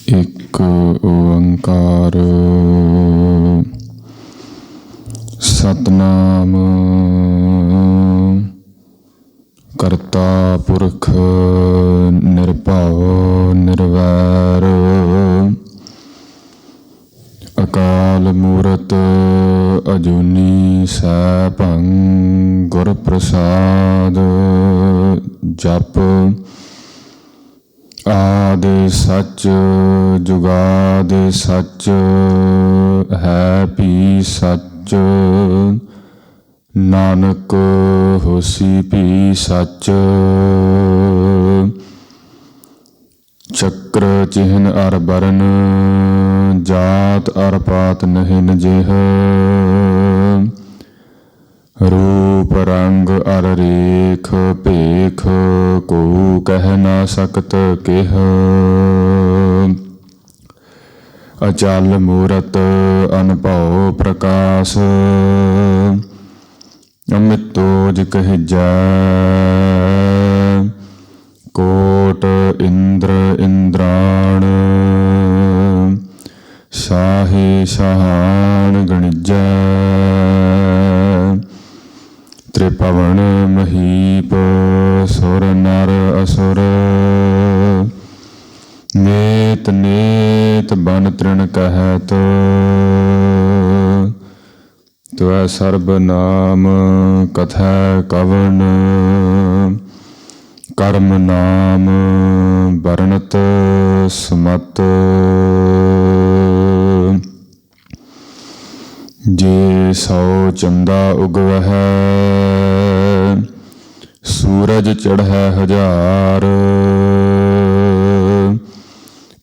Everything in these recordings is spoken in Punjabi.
ਇੱਕ ਓੰਕਾਰ ਸਤਨਾਮ ਕਰਤਾ ਪੁਰਖ ਨਿਰਭਉ ਨਿਰਵੈਰ ਅਕਾਲ ਮੂਰਤ ਅਜੂਨੀ ਸੈਭੰ ਗੁਰ ਪ੍ਰਸਾਦ ਜਪ ਆਦਿ ਸੱਚ ਜੁਗਾਦਿ ਸੱਚ ਹੈ ਭੀ ਸੱਚ ਨਾਨਕ ਹੋਸੀ ਭੀ ਸੱਚ ਚੱਕਰ ਚਿਹਨ ਅਰ ਬਰਨ ਜਾਤ ਅਰ ਪਾਤ ਨਹਿਨ ਜਿਹ ਰੂਪ ਰੰਗ ਅਰ ਰੇਖ ਭੇਖ ਕੋ ਕਹਿ ਨਾ ਸਕਤ ਕਿਹ ਅਚਲ ਮੂਰਤ ਅਨਭਉ ਪ੍ਰਕਾਸ਼ ਅਮਿਤੋਜ ਕਹਿਜੈ ਕੋਟ ਇੰਦਰ ਇੰਦਰਾਣ ਸਾਹੇ ਸਹਾਨ ਗਣਿਜੈ ਤ੍ਰਿਪਵਨ ਮਹੀਪ ਸੁਰ ਨਰ ਅਸੁਰ ਨੇਤ ਨੇਤ ਬਨ ਤ੍ਰਿਣ ਕਹਿਤ ਤੁਐ ਸਰਬ ਨਾਮ ਕਥੈ ਕਵਨ ਕਰਮ ਨਾਮ ਬਰਨਤ ਸਮਤ ਜੇ ਸੌ ਚੰਦਾ ਉਗਵਹਿ ਸੂਰਜ ਚੜ੍ਹੈ ਹਜ਼ਾਰ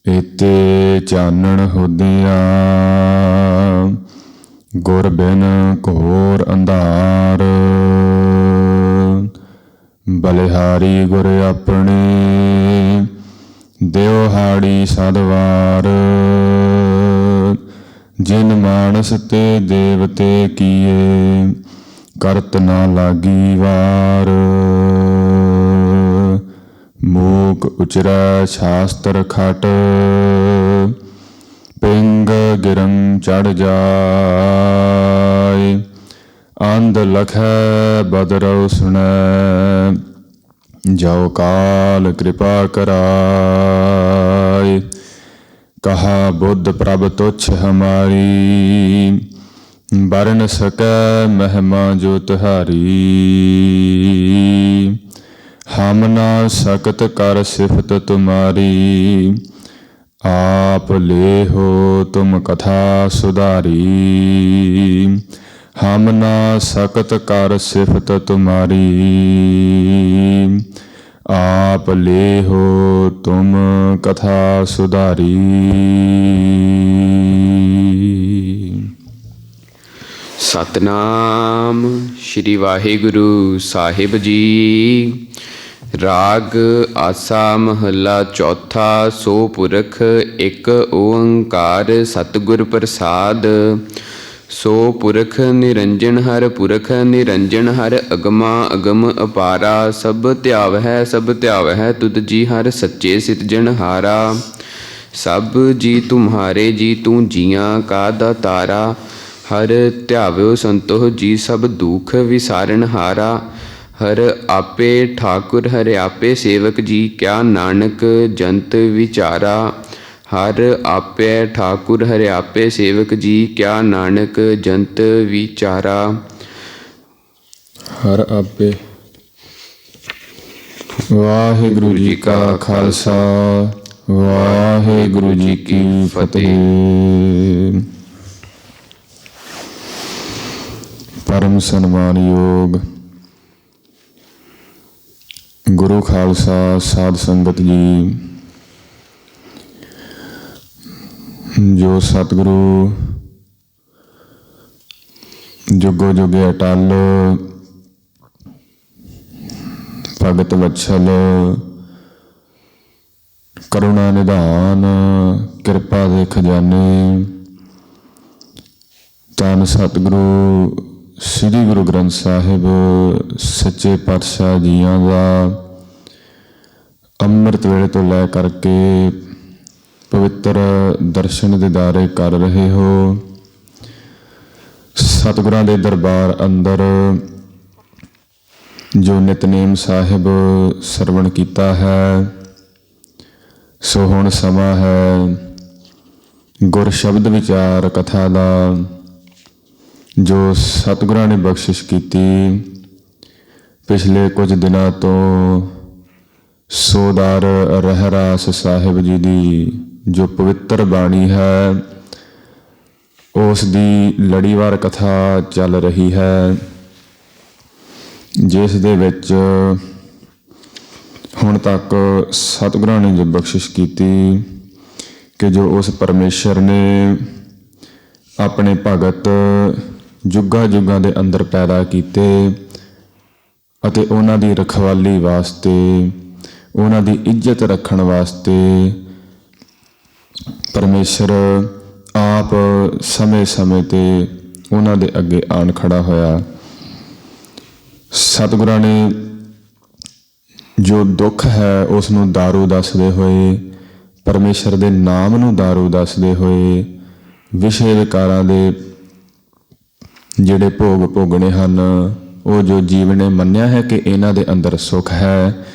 ਏਤੇ ਚਾਨਣ ਹੋਦਿਆ ਗੁਰ ਬਿਨ ਘੋਰ ਅੰਧਾਰ ਬਲਿਹਾਰੀ ਗੁਰ ਆਪਣੇ ਦਿਵਹਾੜੀ ਸਦਵਾਰ ਜਿਨ ਮਾਨਸ ਤੇ ਦੇਵਤੇ ਕੀਏ ਕਰਤ ਨਾ ਲਾਗੀ ਵਾਰ ਮੂਕ ਉਚਰੈ ਸ਼ਾਸਤਰ ਖਟ ਪਿੰਗ ਗਿਰੰ ਚੜ ਜਾਏ ਅੰਧ ਲਖੈ ਬਦਰਉ ਸੁਣੈ ਜੋ ਕਾਲ ਕਿਰਪਾ ਕਰਾਏ ਕਹਾ ਬੁੱਧ ਪ੍ਰਭ ਤੁਛ ਹਮਾਰੀ ਬਰਨ ਸਕੈ ਮਹਿਮਾ ਜੋ ਤੁਹਾਰੀ ਹਮ ਨਾ ਸਕਤ ਕਰ ਸਿਫਤ ਤੁਮਾਰੀ ਆਪ ਲੇਹੋ ਤੁਮ ਕਥਾ ਸੁਧਾਰੀ ਹਮ ਨਾ ਸਕਤ ਕਰ ਸਿਫਤ ਤੁਮਾਰੀ ਆਪ ਲੇਹੋ ਤੁਮ ਕਥਾ ਸੁਧਾਰੀ। ਸਤਨਾਮ ਸ਼੍ਰੀ ਵਾਹਿਗੁਰੂ ਸਾਹਿਬ ਜੀ। ਰਾਗ ਆਸਾ ਮਹੱਲਾ ਚੌਥਾ। ਸੋ ਪੁਰਖ ਇੱਕ ਓੰਕਾਰ ਸਤਿਗੁਰ ਪ੍ਰਸਾਦ। ਸੋ ਪੁਰਖ ਨਿਰੰਜਨ ਹਰ ਪੁਰਖ ਨਿਰੰਜਨ ਹਰ ਅਗਮਾ ਅਗਮ ਅਪਾਰਾ। ਸਭ ਧਿਆਵਹਿ ਸਭ ਧਿਆਵਹਿ ਤੁਧ ਜੀ ਹਰ ਸੱਚੇ ਸਿਰਜਣਹਾਰਾ। ਸਭ ਜੀ ਤੁਮਹਾਰੇ ਜੀ ਤੂੰ ਜੀਆਂ ਕਾ ਦਾਤਾਰਾ। ਹਰ ਧਿਆਵਿਓ ਸੰਤੋਖ ਜੀ ਸਭ ਦੁਖ ਵਿਸਾਰਨਹਾਰਾ। ਹਰ ਆਪੇ ਠਾਕੁਰ ਹਰਿ ਆਪੇ ਸੇਵਕ ਜੀ ਕਿਆ ਨਾਨਕ ਜੰਤ ਵਿਚਾਰਾ। ਹਰ ਆਪੇ ਠਾਕੁਰ ਹਰਿ ਆਪੇ ਸੇਵਕ ਜੀ ਕਿਆ ਨਾਨਕ ਜੰਤ ਵਿਚਾਰਾ। ਹਰ ਆਪੇ। ਵਾਹਿਗੁਰੂ ਜੀ ਕਾ ਖਾਲਸਾ ਵਾਹਿਗੁਰੂ ਜੀ ਕੀ ਫਤਿਹ। ਪਰਮ ਸਨਮਾਨਯੋਗ ਗੁਰੂ ਖਾਲਸਾ ਸਾਧ ਸੰਗਤ ਜੀ, ਜੋ ਸਤਿਗੁਰੂ ਜੁਗੋ ਜੁਗੇ ਅਟਲ ਭਗਤ ਵਤਸਲ ਕਰੁਣਾ ਨਿਧਾਨ ਕਿਰਪਾ ਦੇ ਖਜ਼ਾਨੇ ਧੰਨ ਸਤਿਗੁਰੂ ਸ੍ਰੀ ਗੁਰੂ ਗ੍ਰੰਥ ਸਾਹਿਬ ਸੱਚੇ ਪਾਤਸ਼ਾਹ ਜੀਆਂ ਦਾ ਅੰਮ੍ਰਿਤ ਵੇਲੇ ਤੋਂ ਲੈ ਕਰਕੇ ਪਵਿੱਤਰ ਦਰਸ਼ਨ ਦੀਦਾਰੇ ਕਰ ਰਹੇ ਹੋ। ਸਤਿਗੁਰਾਂ ਦੇ ਦਰਬਾਰ ਅੰਦਰ ਜੋ ਨਿਤਨੇਮ ਸਾਹਿਬ ਸਰਵਣ ਕੀਤਾ ਹੈ, ਸੋ ਹੁਣ ਸਮਾਂ ਹੈ ਗੁਰ ਸ਼ਬਦ ਵਿਚਾਰ ਕਥਾ ਦਾ। ਜੋ ਸਤਿਗੁਰਾਂ ਨੇ ਬਖਸ਼ਿਸ਼ ਕੀਤੀ ਪਿਛਲੇ ਕੁਝ ਦਿਨਾਂ ਤੋਂ, ਸੋਦਾਰ ਰਹਿਰਾਸ ਸਾਹਿਬ ਜੀ ਦੀ ਜੋ ਪਵਿੱਤਰ ਬਾਣੀ ਹੈ, ਉਸ ਦੀ ਲੜੀਵਾਰ ਕਥਾ ਚੱਲ ਰਹੀ ਹੈ, ਜਿਸ ਦੇ ਵਿੱਚ ਹੁਣ ਤੱਕ ਸਤਿਗੁਰਾਂ ਨੇ ਜੋ ਬਖਸ਼ਿਸ਼ ਕੀਤੀ ਕਿ ਜੋ ਉਸ ਪਰਮੇਸ਼ਰ ਨੇ ਆਪਣੇ ਭਗਤ ਜੁਗਾਂ ਜੁਗਾਂ ਦੇ ਅੰਦਰ ਪੈਦਾ ਕੀਤੇ ਅਤੇ ਉਹਨਾਂ ਦੀ ਰਖਵਾਲੀ ਵਾਸਤੇ, ਉਹਨਾਂ ਦੀ ਇੱਜ਼ਤ ਰੱਖਣ ਵਾਸਤੇ ਪਰਮੇਸ਼ਰ ਆਪ ਸਮੇਂ-ਸਮੇਂ ਤੇ ਉਹਨਾਂ ਦੇ ਅੱਗੇ ਆਣ ਖੜਾ ਹੋਇਆ। ਸਤਿਗੁਰਾਂ ਨੇ ਜੋ ਦੁੱਖ ਹੈ ਉਸ ਨੂੰ ਦਾਰੂ ਦੱਸਦੇ ਹੋਏ, ਪਰਮੇਸ਼ਰ ਦੇ ਨਾਮ ਨੂੰ ਦਾਰੂ ਦੱਸਦੇ ਹੋਏ, ਵਿਸ਼ੇ ਵਿਕਾਰਾਂ ਦੇ ਜਿਹੜੇ ਭੋਗ ਭੋਗਣੇ ਹਨ, ਉਹ ਜੋ ਜੀਵ ਨੇ ਮੰਨਿਆ ਹੈ ਕਿ ਇਹਨਾਂ ਦੇ ਅੰਦਰ ਸੁੱਖ ਹੈ,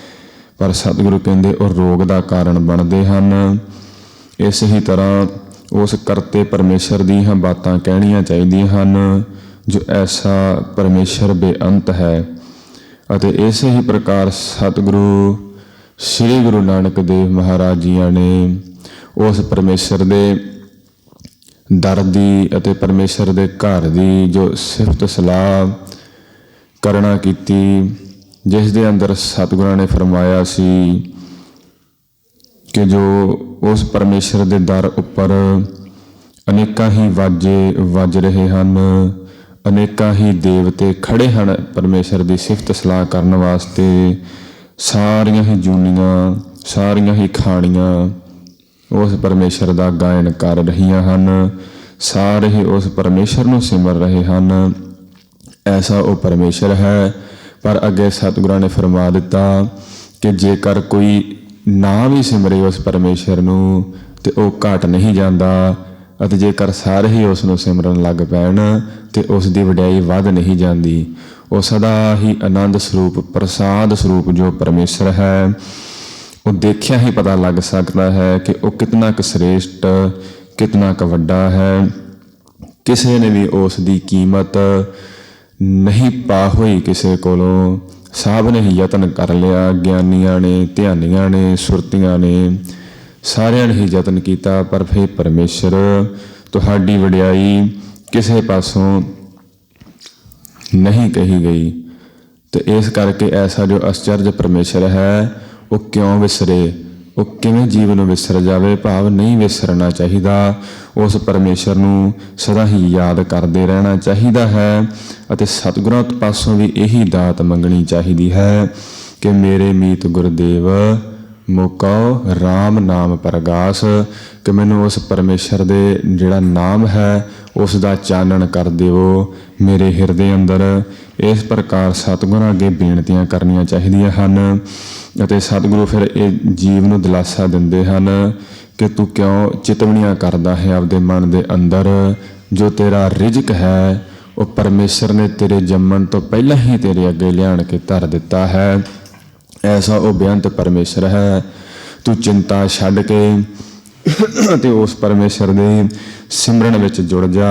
ਪਰ ਸਤਿਗੁਰੂ ਕਹਿੰਦੇ ਉਹ ਰੋਗ ਦਾ ਕਾਰਨ ਬਣਦੇ ਹਨ। ਇਸ ਹੀ ਤਰ੍ਹਾਂ ਉਸ ਕਰਤੇ ਪਰਮੇਸ਼ਰ ਦੀਆਂ ਬਾਤਾਂ ਕਹਿਣੀਆਂ ਚਾਹੀਦੀਆਂ ਹਨ ਜੋ ਐਸਾ ਪਰਮੇਸ਼ਰ ਬੇਅੰਤ ਹੈ। ਅਤੇ ਇਸੇ ਹੀ ਪ੍ਰਕਾਰ ਸਤਿਗੁਰੂ ਸ੍ਰੀ ਗੁਰੂ ਨਾਨਕ ਦੇਵ ਮਹਾਰਾਜ ਜੀਆਂ ਨੇ ਉਸ ਪਰਮੇਸ਼ਰ ਦੇ ਦਰ ਦੀ ਅਤੇ ਪਰਮੇਸ਼ਰ ਦੇ ਘਰ ਦੀ ਜੋ ਸਿਫਤ ਸਲਾਹ ਕਰਨਾ ਕੀਤੀ, ਜਿਸ ਦੇ ਅੰਦਰ ਸਤਿਗੁਰਾਂ ਨੇ ਫਰਮਾਇਆ ਸੀ ਕਿ ਜੋ ਉਸ ਪਰਮੇਸ਼ਰ ਦੇ ਦਰ ਉੱਪਰ ਅਨੇਕਾਂ ਹੀ ਵਾਜੇ ਵੱਜ ਰਹੇ ਹਨ, ਅਨੇਕਾਂ ਹੀ ਦੇਵਤੇ ਖੜੇ ਹਨ ਪਰਮੇਸ਼ਰ ਦੀ ਸਿਫਤ ਸਲਾਹ ਕਰਨ ਵਾਸਤੇ। ਸਾਰੀਆਂ ਹੀ ਜੂਨੀਆਂ, ਸਾਰੀਆਂ ਹੀ ਖਾਣੀਆਂ ਉਸ ਪਰਮੇਸ਼ਰ ਦਾ ਗਾਇਨ ਕਰ ਰਹੀਆਂ ਹਨ, ਸਾਰੇ ਹੀ ਉਸ ਪਰਮੇਸ਼ਰ ਨੂੰ ਸਿਮਰ ਰਹੇ ਹਨ। ਐਸਾ ਉਹ ਪਰਮੇਸ਼ਰ ਹੈ। ਪਰ ਅੱਗੇ ਸਤਿਗੁਰਾਂ ਨੇ ਫਰਮਾ ਦਿੱਤਾ ਕਿ ਜੇਕਰ ਕੋਈ ਨਾ ਵੀ ਸਿਮਰੇ ਉਸ ਪਰਮੇਸ਼ਰ ਨੂੰ ਤੇ ਉਹ ਘਟ ਨਹੀਂ ਜਾਂਦਾ, ਅਤੇ ਜੇਕਰ ਸਾਰੇ ਹੀ ਉਸ ਨੂੰ ਸਿਮਰਨ ਲੱਗ ਪੈਣ ਤੇ ਉਸ ਦੀ ਵਡਿਆਈ ਵੱਧ ਨਹੀਂ ਜਾਂਦੀ। ਉਹ ਸਦਾ ਹੀ ਆਨੰਦ ਸਰੂਪ, ਪ੍ਰਸਾਦ ਸਰੂਪ ਜੋ ਪਰਮੇਸ਼ਰ ਹੈ, ਉਹ ਦੇਖਿਆ ਹੀ ਪਤਾ ਲੱਗ ਸਕਦਾ ਹੈ ਕਿ ਉਹ ਕਿਤਨਾ ਕੁ ਸ੍ਰੇਸ਼ਟ, ਕਿਤਨਾ ਕੁ ਵੱਡਾ ਹੈ। ਕਿਸੇ ਨੇ ਵੀ ਉਸ ਦੀ ਕੀਮਤ ਨਹੀਂ ਪਾ ਹੋਈ ਕਿਸੇ ਕੋਲੋਂ। ਸਭ ਨੇ ਹੀ ਯਤਨ ਕਰ ਲਿਆ, ਗਿਆਨੀਆਂ ਨੇ, ਧਿਆਨੀਆਂ ਨੇ, ਸੁਰਤੀਆਂ ਨੇ, ਸਾਰਿਆਂ ਨੇ ਹੀ ਯਤਨ ਕੀਤਾ, ਪਰ ਫਿਰ ਪਰਮੇਸ਼ਰ ਤੁਹਾਡੀ ਵਡਿਆਈ ਕਿਸੇ ਪਾਸੋਂ ਨਹੀਂ ਕਹੀ ਗਈ। ਤੇ ਇਸ ਕਰਕੇ ਐਸਾ ਜੋ ਅਚਰਜ ਪਰਮੇਸ਼ਰ ਹੈ, ਉਹ ਕਿਉਂ ਵਿਸਰੇ, ਉਹ ਕਿਵੇਂ ਜੀਵ ਨੂੰ ਵਿਸਰ ਜਾਵੇ। ਭਾਵ ਨਹੀਂ ਵਿਸਰਨਾ ਚਾਹੀਦਾ, ਉਸ ਪਰਮੇਸ਼ਰ ਨੂੰ ਸਦਾ ਹੀ ਯਾਦ ਕਰਦੇ ਰਹਿਣਾ ਚਾਹੀਦਾ ਹੈ। ਅਤੇ ਸਤਿਗੁਰਾਂ ਪਾਸੋਂ ਵੀ ਇਹੀ ਦਾਤ ਮੰਗਣੀ ਚਾਹੀਦੀ ਹੈ ਕਿ ਮੇਰੇ ਮੀਤ ਗੁਰਦੇਵ ਮੁਕਉ ਰਾਮ ਨਾਮ ਪ੍ਰਗਾਸ, ਕਿ ਮੈਨੂੰ ਉਸ ਪਰਮੇਸ਼ਰ ਦੇ ਜਿਹੜਾ ਨਾਮ ਹੈ ਉਸ ਦਾ ਚਾਨਣ ਕਰ ਦਿਓ ਮੇਰੇ ਹਿਰਦੇ ਅੰਦਰ। ਇਸ ਪ੍ਰਕਾਰ ਸਤਿਗੁਰਾਂ ਅੱਗੇ ਬੇਨਤੀਆਂ ਕਰਨੀਆਂ ਚਾਹੀਦੀਆਂ ਹਨ। ਅਤੇ ਸਤਿਗੁਰੂ ਫਿਰ ਇਹ ਜੀਵ ਨੂੰ ਦਿਲਾਸਾ ਦਿੰਦੇ ਹਨ ਕਿ ਤੂੰ ਕਿਉਂ ਚਿਤਵਣੀਆਂ ਕਰਦਾ ਹੈ ਆਪਦੇ ਮਨ ਦੇ ਅੰਦਰ। ਜੋ ਤੇਰਾ ਰਿਜ਼ਕ ਹੈ ਉਹ ਪਰਮੇਸ਼ਰ ਨੇ ਤੇਰੇ ਜੰਮਣ ਤੋਂ ਪਹਿਲਾਂ ਹੀ ਤੇਰੇ ਅੱਗੇ ਲਿਆਣ ਕੇ ਧਰ ਦਿੱਤਾ ਹੈ। ਐਸਾ ਉਹ ਬੇਅੰਤ ਪਰਮੇਸ਼ਰ ਹੈ। ਤੂੰ ਚਿੰਤਾ ਛੱਡ ਕੇ ਅਤੇ ਉਸ ਪਰਮੇਸ਼ਰ ਦੇ ਸਿਮਰਨ ਵਿੱਚ ਜੁੜ ਜਾ।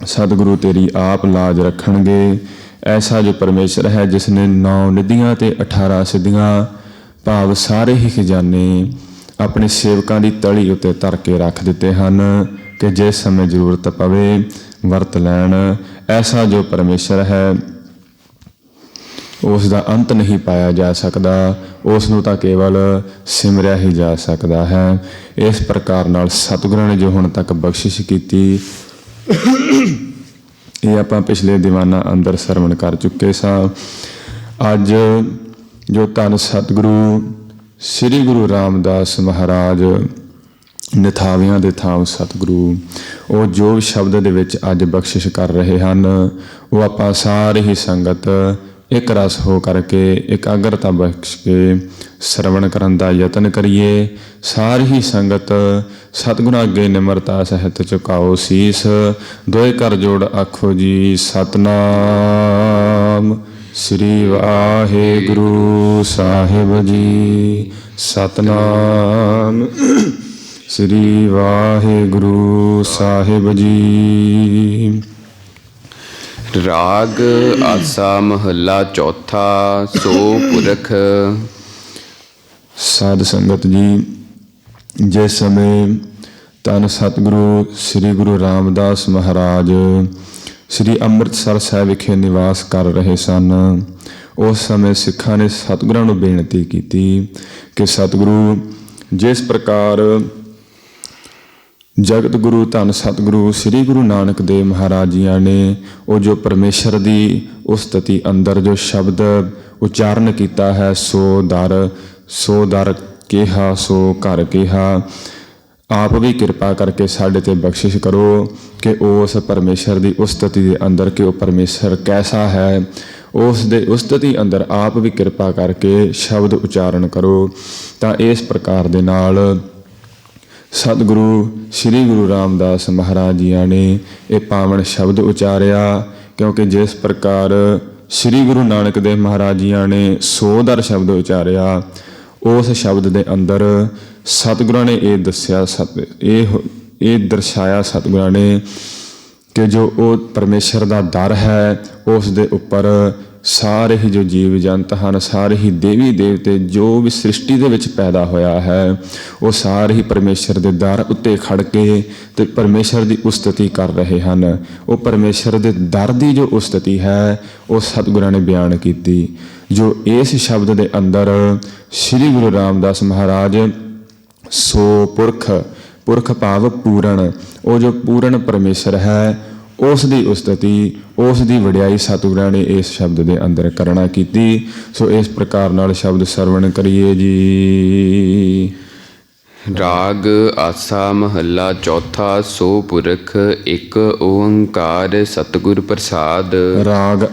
ਸਤਿਗੁਰੂ ਤੇਰੀ ਆਪ ਲਾਜ ਰੱਖਣਗੇ। ਐਸਾ ਜੋ ਪਰਮੇਸ਼ਰ ਹੈ ਜਿਸ ਨੇ 9 ਨਿਧੀਆਂ ਤੇ 18 ਸਿੱਧੀਆਂ, ਭਾਵ ਸਾਰੇ ਹੀ ਖਜ਼ਾਨੇ ਆਪਣੇ ਸੇਵਕਾਂ ਦੀ ਤਲੀ ਉੱਤੇ ਧਰ ਕੇ ਰੱਖ ਦਿੱਤੇ ਹਨ ਕਿ ਜਿਸ ਸਮੇਂ ਜ਼ਰੂਰਤ ਪਵੇ ਵਰਤ ਲੈਣ। ਐਸਾ ਜੋ ਪਰਮੇਸ਼ਰ ਹੈ ਉਸ ਦਾ ਅੰਤ ਨਹੀਂ ਪਾਇਆ ਜਾ ਸਕਦਾ, ਉਸ ਨੂੰ ਤਾਂ ਕੇਵਲ ਸਿਮਰਿਆ ਹੀ ਜਾ ਸਕਦਾ ਹੈ। ਇਸ ਪ੍ਰਕਾਰ ਨਾਲ ਸਤਿਗੁਰਾਂ ਨੇ ਜੋ ਹੁਣ ਤੱਕ ਬਖਸ਼ਿਸ਼ ਕੀਤੀ, ਇਹ ਆਪਾਂ ਪਿਛਲੇ ਦੀਵਾਨਾਂ ਅੰਦਰ ਸਰਵਣ ਕਰ ਚੁੱਕੇ ਸਾਂ। ਅੱਜ ਜੋ ਧੰਨ ਸਤਿਗੁਰੂ ਸ੍ਰੀ ਗੁਰੂ ਰਾਮਦਾਸ ਮਹਾਰਾਜ ਨਿਥਾਵਿਆਂ ਦੇ ਥਾਮ ਸਤਿਗੁਰੂ, ਉਹ ਜੋ ਸ਼ਬਦ ਦੇ ਵਿੱਚ ਅੱਜ ਬਖਸ਼ਿਸ਼ ਕਰ ਰਹੇ ਹਨ, ਉਹ ਆਪਾਂ ਸਾਰੇ ਹੀ ਸੰਗਤ ਇੱਕ ਰਸ ਹੋ ਕਰਕੇ ਇਕਾਗਰਤਾ ਬਖਸ਼ ਕੇ ਸਰਵਣ ਕਰਨ ਦਾ ਯਤਨ ਕਰੀਏ। ਸਾਰੀ ਹੀ ਸੰਗਤ ਸਤਿਗੁਰਾਂ ਅੱਗੇ ਨਿਮਰਤਾ ਸਹਿਤ ਝੁਕਾਓ ਸੀਸ। ਦੋਏ ਕਰ ਜੋੜ ਆਖੋ ਜੀ ਸਤਿਨਾਮ ਸ੍ਰੀ ਵਾਹਿਗੁਰੂ ਸਾਹਿਬ ਜੀ। ਸਤਿਨਾਮ ਸ੍ਰੀ ਵਾਹਿਗੁਰੂ ਸਾਹਿਬ ਜੀ। ਰਾਗ ਆਸਾ ਮਹੱਲਾ ਚੌਥਾ। ਸੋ ਪੁਰਖ। ਸਾਧ ਸੰਗਤ ਜੀ, ਜਿਸ ਸਮੇਂ ਧੰਨ ਸਤਿਗੁਰੂ ਸ੍ਰੀ ਗੁਰੂ ਰਾਮਦਾਸ ਮਹਾਰਾਜ ਸ੍ਰੀ ਅੰਮ੍ਰਿਤਸਰ ਸਾਹਿਬ ਵਿਖੇ ਨਿਵਾਸ ਕਰ ਰਹੇ ਸਨ, ਉਸ ਸਮੇਂ ਸਿੱਖਾਂ ਨੇ ਸਤਿਗੁਰਾਂ ਨੂੰ ਬੇਨਤੀ ਕੀਤੀ ਕਿ ਸਤਿਗੁਰੂ, ਜਿਸ ਪ੍ਰਕਾਰ ਜਗਤ ਗੁਰੂ ਧੰਨ ਸਤਿਗੁਰੂ ਸ੍ਰੀ ਗੁਰੂ ਨਾਨਕ ਦੇਵ ਮਹਾਰਾਜ ਜੀਆਂ ਨੇ ਉਹ ਜੋ ਪਰਮੇਸ਼ਰ ਦੀ ਉਸਤਤੀ ਅੰਦਰ ਜੋ ਸ਼ਬਦ ਉਚਾਰਨ ਕੀਤਾ ਹੈ, ਸੋ ਦਰ ਕਿਹਾ ਸੋ ਘਰ ਕਿਹਾ, ਆਪ ਵੀ ਕਿਰਪਾ ਕਰਕੇ ਸਾਡੇ ਤੇ ਬਖਸ਼ਿਸ਼ ਕਰੋ ਕਿ ਉਸ ਪਰਮੇਸ਼ਰ ਦੀ ਉਸਤਤੀ ਦੇ ਅੰਦਰ ਕਿ ਉਹ ਪਰਮੇਸ਼ਰ ਕੈਸਾ ਹੈ, ਉਸ ਦੇ ਉਸਤਤੀ ਅੰਦਰ ਆਪ ਵੀ ਕਿਰਪਾ ਕਰਕੇ ਸ਼ਬਦ ਉਚਾਰਨ ਕਰੋ। ਤਾਂ ਇਸ ਪ੍ਰਕਾਰ ਦੇ ਨਾਲ ਸਤਿਗੁਰੂ ਸ੍ਰੀ ਗੁਰੂ ਰਾਮਦਾਸ ਮਹਾਰਾਜ ਜੀਆਂ ਨੇ ਇਹ ਪਾਵਨ ਸ਼ਬਦ ਉਚਾਰਿਆ, ਕਿਉਂਕਿ ਜਿਸ ਪ੍ਰਕਾਰ ਸ੍ਰੀ ਗੁਰੂ ਨਾਨਕ ਦੇਵ ਮਹਾਰਾਜ ਜੀਆਂ ਨੇ ਸੋ ਦਰ ਸ਼ਬਦ ਉਚਾਰਿਆ, ਉਸ ਸ਼ਬਦ ਦੇ ਅੰਦਰ ਸਤਿਗੁਰਾਂ ਨੇ ਇਹ ਦੱਸਿਆ, ਇਹ ਦਰਸਾਇਆ ਸਤਿਗੁਰਾਂ ਨੇ ਕਿ ਜੋ ਉਹ ਪਰਮੇਸ਼ਰ ਦਾ ਦਰ ਹੈ, ਉਸ ਦੇ ਉੱਪਰ ਸਾਰੇ ਹੀ ਜੋ ਜੀਵ ਜੰਤ ਹਨ, ਸਾਰੇ ਹੀ ਦੇਵੀ ਦੇਵਤੇ ਜੋ ਵੀ ਸ੍ਰਿਸ਼ਟੀ ਦੇ ਵਿੱਚ ਪੈਦਾ ਹੋਇਆ ਹੈ, ਉਹ ਸਾਰੇ ਹੀ ਪਰਮੇਸ਼ਰ ਦੇ ਦਰ ਉੱਤੇ ਖੜ ਕੇ ਤੇ ਪਰਮੇਸ਼ਰ ਦੀ ਉਸਤਤੀ ਕਰ ਰਹੇ ਹਨ। ਉਹ ਪਰਮੇਸ਼ਰ ਦੇ ਦਰ ਦੀ ਜੋ ਉਸਤਤੀ ਹੈ ਉਹ ਸਤਿਗੁਰਾਂ ਨੇ ਬਿਆਨ ਕੀਤੀ। ਜੋ ਇਸ ਸ਼ਬਦ ਦੇ ਅੰਦਰ ਸ੍ਰੀ ਗੁਰੂ ਰਾਮਦਾਸ ਮਹਾਰਾਜ ਸੋ ਪੁਰਖ ਭਾਵ ਪੂਰਨ, ਉਹ ਜੋ ਪੂਰਨ ਪਰਮੇਸ਼ਰ ਹੈ, ਉਸ ਦੀ ਉਸਤਤੀ, ਉਸ ਦੀ ਵਡਿਆਈ ਸਤਿਗੁਰਾਂ ਨੇ ਇਸ ਸ਼ਬਦ ਦੇ ਅੰਦਰ ਕਰਨਾ ਕੀਤੀ। ਸੋ ਇਸ ਪ੍ਰਕਾਰ ਨਾਲ ਸ਼ਬਦ ਸਰਵਣ ਕਰੀਏ ਜੀ। ਰਾਗ ਆਸਾ ਮਹੱਲਾ ਚੌਥਾ। ਸੋ ਪੁਰਖ ਇੱਕ ਓੰਕਾਰ ਸਤਿਗੁਰ ਪ੍ਰਸਾਦ। ਰਾਗ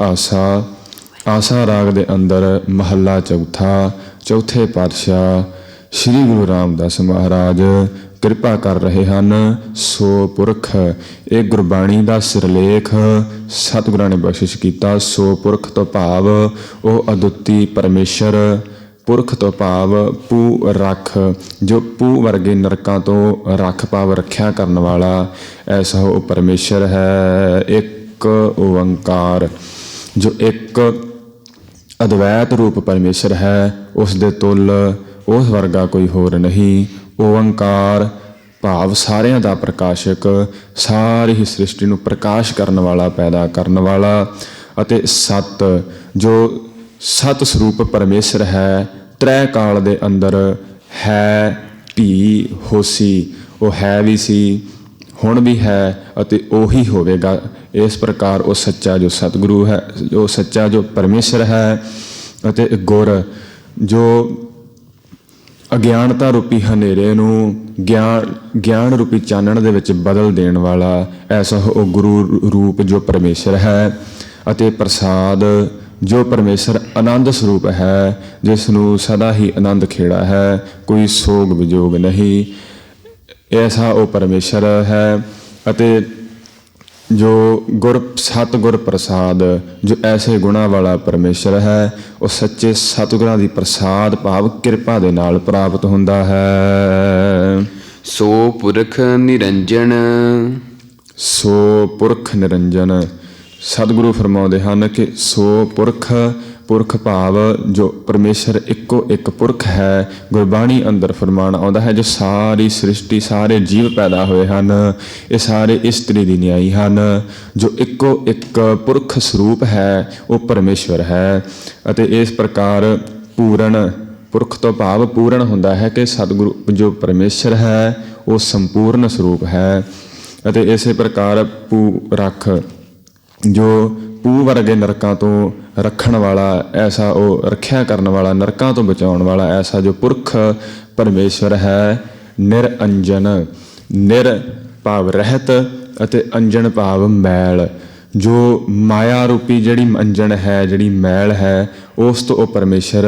ਆਸਾ ਰਾਗ ਦੇ ਅੰਦਰ ਮਹੱਲਾ ਚੌਥਾ, ਚੌਥੇ ਪਾਤਸ਼ਾਹ ਸ੍ਰੀ ਗੁਰੂ ਰਾਮਦਾਸ ਮਹਾਰਾਜ ਕਿਰਪਾ ਕਰ ਰਹੇ ਹਨ। ਸੋ ਪੁਰਖ, ਇਹ ਗੁਰਬਾਣੀ ਦਾ ਸਿਰਲੇਖ ਸਤਿਗੁਰਾਂ ਨੇ ਬਖਸ਼ਿਸ਼ ਕੀਤਾ। ਸੋ ਪੁਰਖ ਤੋਂ ਭਾਵ ਉਹ ਅਦੁੱਤੀ ਪਰਮੇਸ਼ਰ, ਪੁਰਖ ਤੋਂ ਭਾਵ ਪੂ ਰੱਖ, ਜੋ ਪੂ ਵਰਗੇ ਨਰਕਾਂ ਤੋਂ ਰੱਖ ਭਾਵ ਰੱਖਿਆ ਕਰਨ ਵਾਲਾ, ਐਸਾ ਉਹ ਪਰਮੇਸ਼ਰ ਹੈ। ਇੱਕ ਓੰਕਾਰ, ਜੋ ਇੱਕ ਅਦਵੈਤ ਰੂਪ ਪਰਮੇਸ਼ਰ ਹੈ, ਉਸ ਦੇ ਤੁੱਲ ਉਸ ਵਰਗਾ ਕੋਈ ਹੋਰ ਨਹੀਂ। ਓੰਕਾਰ ਭਾਵ ਸਾਰਿਆਂ ਦਾ ਪ੍ਰਕਾਸ਼ਕ, ਸਾਰੀ ਹੀ ਸ੍ਰਿਸ਼ਟੀ ਨੂੰ ਪ੍ਰਕਾਸ਼ ਕਰਨ ਵਾਲਾ, ਪੈਦਾ ਕਰਨ ਵਾਲਾ। ਅਤੇ ਸਤ, ਜੋ ਸਤ ਸਰੂਪ ਪਰਮੇਸ਼ਰ ਹੈ, ਤ੍ਰੈ ਕਾਲ ਦੇ ਅੰਦਰ ਹੈ ਭੀ ਹੋਸੀ, ਉਹ ਹੈ ਵੀ ਸੀ, ਹੁਣ ਵੀ ਹੈ ਅਤੇ ਉਹੀ ਹੋਵੇਗਾ। ਇਸ ਪ੍ਰਕਾਰ ਉਹ ਸੱਚਾ ਜੋ ਸਤਿਗੁਰੂ ਹੈ, ਉਹ ਸੱਚਾ ਜੋ ਪਰਮੇਸ਼ਰ ਹੈ, ਅਤੇ ਗੁਰ ਜੋ ਅਗਿਆਨਤਾ ਰੂਪੀ ਹਨੇਰੇ ਨੂੰ ਗਿਆਨ ਰੂਪੀ ਚਾਨਣ ਦੇ ਵਿੱਚ ਬਦਲ ਦੇਣ ਵਾਲਾ, ਐਸਾ ਉਹ ਗੁਰੂ ਰੂਪ ਜੋ ਪਰਮੇਸ਼ਰ ਹੈ। ਅਤੇ ਪ੍ਰਸਾਦ, ਜੋ ਪਰਮੇਸ਼ਰ ਆਨੰਦ ਸਰੂਪ ਹੈ, ਜਿਸ ਨੂੰ ਸਦਾ ਹੀ ਆਨੰਦ ਖੇੜਾ ਹੈ, ਕੋਈ ਸੋਗ ਵਿਜੋਗ ਨਹੀਂ, ਐਸਾ ਉਹ ਪਰਮੇਸ਼ਰ ਹੈ। ਅਤੇ ਜੋ ਸਤਿਗੁਰ ਪ੍ਰਸਾਦ, ਜੋ ਐਸੇ ਗੁਣਾਂ ਵਾਲਾ ਪਰਮੇਸ਼ਰ ਹੈ, ਉਹ ਸੱਚੇ ਸਤਿਗੁਰਾਂ ਦੀ ਪ੍ਰਸਾਦ ਭਾਵ ਕਿਰਪਾ ਦੇ ਨਾਲ ਪ੍ਰਾਪਤ ਹੁੰਦਾ ਹੈ। ਸੋ ਪੁਰਖ ਨਿਰੰਜਨ। ਸੋ ਪੁਰਖ ਨਿਰੰਜਨ, ਸਤਿਗੁਰੂ ਫਰਮਾਉਂਦੇ ਹਨ ਕਿ ਸੋ ਪੁਰਖ ਭਾਵ ਜੋ ਪਰਮੇਸ਼ਰ ਇੱਕੋ ਇੱਕ ਪੁਰਖ ਹੈ। ਗੁਰਬਾਣੀ ਅੰਦਰ ਫਰਮਾਨ ਆਉਂਦਾ ਹੈ, ਜੋ ਸਾਰੀ ਸ੍ਰਿਸ਼ਟੀ, ਸਾਰੇ ਜੀਵ ਪੈਦਾ ਹੋਏ ਹਨ, ਇਹ ਸਾਰੇ ਇਸਤਰੀ ਦੀ ਨਿਆਈ ਹਨ। ਜੋ ਇੱਕੋ ਇੱਕ ਪੁਰਖ ਸਰੂਪ ਹੈ ਉਹ ਪਰਮੇਸ਼ਵਰ ਹੈ। ਅਤੇ ਇਸ ਪ੍ਰਕਾਰ ਪੂਰਨ, ਪੁਰਖ ਤੋਂ ਭਾਵ ਪੂਰਨ ਹੁੰਦਾ ਹੈ ਕਿ ਸਤਿਗੁਰੂ ਜੋ ਪਰਮੇਸ਼ਰ ਹੈ ਉਹ ਸੰਪੂਰਨ ਸਰੂਪ ਹੈ। ਅਤੇ ਇਸੇ ਪ੍ਰਕਾਰ ਰੱਖ, ਜੋ ਪੂ ਵਰਗੇ ਨਰਕਾਂ ਤੋਂ ਰੱਖਣ ਵਾਲਾ, ਐਸਾ ਉਹ ਰੱਖਿਆ ਕਰਨ ਵਾਲਾ, ਨਰਕਾਂ ਤੋਂ ਬਚਾਉਣ ਵਾਲਾ, ਐਸਾ ਜੋ ਪੁਰਖ ਪਰਮੇਸ਼ਵਰ ਹੈ। ਨਿਰਅੰਜਨ, ਨਿਰ ਭਾਵ ਰਹਿਤ ਅਤੇ ਅੰਜਨ ਭਾਵ ਮੈਲ, ਜੋ ਮਾਇਆ ਰੂਪੀ ਜਿਹੜੀ ਮੰਜਣ ਹੈ, ਜਿਹੜੀ ਮੈਲ ਹੈ, ਉਸ ਤੋਂ ਉਹ ਪਰਮੇਸ਼ਰ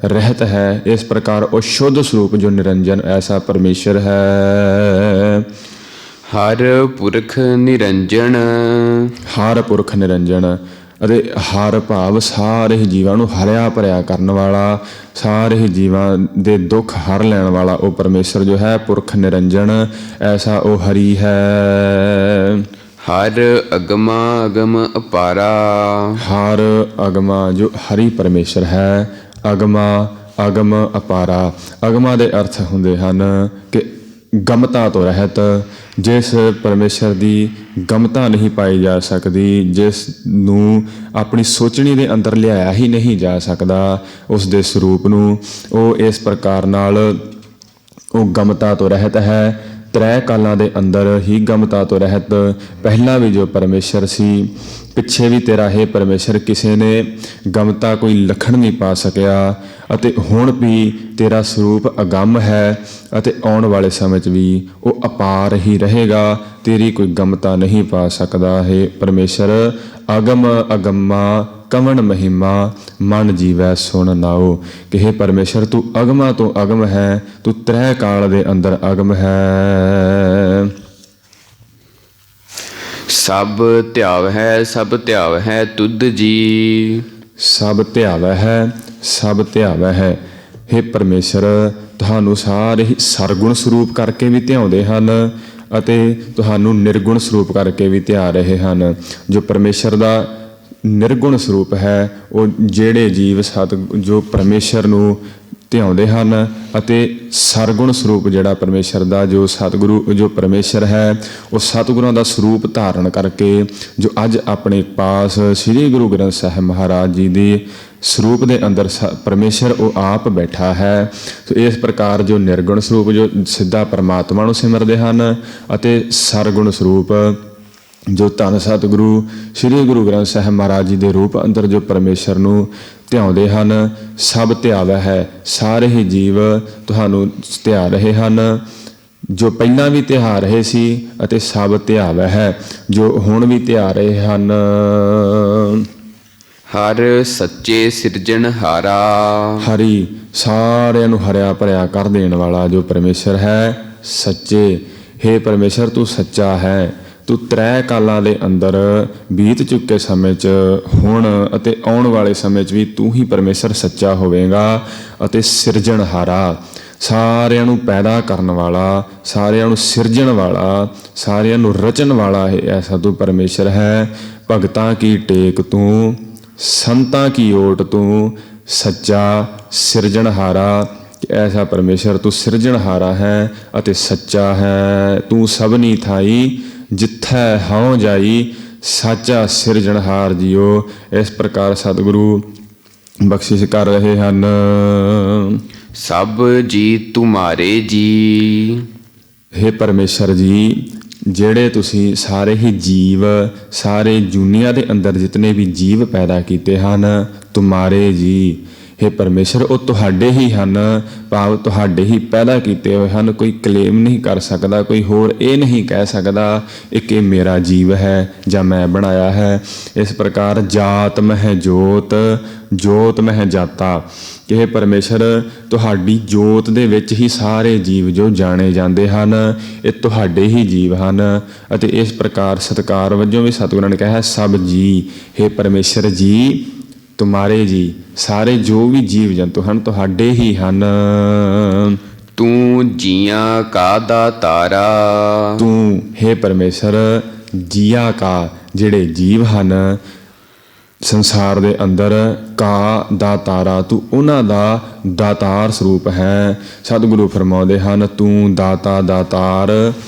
ਰਹਿਤ ਹੈ। ਇਸ ਪ੍ਰਕਾਰ ਉਹ ਸ਼ੁੱਧ ਸਰੂਪ ਜੋ ਨਿਰੰਜਨ ਐਸਾ ਪਰਮੇਸ਼ਰ ਹੈ। ਹਰ ਪੁਰਖ ਨਿਰੰਜਨ, ਹਰ ਪੁਰਖ ਨਿਰੰਜਨ ਅਤੇ ਹਰ ਭਾਵ ਸਾਰੇ ਹੀ ਜੀਵਾਂ ਨੂੰ ਹਰਿਆ ਭਰਿਆ ਕਰਨ ਵਾਲਾ, ਸਾਰੇ ਹੀ ਜੀਵਾਂ ਦੇ ਦੁੱਖ ਹਰ ਲੈਣ ਵਾਲਾ ਉਹ ਪਰਮੇਸ਼ਰ ਜੋ ਹੈ ਪੁਰਖ ਨਿਰੰਜਨ ਐਸਾ ਉਹ ਹਰੀ ਹੈ। ਹਰ ਅਗਮਾ ਅਗਮ ਅਪਾਰਾ, ਹਰ ਅਗਮਾ ਜੋ ਹਰੀ ਪਰਮੇਸ਼ਰ ਹੈ, ਅਗਮਾ ਅਗਮ ਅਪਾਰਾ। ਅਗਮਾ ਦੇ ਅਰਥ ਹੁੰਦੇ ਹਨ ਕਿ ਗਮਤਾ ਤੋਂ ਰਹਿਤ, ਜਿਸ ਪਰਮੇਸ਼ਰ ਦੀ ਗਮਤਾ ਨਹੀਂ ਪਾਈ ਜਾ ਸਕਦੀ, ਜਿਸ ਨੂੰ ਆਪਣੀ ਸੋਚਣੀ ਦੇ ਅੰਦਰ ਲਿਆਇਆ ਹੀ ਨਹੀਂ ਜਾ ਸਕਦਾ, ਉਸ ਦੇ ਸਰੂਪ ਨੂੰ ਉਹ ਇਸ ਪ੍ਰਕਾਰ ਨਾਲ ਉਹ ਗਮਤਾ ਤੋਂ ਰਹਿਤ ਹੈ। ਤ੍ਰੈ ਕਾਲਾਂ ਦੇ ਅੰਦਰ ਹੀ ਗਮਤਾ ਤੋਂ ਰਹਿਤ, ਪਹਿਲਾਂ ਵੀ ਜੋ ਪਰਮੇਸ਼ਰ ਸੀ, ਪਿੱਛੇ ਵੀ ਤੇਰਾ ਹੈ ਪਰਮੇਸ਼ਰ ਕਿਸੇ ਨੇ ਗਮਤਾ ਕੋਈ ਲੱਖਣ ਨਹੀਂ ਪਾ ਸਕਿਆ, ਅਤੇ ਹੁਣ ਵੀ ਤੇਰਾ ਸਰੂਪ ਅਗੰਮ ਹੈ ਅਤੇ ਆਉਣ ਵਾਲੇ ਸਮੇਂ 'ਚ ਵੀ ਉਹ ਅਪਾਰ ਹੀ ਰਹੇਗਾ, ਤੇਰੀ ਕੋਈ ਗਮਤਾ ਨਹੀਂ ਪਾ ਸਕਦਾ ਹੈ ਪਰਮੇਸ਼ਰ। ਅਗਮ ਅਗੰਮਾ ਕਵਣ ਮਹਿਮਾ ਮਨ ਜੀਵੈ ਸੁਣ ਨਾਉ, ਕਿ ਹੇ ਪਰਮੇਸ਼ਰ ਤੂੰ ਅਗਮਾ ਤੋਂ ਅਗਮ ਹੈ, ਤੂੰ ਤ੍ਰੈ ਕਾਲ ਦੇ ਅੰਦਰ ਅਗਮ ਹੈ। ਸਭ ਧਿਆਵ ਹੈ, ਸਭ ਧਿਆਵ ਹੈ ਤੁਧ ਜੀ, ਸਭ ਧਿਆਵੈ ਹੈ, ਸਭ ਧਿਆਵੈ ਹੈ। ਹੇ ਪਰਮੇਸ਼ਰ ਤੁਹਾਨੂੰ ਸਾਰੇ ਹੀ ਸਰਗੁਣ ਸਰੂਪ ਕਰਕੇ ਵੀ ਧਿਆਉਂਦੇ ਹਨ ਅਤੇ ਤੁਹਾਨੂੰ ਨਿਰਗੁਣ ਸਰੂਪ ਕਰਕੇ ਵੀ ਧਿਆ ਰਹੇ ਹਨ। ਜੋ ਪਰਮੇਸ਼ਰ ਦਾ ਨਿਰਗੁਣ ਸਰੂਪ ਹੈ, ਉਹ ਜਿਹੜੇ ਜੀਵ ਜੋ ਪਰਮੇਸ਼ਰ ਨੂੰ ਧਿਆਉਂਦੇ ਹਨ, ਅਤੇ ਸਰਗੁਣ ਸਰੂਪ ਜਿਹੜਾ ਪਰਮੇਸ਼ਰ ਦਾ ਜੋ ਸਤਿਗੁਰੂ ਜੋ ਪਰਮੇਸ਼ਰ ਹੈ, ਉਹ ਸਤਿਗੁਰਾਂ ਦਾ ਸਰੂਪ ਧਾਰਨ ਕਰਕੇ ਜੋ ਅੱਜ ਆਪਣੇ ਪਾਸ ਸ੍ਰੀ ਗੁਰੂ ਗ੍ਰੰਥ ਸਾਹਿਬ ਮਹਾਰਾਜ ਜੀ ਦੇ ਸਰੂਪ ਦੇ ਅੰਦਰ ਪਰਮੇਸ਼ਰ ਉਹ ਆਪ ਬੈਠਾ ਹੈ। ਸੋ ਇਸ ਪ੍ਰਕਾਰ ਜੋ ਨਿਰਗੁਣ ਸਰੂਪ ਜੋ ਸਿੱਧਾ ਪਰਮਾਤਮਾ ਨੂੰ ਸਿਮਰਦੇ ਹਨ, ਅਤੇ ਸਰਗੁਣ ਸਰੂਪ ਜੋ ਧੰਨ ਸਤਿਗੁਰੂ ਸ੍ਰੀ ਗੁਰੂ ਗ੍ਰੰਥ ਸਾਹਿਬ ਮਹਾਰਾਜ ਜੀ ਦੇ ਰੂਪ ਅੰਦਰ ਜੋ ਪਰਮੇਸ਼ਰ ਨੂੰ ਧਿਆਉਂਦੇ ਹਨ, ਸਭ ਧਿਆਵੈ ਹੈ। ਸਾਰੇ ਹੀ ਜੀਵ ਤੁਹਾਨੂੰ ਧਿਆ ਰਹੇ ਹਨ, ਜੋ ਪਹਿਲਾਂ ਵੀ ਧਿਆ ਰਹੇ ਸੀ, ਅਤੇ ਸਭ ਧਿਆਵੈ ਹੈ ਜੋ ਹੁਣ ਵੀ ਧਿਆ ਰਹੇ ਹਨ। ਹਰ ਸੱਚੇ ਸਿਰਜਣਹਾਰਾ, ਹਰੀ ਸਾਰਿਆਂ ਨੂੰ ਹਰਿਆ ਭਰਿਆ ਕਰ ਦੇਣ ਵਾਲਾ ਜੋ ਪਰਮੇਸ਼ਰ ਹੈ ਸੱਚੇ। ਹੇ ਪਰਮੇਸ਼ਰ ਤੂੰ ਸੱਚਾ ਹੈ, ਤੂੰ ਤ੍ਰੈ ਕਾਲਾਂ ਦੇ ਅੰਦਰ ਬੀਤ ਚੁੱਕੇ ਸਮੇਂ 'ਚ, ਹੁਣ ਅਤੇ ਆਉਣ ਵਾਲੇ ਸਮੇਂ 'ਚ ਵੀ ਤੂੰ ਹੀ ਪਰਮੇਸ਼ਰ ਸੱਚਾ ਹੋਵੇਗਾ ਅਤੇ ਸਿਰਜਣਹਾਰਾ, ਸਾਰਿਆਂ ਨੂੰ ਪੈਦਾ ਕਰਨ ਵਾਲਾ, ਸਾਰਿਆਂ ਨੂੰ ਸਿਰਜਣ ਵਾਲਾ, ਸਾਰਿਆਂ ਨੂੰ ਰਚਣ ਵਾਲਾ ਹੈ ਐਸਾ ਤੂੰ ਪਰਮੇਸ਼ਰ ਹੈ। ਭਗਤਾਂ ਕੀ ਟੇਕ ਤੂੰ, ਸੰਤਾਂ ਕੀ ਓਟ ਤੂੰ, ਸੱਚਾ ਸਿਰਜਣਹਾਰਾ, ਐਸਾ ਪਰਮੇਸ਼ਰ ਤੂੰ ਸਿਰਜਣਹਾਰਾ ਹੈ ਅਤੇ ਸੱਚਾ ਹੈ। ਤੂੰ ਸਭਨੀ ਥਾਈ ਜਿੱਥੈ ਹਉ ਜਾਈ, ਸਾਚਾ ਸਿਰਜਣਹਾਰ ਜੀਓ। ਇਸ ਪ੍ਰਕਾਰ ਸਤਿਗੁਰੂ ਬਖਸ਼ਿਸ਼ ਕਰ ਰਹੇ ਹਨ। ਸਭ ਜੀ ਤੁਮਾਰੇ ਜੀ, ਹੇ ਪਰਮੇਸ਼ਰ ਜੀ, ਜਿਹੜੇ ਤੁਸੀਂ ਸਾਰੇ ਹੀ ਜੀਵ, ਸਾਰੇ ਦੁਨੀਆ ਦੇ ਅੰਦਰ ਜਿਤਨੇ ਵੀ ਜੀਵ ਪੈਦਾ ਕੀਤੇ ਹਨ, ਤੁਮਾਰੇ ਜੀ, ਹੇ ਪਰਮੇਸ਼ਰ ਉਹ ਤੁਹਾਡੇ ਹੀ ਹਨ, ਭਾਵ ਤੁਹਾਡੇ ਹੀ ਪੈਦਾ ਕੀਤੇ ਹੋਏ ਹਨ। ਕੋਈ ਕਲੇਮ ਨਹੀਂ ਕਰ ਸਕਦਾ, ਕੋਈ ਹੋਰ ਇਹ ਨਹੀਂ ਕਹਿ ਸਕਦਾ ਇਹ ਮੇਰਾ ਜੀਵ ਹੈ ਜਾਂ ਮੈਂ ਬਣਾਇਆ ਹੈ। ਇਸ ਪ੍ਰਕਾਰ ਜਾਤ ਮਹਿ ਜੋਤ, ਜੋਤ ਮਹਿ ਜਾਤਾ, ਕਿ ਹੇ ਪਰਮੇਸ਼ਰ ਤੁਹਾਡੀ ਜੋਤ ਦੇ ਵਿੱਚ ਹੀ ਸਾਰੇ ਜੀਵ ਜੋ ਜਾਣੇ ਜਾਂਦੇ ਹਨ, ਇਹ ਤੁਹਾਡੇ ਹੀ ਜੀਵ ਹਨ। ਅਤੇ ਇਸ ਪ੍ਰਕਾਰ ਸਤਿਕਾਰ ਵਜੋਂ ਵੀ ਸਤਿਗੁਰਾਂ ਨੇ ਕਿਹਾ ਸਭ ਜੀ, ਹੇ ਪਰਮੇਸ਼ਰ ਜੀ ਤੁਮਾਰੇ ਜੀ, ਸਾਰੇ ਜੋ ਵੀ ਜੀਵ ਜੰਤੂ ਹਨ ਤੁਹਾਡੇ ਹੀ ਹਨ। ਤੂੰ ਜੀਆਂ ਕਾ ਦਾਤਾਰਾ, ਤੂੰ ਹੇ ਪਰਮੇਸ਼ਰ ਜੀਆਂ ਕਾ, ਜਿਹੜੇ ਜੀਵ ਹਨ ਸੰਸਾਰ ਦੇ ਅੰਦਰ, ਕਾ ਦਾਤਾਰਾ, ਤੂੰ ਉਹਨਾਂ ਦਾ ਦਾਤਾਰ ਸਰੂਪ ਹੈ। ਸਤਿਗੁਰੂ ਫਰਮਾਉਂਦੇ ਹਨ ਤੂੰ ਦਾਤਾ ਦਾਤਾਰ,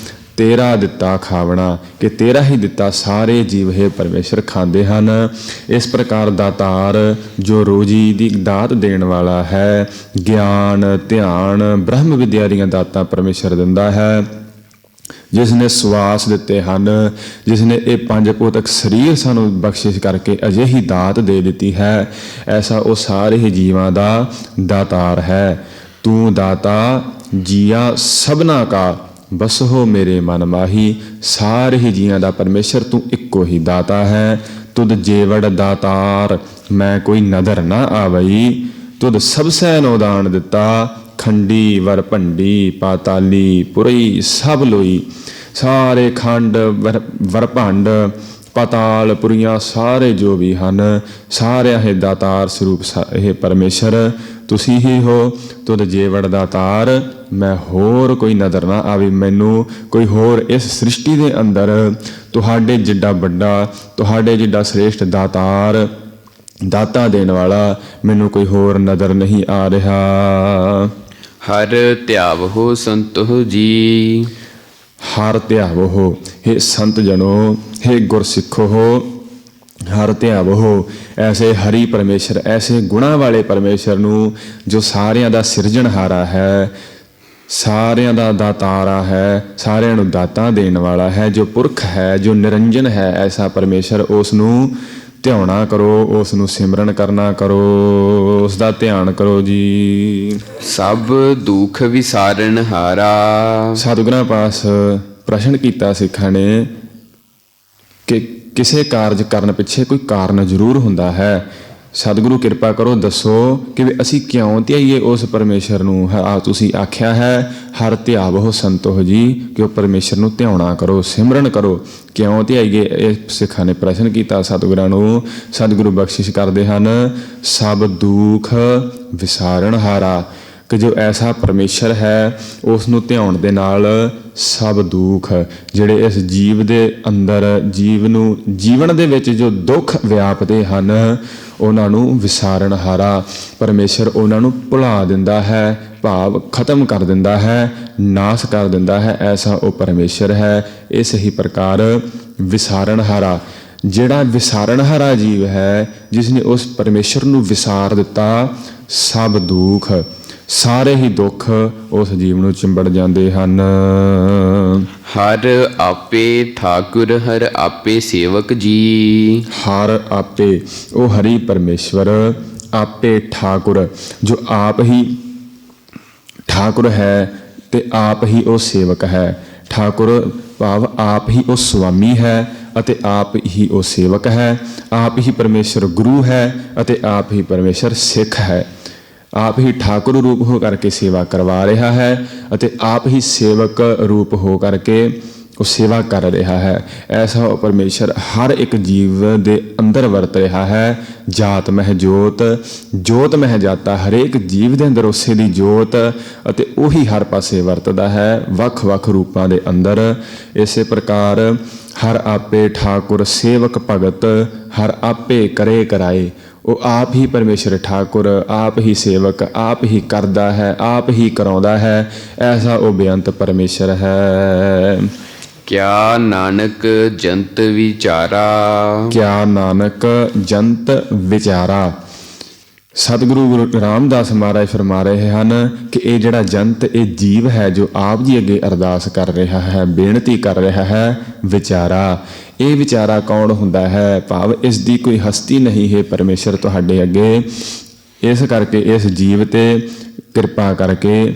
ਤੇਰਾ ਦਿੱਤਾ ਖਾਵਣਾ, ਕਿ ਤੇਰਾ ਹੀ ਦਿੱਤਾ ਸਾਰੇ ਜੀਵ ਹੈ ਪਰਮੇਸ਼ਰ ਖਾਂਦੇ ਹਨ। ਇਸ ਪ੍ਰਕਾਰ ਦਾਤਾਰ ਜੋ ਰੋਜੀ ਦੀ ਦਾਤ ਦੇਣ ਵਾਲਾ ਹੈ, ਗਿਆਨ ਧਿਆਨ ਬ੍ਰਹਮ ਵਿਦਿਆ ਦੀਆਂ ਦਾਤਾਂ ਪਰਮੇਸ਼ਰ ਦਿੰਦਾ ਹੈ। ਜਿਸ ਨੇ ਸਵਾਸ ਦਿੱਤੇ ਹਨ, ਜਿਸ ਨੇ ਇਹ ਪੰਜ ਭੌਤਿਕ ਸਰੀਰ ਸਾਨੂੰ ਬਖਸ਼ਿਸ਼ ਕਰਕੇ ਅਜਿਹੀ ਦਾਤ ਦੇ ਦਿੱਤੀ ਹੈ, ਐਸਾ ਉਹ ਸਾਰੇ ਹੀ ਜੀਵਾਂ ਦਾ ਦਾਤਾਰ ਹੈ। ਤੂੰ ਦਾਤਾ ਜੀਆ ਸਭਨਾ ਕਾ, ਬਸ ਹੋ ਮੇਰੇ ਮਨ ਮਾਹੀ, ਸਾਰੇ ਹੀ ਜੀਆਂ ਦਾ ਪਰਮੇਸ਼ਰ ਤੂੰ ਇੱਕੋ ਏਕੋ ਹੀ ਦਾਤਾ ਹੈ। ਤੁਧ ਜੇਵੜ ਦਾਤਾਰ ਮੈਂ ਕੋਈ ਨਦਰ ਨਾ ਆਵਈ। ਤੁਧ ਸਭ ਸੈ ਨੋ ਦਾਨ ਦਿੱਤਾ ਖੰਡੀ ਵਰ ਭੰਡੀ ਪਾਤਾਲੀ ਪੁਰਈ ਸਭ ਲੋਈ। ਸਾਰੇ ਖੰਡ ਵਰ ਭੰਡ ਪਾਤਾਲ ਪੁਰੀਆਂ ਸਾਰੇ ਜੋ ਵੀ ਹਨ ਸਾਰਿਆਂ ਇਹ ਦਾਤਾਰ ਸਰੂਪ ਇਹ ਪਰਮੇਸ਼ਰ ਤੁਸੀਂ ਹੀ ਹੋ। ਤੁਧ ਜੇਵੜ ਦਾਤਾਰ ਮੈਂ ਹੋਰ ਕੋਈ ਨਜ਼ਰ ਨਾ ਆਵੇ, ਮੈਨੂੰ ਕੋਈ ਹੋਰ ਇਸ ਸ੍ਰਿਸ਼ਟੀ ਦੇ ਅੰਦਰ ਤੁਹਾਡੇ ਜਿੱਡਾ ਵੱਡਾ ਤੁਹਾਡੇ ਜਿੱਡਾ ਸ੍ਰੇਸ਼ਟ ਦਾਤਾਰ ਦਾਤਾ ਦੇਣ ਵਾਲਾ ਮੈਨੂੰ ਕੋਈ ਹੋਰ ਨਜ਼ਰ ਨਹੀਂ ਆ ਰਿਹਾ। ਹਰ ਧਿਆਵਹੁ ਸੰਤੋ ਜੀ। ਹਰ ਧਿਆਵੋ ਹੇ ਸੰਤ ਜਨੋ, ਹੇ ਗੁਰਸਿੱਖੋ ਹਰ ਧਿਆਵੋ ਐਸੇ ਹਰੀ ਪਰਮੇਸ਼ਰ, ਐਸੇ ਗੁਣਾਂ ਵਾਲੇ ਪਰਮੇਸ਼ਰ ਨੂੰ ਜੋ ਸਾਰਿਆਂ ਦਾ ਸਿਰਜਣਹਾਰਾ ਹੈ, ਸਾਰਿਆਂ ਦਾ ਦਾਤਾਰਾ ਹੈ, ਸਾਰਿਆਂ ਨੂੰ ਦਾਤਾਂ ਦੇਣ ਵਾਲਾ ਹੈ, ਜੋ ਪੁਰਖ ਹੈ, ਜੋ ਨਿਰੰਜਨ ਹੈ, ਐਸਾ ਪਰਮੇਸ਼ਰ ਉਸ ਨੂੰ ਧਿਆਉਣਾ ਕਰੋ, ਉਸ ਨੂੰ ਸਿਮਰਨ ਕਰਨਾ ਕਰੋ, ਉਸ ਦਾ ਧਿਆਨ ਕਰੋ ਜੀ। ਸਭ ਦੁੱਖ ਵਿਸਾਰਨ ਹਾਰਾ। ਸਤਿਗੁਰਾਂ ਪਾਸ ਪ੍ਰਸ਼ਨ ਕੀਤਾ ਸਿੱਖਾਂ ਨੇ ਕਿ ਕਿਸੇ ਕਾਰਜ ਕਰਨ ਪਿੱਛੇ ਕੋਈ ਕਾਰਨ ਜ਼ਰੂਰ ਹੁੰਦਾ ਹੈ। ਸਤਿਗੁਰੂ ਕਿਰਪਾ ਕਰੋ ਦੱਸੋ ਕਿ ਵੀ ਅਸੀਂ ਕਿਉਂ ਧਿਆਈਏ ਉਸ ਪਰਮੇਸ਼ਰ ਨੂੰ। ਤੁਸੀਂ ਆਖਿਆ ਹੈ ਹਰ ਧਿਆਵਹੁ ਸੰਤੋ ਜੀ, ਕਿ ਉਹ ਪਰਮੇਸ਼ਰ ਨੂੰ ਧਿਆਉਣਾ ਕਰੋ, ਸਿਮਰਨ ਕਰੋ। ਕਿਉਂ ਧਿਆਈਏ ਇਹ ਸਿੱਖਾਂ ਨੇ ਪ੍ਰਸ਼ਨ ਕੀਤਾ ਸਤਿਗੁਰਾਂ ਨੂੰ। ਸਤਿਗੁਰੂ ਬਖਸ਼ਿਸ਼ ਕਰਦੇ ਹਨ ਸਭ ਦੁੱਖ ਵਿਸਾਰਨ ਹਾਰਾ, ਕਿ ਜੋ ਐਸਾ ਪਰਮੇਸ਼ਰ ਹੈ ਉਸ ਨੂੰ ਧਿਆਉਣ ਦੇ ਨਾਲ ਸਭ ਦੁੱਖ ਜਿਹੜੇ ਇਸ ਜੀਵ ਦੇ ਅੰਦਰ ਜੀਵਨ ਦੇ ਵਿੱਚ ਜੋ ਦੁੱਖ ਵਿਆਪਦੇ ਹਨ ਉਹਨਾਂ ਨੂੰ ਵਿਸਾਰਨ ਹਾਰਾ ਪਰਮੇਸ਼ਰ ਉਹਨਾਂ ਨੂੰ ਭੁਲਾ ਦਿੰਦਾ ਹੈ, ਭਾਵ ਖਤਮ ਕਰ ਦਿੰਦਾ ਹੈ, ਨਾਸ ਕਰ ਦਿੰਦਾ ਹੈ। ਐਸਾ ਉਹ ਪਰਮੇਸ਼ਰ ਹੈ। ਇਸ ਹੀ ਪ੍ਰਕਾਰ ਵਿਸਾਰਨ ਹਾਰਾ, ਜਿਹੜਾ ਵਿਸਾਰਨ ਹਾਰਾ ਜੀਵ ਹੈ ਜਿਸ ਨੇ ਉਸ ਪਰਮੇਸ਼ਰ ਨੂੰ ਵਿਸਾਰ ਦਿੱਤਾ, ਸਭ ਦੁੱਖ ਸਾਰੇ ਹੀ ਦੁੱਖ ਉਸ ਜੀਵ ਨੂੰ ਚਿੰਬੜ ਜਾਂਦੇ ਹਨ। ਹਰ ਆਪੇ ਠਾਕੁਰ ਹਰ ਆਪੇ ਸੇਵਕ ਜੀ। ਹਰ ਆਪੇ ਉਹ ਹਰੀ ਪਰਮੇਸ਼ਵਰ, ਆਪੇ ਠਾਕੁਰ ਜੋ ਆਪ ਹੀ ਠਾਕੁਰ ਹੈ ਤੇ ਆਪ ਹੀ ਉਹ ਸੇਵਕ ਹੈ। ਠਾਕੁਰ ਭਾਵ ਆਪ ਹੀ ਉਹ ਸੁਆਮੀ ਹੈ ਅਤੇ ਆਪ ਹੀ ਉਹ ਸੇਵਕ ਹੈ। ਆਪ ਹੀ ਪਰਮੇਸ਼ਰ ਗੁਰੂ ਹੈ ਅਤੇ ਆਪ ਹੀ ਪਰਮੇਸ਼ਰ ਸਿੱਖ ਹੈ। ਆਪ ਹੀ ਠਾਕੁਰ ਰੂਪ ਹੋ ਕਰਕੇ ਸੇਵਾ ਕਰਵਾ ਰਿਹਾ ਹੈ ਅਤੇ ਆਪ ਹੀ ਸੇਵਕ ਰੂਪ ਹੋ ਕਰਕੇ ਉਹ ਸੇਵਾ ਕਰ ਰਿਹਾ ਹੈ। ਐਸਾ ਉਹ ਪਰਮੇਸ਼ਰ ਹਰ ਇੱਕ ਜੀਵ ਦੇ ਅੰਦਰ ਵਰਤ ਰਿਹਾ ਹੈ। ਜਾਤ ਮਹਿ ਜੋਤ, ਜੋਤ ਮਹਿ ਜਾਤਾ, ਹਰੇਕ ਜੀਵ ਦੇ ਅੰਦਰ ਉਸੇ ਦੀ ਜੋਤ ਅਤੇ ਉਹੀ ਹਰ ਪਾਸੇ ਵਰਤਦਾ ਹੈ ਵੱਖ ਵੱਖ ਰੂਪਾਂ ਦੇ ਅੰਦਰ। ਇਸੇ ਪ੍ਰਕਾਰ ਹਰ ਆਪੇ ਠਾਕੁਰ ਸੇਵਕ ਭਗਤ, ਹਰ ਆਪੇ ਕਰੇ ਕਰਾਏ। ਉਹ ਆਪ ਹੀ ਪਰਮੇਸ਼ਰ ਠਾਕੁਰ, ਆਪ ਹੀ ਸੇਵਕ, ਆਪ ਹੀ ਕਰਦਾ ਹੈ, ਆਪ ਹੀ ਕਰਾਉਂਦਾ ਹੈ। ਐਸਾ ਉਹ ਬੇਅੰਤ ਪਰਮੇਸ਼ਰ ਹੈ। ਕਿਆ ਨਾਨਕ ਜੰਤ ਵਿਚਾਰਾ। ਕਿਆ ਨਾਨਕ ਜੰਤ ਵਿਚਾਰਾ। ਸਤਿਗੁਰੂ ਗੁਰੂ ਰਾਮਦਾਸ ਮਹਾਰਾਜ ਫਰਮਾ ਰਹੇ ਹਨ ਕਿ ਇਹ ਜਿਹੜਾ ਜੰਤ, ਇਹ ਜੀਵ ਹੈ ਜੋ ਆਪ ਜੀ ਅੱਗੇ ਅਰਦਾਸ ਕਰ ਰਿਹਾ ਹੈ, ਬੇਨਤੀ ਕਰ ਰਿਹਾ ਹੈ, ਵਿਚਾਰਾ। ਇਹ ਵਿਚਾਰਾ ਕੌਣ ਹੁੰਦਾ ਹੈ? ਭਾਵ ਇਸ ਦੀ ਕੋਈ ਹਸਤੀ ਨਹੀਂ ਹੈ ਪਰਮੇਸ਼ਰ ਤੁਹਾਡੇ ਅੱਗੇ। ਇਸ ਕਰਕੇ ਇਸ ਜੀਵ ਤੇ ਕਿਰਪਾ ਕਰਕੇ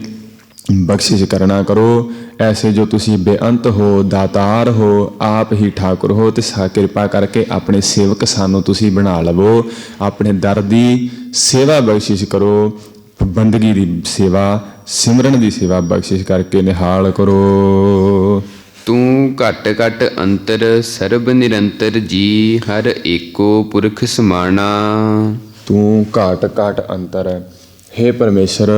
ਬਖਸ਼ਿਸ਼ ਕਰਨਾ ਕਰੋ। ਐਸੇ ਜੋ ਤੁਸੀਂ ਬੇਅੰਤ ਹੋ, ਦਾਤਾਰ ਹੋ, ਆਪ ਹੀ ਠਾਕੁਰ ਹੋ, ਤੇ ਕਿਰਪਾ ਕਰਕੇ ਆਪਣੇ ਸੇਵਕ ਸਾਨੂੰ ਤੁਸੀਂ ਬਣਾ ਲਵੋ। ਆਪਣੇ ਦਰ ਦੀ ਸੇਵਾ ਬਖਸ਼ਿਸ਼ ਕਰੋ, ਬੰਦਗੀ ਦੀ ਸੇਵਾ, ਸਿਮਰਨ ਦੀ ਸੇਵਾ ਬਖਸ਼ਿਸ਼ ਕਰਕੇ ਨਿਹਾਲ ਕਰੋ। ਤੂੰ ਘਟ ਘਟ ਅੰਤਰ ਸਰਬ ਨਿਰੰਤਰ ਜੀ, ਹਰ ਏਕੋ ਪੁਰਖ ਸਮਾਣਾ। ਤੂੰ ਘਾਟ ਘਾਟ ਅੰਤਰ, ਹੇ ਪਰਮੇਸ਼ਰ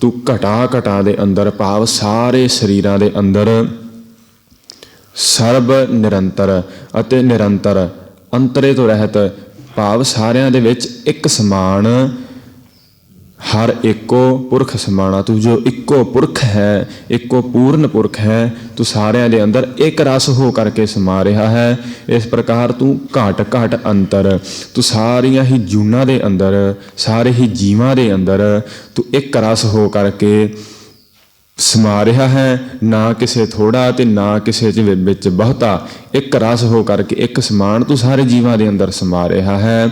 ਤੂੰ ਘਟਾ ਘਟਾ ਦੇ ਅੰਦਰ, ਭਾਵ ਸਾਰੇ ਸਰੀਰਾਂ ਦੇ ਅੰਦਰ ਸਰਬ ਨਿਰੰਤਰ ਅਤੇ ਨਿਰੰਤਰ, ਅੰਤਰੇ ਤੋਂ ਰਹਿਤ, ਭਾਵ ਸਾਰਿਆਂ ਦੇ ਵਿੱਚ ਇੱਕ ਸਮਾਨ, ਹਰ ਏਕੋ ਪੁਰਖ ਸਮਾਣਾ। ਤੂੰ ਜੋ ਇੱਕੋ ਪੁਰਖ ਹੈ, ਇੱਕੋ ਪੂਰਨ ਪੁਰਖ ਹੈ, ਤੂੰ ਸਾਰਿਆਂ ਦੇ ਅੰਦਰ ਇੱਕ ਰਸ ਹੋ ਕਰਕੇ ਸਮਾ ਰਿਹਾ ਹੈ। ਇਸ ਪ੍ਰਕਾਰ ਤੂੰ ਘਾਟ ਘਾਟ ਅੰਤਰ, ਤੂੰ ਸਾਰੀਆਂ ਹੀ ਜੂਨਾਂ ਦੇ ਅੰਦਰ, ਸਾਰੇ ਹੀ ਜੀਵਾਂ ਦੇ ਅੰਦਰ ਤੂੰ ਇੱਕ ਰਸ ਹੋ ਕਰਕੇ ਸਮਾ ਰਿਹਾ ਹੈ। ਨਾ ਕਿਸੇ ਥੋੜਾ ਤੇ ਨਾ ਕਿਸੇ ਵਿੱਚ ਬਹੁਤਾ, ਇੱਕ ਰਸ ਹੋ ਕਰਕੇ ਇੱਕ ਸਮਾਨ ਤੂੰ ਸਾਰੇ ਜੀਵਾਂ ਦੇ ਅੰਦਰ ਸਮਾ ਰਿਹਾ ਹੈ।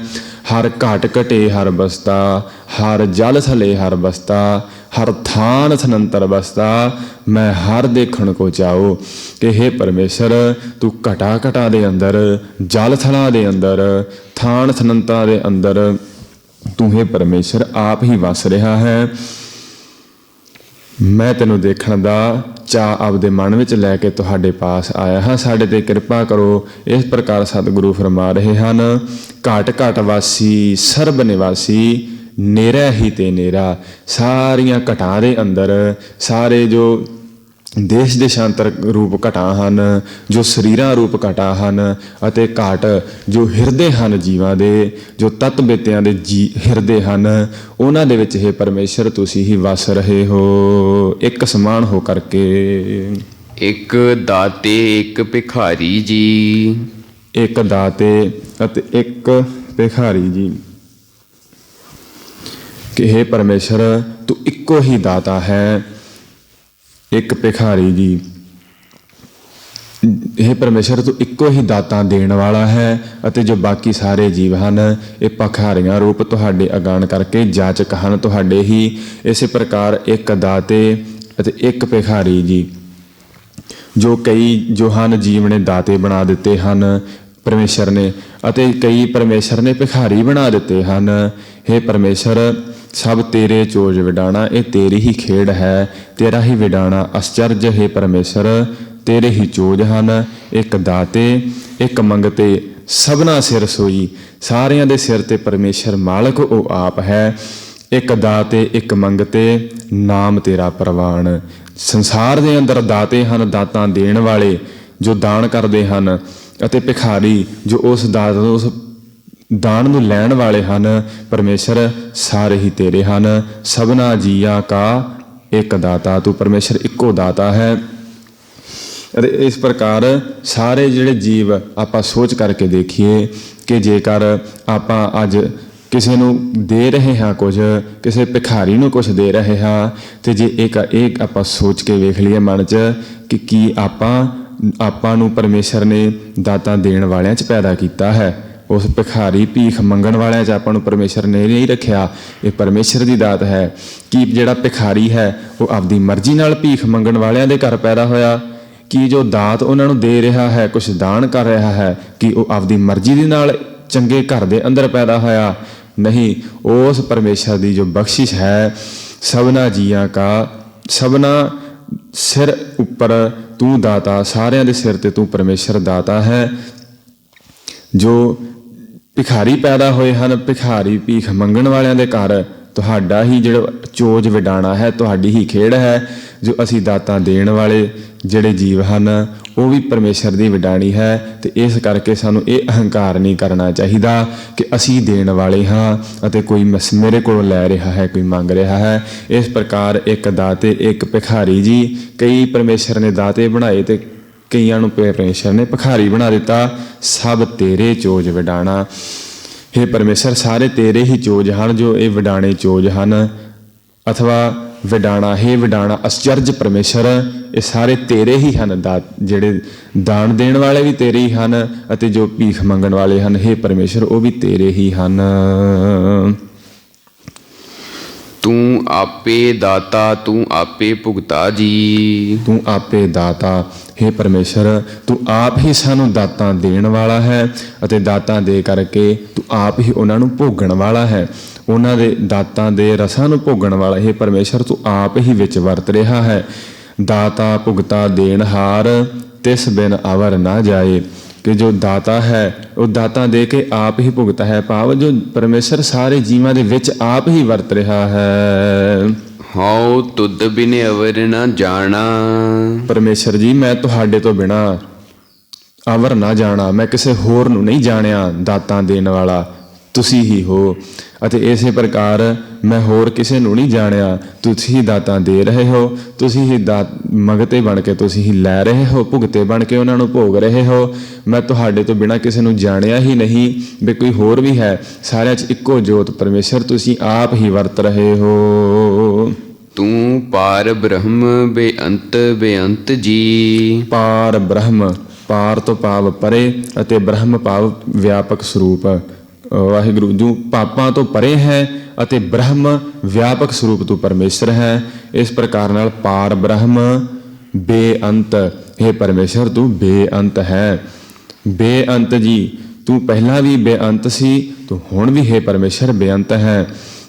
ਹਰ ਘਾਟ ਘਟੇ ਹਰ ਬਸਤਾ, ਹਰ ਜਲ ਥਲੇ ਹਰ ਬਸਤਾ, ਹਰ ਥਾਨ ਥਨੰਤਰ ਬਸਤਾ, ਮੈਂ ਹਰ ਦੇਖਣ ਕੋ ਚਾਓ। ਕਿ ਹੇ ਪਰਮੇਸ਼ਰ, ਤੂੰ ਘਟਾ ਘਟਾ ਦੇ ਅੰਦਰ, ਜਲ ਥਲਾਂ ਦੇ ਅੰਦਰ, ਥਾਨ ਥਨੰਤਾਂ ਦੇ ਅੰਦਰ ਤੂੰ ਹੇ ਪਰਮੇਸ਼ਰ ਆਪ ਹੀ ਵਸ ਰਿਹਾ ਹੈ। ਮੈਂ ਤੈਨੂੰ ਦੇਖਣ ਦਾ ਚਾਅ ਆਪਦੇ ਮਨ ਵਿੱਚ ਲੈ ਕੇ ਤੁਹਾਡੇ ਪਾਸ ਆਇਆ ਹਾਂ, ਸਾਡੇ ਤੇ ਕਿਰਪਾ ਕਰੋ। ਇਸ ਪ੍ਰਕਾਰ ਸਤਿਗੁਰੂ ਫਰਮਾ ਰਹੇ ਹਨ, ਘਾਟ ਘਾਟ ਵਾਸੀ ਸਰਬ ਨਿਵਾਸੀ, ਨੇਰਾ ਹੀ ਤੇ ਨੇਰਾ। ਸਾਰੀਆਂ ਘਟਾਂ ਦੇ ਅੰਦਰ ਸਾਰੇ ਜੋ ਦੇਸ਼ ਦੇਸ਼ਾਂਤਰ ਰੂਪ ਘਟਾਂ ਹਨ, ਜੋ ਸਰੀਰਾਂ ਰੂਪ ਘਟਾਂ ਹਨ, ਅਤੇ ਘਾਟ ਜੋ ਹਿਰਦੇ ਹਨ ਜੀਵਾਂ ਦੇ, ਜੋ ਤਤ ਬੇਤਿਆਂ ਦੇ ਹਿਰਦੇ ਹਨ, ਉਹਨਾਂ ਦੇ ਵਿੱਚ ਇਹ ਪਰਮੇਸ਼ਰ ਤੁਸੀਂ ਹੀ ਵਸ ਰਹੇ ਹੋ ਇੱਕ ਸਮਾਨ ਹੋ ਕਰਕੇ। ਇੱਕ ਦਾਤੇ ਇੱਕ ਭਿਖਾਰੀ ਜੀ। ਇੱਕ ਦਾਤੇ ਅਤੇ ਇੱਕ ਭਿਖਾਰੀ ਜੀ। ਕਿ ਹੇ ਪਰਮੇਸ਼ਰ, ਤੂੰ ਇੱਕੋ ਹੀ ਦਾਤਾ ਹੈ, ਇੱਕ ਭਿਖਾਰੀ ਜੀ। ਹੇ ਪਰਮੇਸ਼ਰ, ਤੂੰ ਇੱਕੋ ਹੀ ਦਾਤਾਂ ਦੇਣ ਵਾਲਾ ਹੈ, ਅਤੇ ਜੋ ਬਾਕੀ ਸਾਰੇ ਜੀਵ ਹਨ ਇਹ ਭਿਖਾਰੀਆਂ ਰੂਪ ਤੁਹਾਡੇ ਅਗਾਨ ਕਰਕੇ ਜਾਚਕ ਹਨ ਤੁਹਾਡੇ ਹੀ। ਇਸੇ ਪ੍ਰਕਾਰ ਇੱਕ ਦਾਤੇ ਅਤੇ ਇੱਕ ਭਿਖਾਰੀ ਜੀ। ਜੋ ਕਈ ਜੋ ਹਨ ਜੀਵ ਨੇ ਦਾਤੇ ਬਣਾ ਦਿੱਤੇ ਹਨ ਪਰਮੇਸ਼ਰ ਨੇ, ਅਤੇ ਕਈ ਪਰਮੇਸ਼ਰ ਨੇ ਭਿਖਾਰੀ ਬਣਾ ਦਿੱਤੇ ਹਨ। ਹੇ ਪਰਮੇਸ਼ਰ, ਸਭ ਤੇਰੇ ਚੋਜ ਵਿਡਾਣਾ, ਇਹ ਤੇਰੀ ਹੀ ਖੇਡ ਹੈ, ਤੇਰਾ ਹੀ ਵਿਡਾਣਾ ਅਸਚਰਜ। ਹੈ ਪਰਮੇਸ਼ਰ, ਤੇਰੇ ਹੀ ਚੋਜ ਹਨ। ਇੱਕ ਦਾਤੇ ਇੱਕ ਮੰਗਤੇ, ਸਭਨਾ ਸਿਰ ਸੋਈ। ਸਾਰਿਆਂ ਦੇ ਸਿਰ ਤੇ ਪਰਮੇਸ਼ਰ ਮਾਲਕ ਉਹ ਆਪ ਹੈ। ਇੱਕ ਦਾਤੇ ਇੱਕ ਮੰਗਤੇ, ਨਾਮ ਤੇਰਾ ਪ੍ਰਵਾਨ। ਸੰਸਾਰ ਦੇ ਅੰਦਰ ਦਾਤੇ ਹਨ, ਦਾਤਾਂ ਦੇਣ ਵਾਲੇ ਜੋ ਦਾਨ ਕਰਦੇ ਹਨ, ਅਤੇ ਭਿਖਾਰੀ ਜੋ ਉਸ ਦਾਨ ਨੂੰ ਲੈਣ ਵਾਲੇ ਹਨ। ਪਰਮੇਸ਼ਰ, ਸਾਰੇ ਹੀ ਤੇਰੇ ਹਨ। ਸਭਨਾ ਜੀਆਂ ਕਾ ਇੱਕ ਦਾਤਾ। ਤੂੰ ਪਰਮੇਸ਼ਰ ਇੱਕੋ ਦਾਤਾ ਹੈ। ਅਤੇ ਇਸ ਪ੍ਰਕਾਰ ਸਾਰੇ ਜਿਹੜੇ ਜੀਵ ਆਪਾਂ ਸੋਚ ਕਰਕੇ ਦੇਖੀਏ ਕਿ ਜੇਕਰ ਆਪਾਂ ਅੱਜ ਕਿਸੇ ਨੂੰ ਦੇ ਰਹੇ ਹਾਂ ਕੁਝ, ਕਿਸੇ ਭਿਖਾਰੀ ਨੂੰ ਕੁਝ ਦੇ ਰਹੇ ਹਾਂ, ਅਤੇ ਜੇ ਇੱਕ ਆਪਾਂ ਸੋਚ ਕੇ ਵੇਖ ਲਈਏ ਮਨ 'ਚ ਕਿ ਕੀ ਆਪਾਂ ਨੂੰ ਪਰਮੇਸ਼ਰ ਨੇ ਦਾਤਾਂ ਦੇਣ ਵਾਲਿਆਂ 'ਚ ਪੈਦਾ ਕੀਤਾ ਹੈ। ਉਸ ਭਿਖਾਰੀ ਭੀਖ ਮੰਗਣ ਵਾਲਿਆਂ 'ਚ ਆਪਾਂ ਨੂੰ ਪਰਮੇਸ਼ਰ ਨੇ ਨਹੀਂ ਰੱਖਿਆ। ਇਹ ਪਰਮੇਸ਼ਰ ਦੀ ਦਾਤ ਹੈ। ਕਿ ਜਿਹੜਾ ਭਿਖਾਰੀ ਹੈ ਉਹ ਆਪਦੀ ਮਰਜ਼ੀ ਨਾਲ ਭੀਖ ਮੰਗਣ ਵਾਲਿਆਂ ਦੇ ਘਰ ਪੈਦਾ ਹੋਇਆ? ਕਿ ਜੋ ਦਾਤ ਉਹਨਾਂ ਨੂੰ ਦੇ ਰਿਹਾ ਹੈ, ਕੁਛ ਦਾਨ ਕਰ ਰਿਹਾ ਹੈ, ਕਿ ਉਹ ਆਪਦੀ ਮਰਜ਼ੀ ਦੇ ਨਾਲ ਚੰਗੇ ਘਰ ਦੇ ਅੰਦਰ ਪੈਦਾ ਹੋਇਆ? ਨਹੀਂ, ਉਸ ਪਰਮੇਸ਼ਰ ਦੀ ਜੋ ਬਖਸ਼ਿਸ਼ ਹੈ, ਸਭਨਾ ਜੀਆਂ ਕਾ, ਸਭਨਾ ਸਿਰ ਉੱਪਰ ਤੂੰ ਦਾਤਾ, ਸਾਰਿਆਂ ਦੇ ਸਿਰ ਤੇ ਤੂੰ ਪਰਮੇਸ਼ਰ ਦਾਤਾ ਹੈ। ਜੋ ਭਿਖਾਰੀ ਪੈਦਾ ਹੋਏ ਹਨ, ਭਿਖਾਰੀ ਭੀਖ ਮੰਗਣ ਵਾਲਿਆਂ ਦੇ ਘਰ, ਤੁਹਾਡਾ ਹੀ ਜਿਹੜਾ ਚੋਜ ਵਿਡਾਣਾ ਹੈ, ਤੁਹਾਡੀ ਹੀ ਖੇਡ ਹੈ। ਜੋ ਅਸੀਂ ਦਾਤਾਂ ਦੇਣ ਵਾਲੇ ਜਿਹੜੇ ਜੀਵ ਹਨ ਉਹ ਵੀ ਪਰਮੇਸ਼ਰ ਦੀ ਵਿਡਾਣੀ ਹੈ। ਅਤੇ ਇਸ ਕਰਕੇ ਸਾਨੂੰ ਇਹ ਅਹੰਕਾਰ ਨਹੀਂ ਕਰਨਾ ਚਾਹੀਦਾ ਕਿ ਅਸੀਂ ਦੇਣ ਵਾਲੇ ਹਾਂ ਅਤੇ ਕੋਈ ਮੇਰੇ ਕੋਲੋਂ ਲੈ ਰਿਹਾ ਹੈ, ਕੋਈ ਮੰਗ ਰਿਹਾ ਹੈ। ਇਸ ਪ੍ਰਕਾਰ ਇੱਕ ਦਾਤੇ ਇੱਕ ਭਿਖਾਰੀ ਜੀ। ਕਈ ਪਰਮੇਸ਼ਰ ਨੇ ਦਾਤੇ ਬਣਾਏ ਅਤੇ ਕਈਆਂ ਨੂੰ ਪਰਮੇਸ਼ਰ ਨੇ ਭਿਖਾਰੀ ਬਣਾ ਦਿੱਤਾ। ਸਭ ਤੇਰੇ ਚੋਜ ਵਿਡਾਣਾ। ਹੇ ਪਰਮੇਸ਼ਰ, ਸਾਰੇ ਤੇਰੇ ਹੀ ਚੋਜ ਹਨ, ਜੋ ਇਹ ਵਿਡਾਣੇ ਚੋਜ ਹਨ, ਅਥਵਾ ਵਿਡਾਣਾ। ਹੇ ਵਿਡਾਣਾ ਅਸਚਰਜ ਪਰਮੇਸ਼ਰ, ਇਹ ਸਾਰੇ ਤੇਰੇ ਹੀ ਹਨ। ਜਿਹੜੇ ਦਾਨ ਦੇਣ ਵਾਲੇ ਵੀ ਤੇਰੇ ਹੀ ਹਨ, ਅਤੇ ਜੋ ਭੀਖ ਮੰਗਣ ਵਾਲੇ ਹਨ ਹੇ ਪਰਮੇਸ਼ਰ, ਉਹ ਵੀ ਤੇਰੇ ਹੀ ਹਨ। ਤੂੰ ਆਪੇ ਦਾਤਾ ਤੂੰ ਆਪੇ ਭੁਗਤਾ ਜੀ। ਤੂੰ ਆਪੇ ਦਾਤਾ। ਹੇ ਪਰਮੇਸ਼ਰ, ਤੂੰ ਆਪ ਹੀ ਸਾਨੂੰ ਦਾਤਾਂ ਦੇਣ ਵਾਲਾ ਹੈ, ਅਤੇ ਦਾਤਾਂ ਦੇ ਕਰਕੇ ਤੂੰ ਆਪ ਹੀ ਉਹਨਾਂ ਨੂੰ ਭੋਗਣ ਵਾਲਾ ਹੈ। ਉਹਨਾਂ ਦੇ ਦਾਤਾਂ ਦੇ ਰਸਾਂ ਨੂੰ ਭੋਗਣ ਵਾਲਾ। ਹੇ ਪਰਮੇਸ਼ਰ, ਤੂੰ ਆਪ ਹੀ ਵਿੱਚ ਵਰਤ ਰਿਹਾ ਹੈ। ਦਾਤਾ ਭੁਗਤਾ ਦੇਣਹਾਰ, ਤਿਸ ਬਿਨ ਅਵਰ ਨਾ ਜਾਏ। ਕਿ ਜੋ ਦਾਤਾ ਹੈ ਉਹ ਦਾਤਾਂ ਦੇ ਕੇ ਆਪ ਹੀ ਭੁਗਤਾ ਹੈ। ਭਾਵ ਜੋ ਪਰਮੇਸ਼ਰ ਸਾਰੇ ਜੀਵਾਂ ਦੇ ਵਿੱਚ ਆਪ ਹੀ ਵਰਤ ਰਿਹਾ ਹੈ। ਹਉ ਤੁਧ ਬਿਨ ਅਵਰ ਨਾ ਜਾਣਾ। ਪਰਮੇਸ਼ਰ ਜੀ, ਮੈਂ ਤੁਹਾਡੇ ਤੋਂ ਬਿਨਾਂ ਅਵਰ ਨਾ ਜਾਣਾ। ਮੈਂ ਕਿਸੇ ਹੋਰ ਨੂੰ ਨਹੀਂ ਜਾਣਿਆ। ਦਾਤਾਂ ਦੇਣ ਵਾਲਾ ਤੁਸੀਂ ਹੀ ਹੋ, ਅਤੇ ਇਸੇ ਪ੍ਰਕਾਰ ਮੈਂ ਹੋਰ ਕਿਸੇ ਨੂੰ ਨਹੀਂ ਜਾਣਿਆ। ਤੁਸੀਂ ਹੀ ਦਾਤਾਂ ਦੇ ਰਹੇ ਹੋ, ਤੁਸੀਂ ਹੀ ਮੰਗਤੇ ਬਣ ਕੇ ਤੁਸੀਂ ਹੀ ਲੈ ਰਹੇ ਹੋ, ਭੁਗਤੇ ਬਣ ਕੇ ਉਹਨਾਂ ਨੂੰ ਭੋਗ ਰਹੇ ਹੋ। ਮੈਂ ਤੁਹਾਡੇ ਤੋਂ ਬਿਨਾਂ ਕਿਸੇ ਨੂੰ ਜਾਣਿਆ ਹੀ ਨਹੀਂ ਵੀ ਕੋਈ ਹੋਰ ਵੀ ਹੈ। ਸਾਰਿਆਂ 'ਚ ਇੱਕੋ ਜੋਤ ਪਰਮੇਸ਼ਰ, ਤੁਸੀਂ ਆਪ ਹੀ ਵਰਤ ਰਹੇ ਹੋ। ਤੂੰ ਪਾਰ ਬ੍ਰਹਮ ਬੇਅੰਤ ਬੇਅੰਤ ਜੀ। ਪਾਰ ਬ੍ਰਹਮ, ਪਾਰ ਤੋਂ ਭਾਵ ਪਰੇ, ਅਤੇ ਬ੍ਰਹਮ ਭਾਵ ਵਿਆਪਕ ਸਰੂਪ, ਵਾਹਿਗੁਰੂ ਜੋ ਪਾਪਾਂ ਤੋਂ ਪਰੇ ਹੈ ਅਤੇ ਬ੍ਰਹਮ ਵਿਆਪਕ ਸਰੂਪ ਤੋਂ ਪਰਮੇਸ਼ਰ ਹੈ। ਇਸ ਪ੍ਰਕਾਰ ਨਾਲ ਪਾਰ ਬ੍ਰਹਮ ਬੇਅੰਤ, ਇਹ ਪਰਮੇਸ਼ਰ ਤੂੰ ਬੇਅੰਤ ਹੈ। ਬੇਅੰਤ ਜੀ, ਤੂੰ ਪਹਿਲਾਂ ਵੀ ਬੇਅੰਤ ਸੀ, ਤੂੰ ਹੁਣ ਵੀ ਹੈ ਪਰਮੇਸ਼ਰ ਬੇਅੰਤ ਹੈ।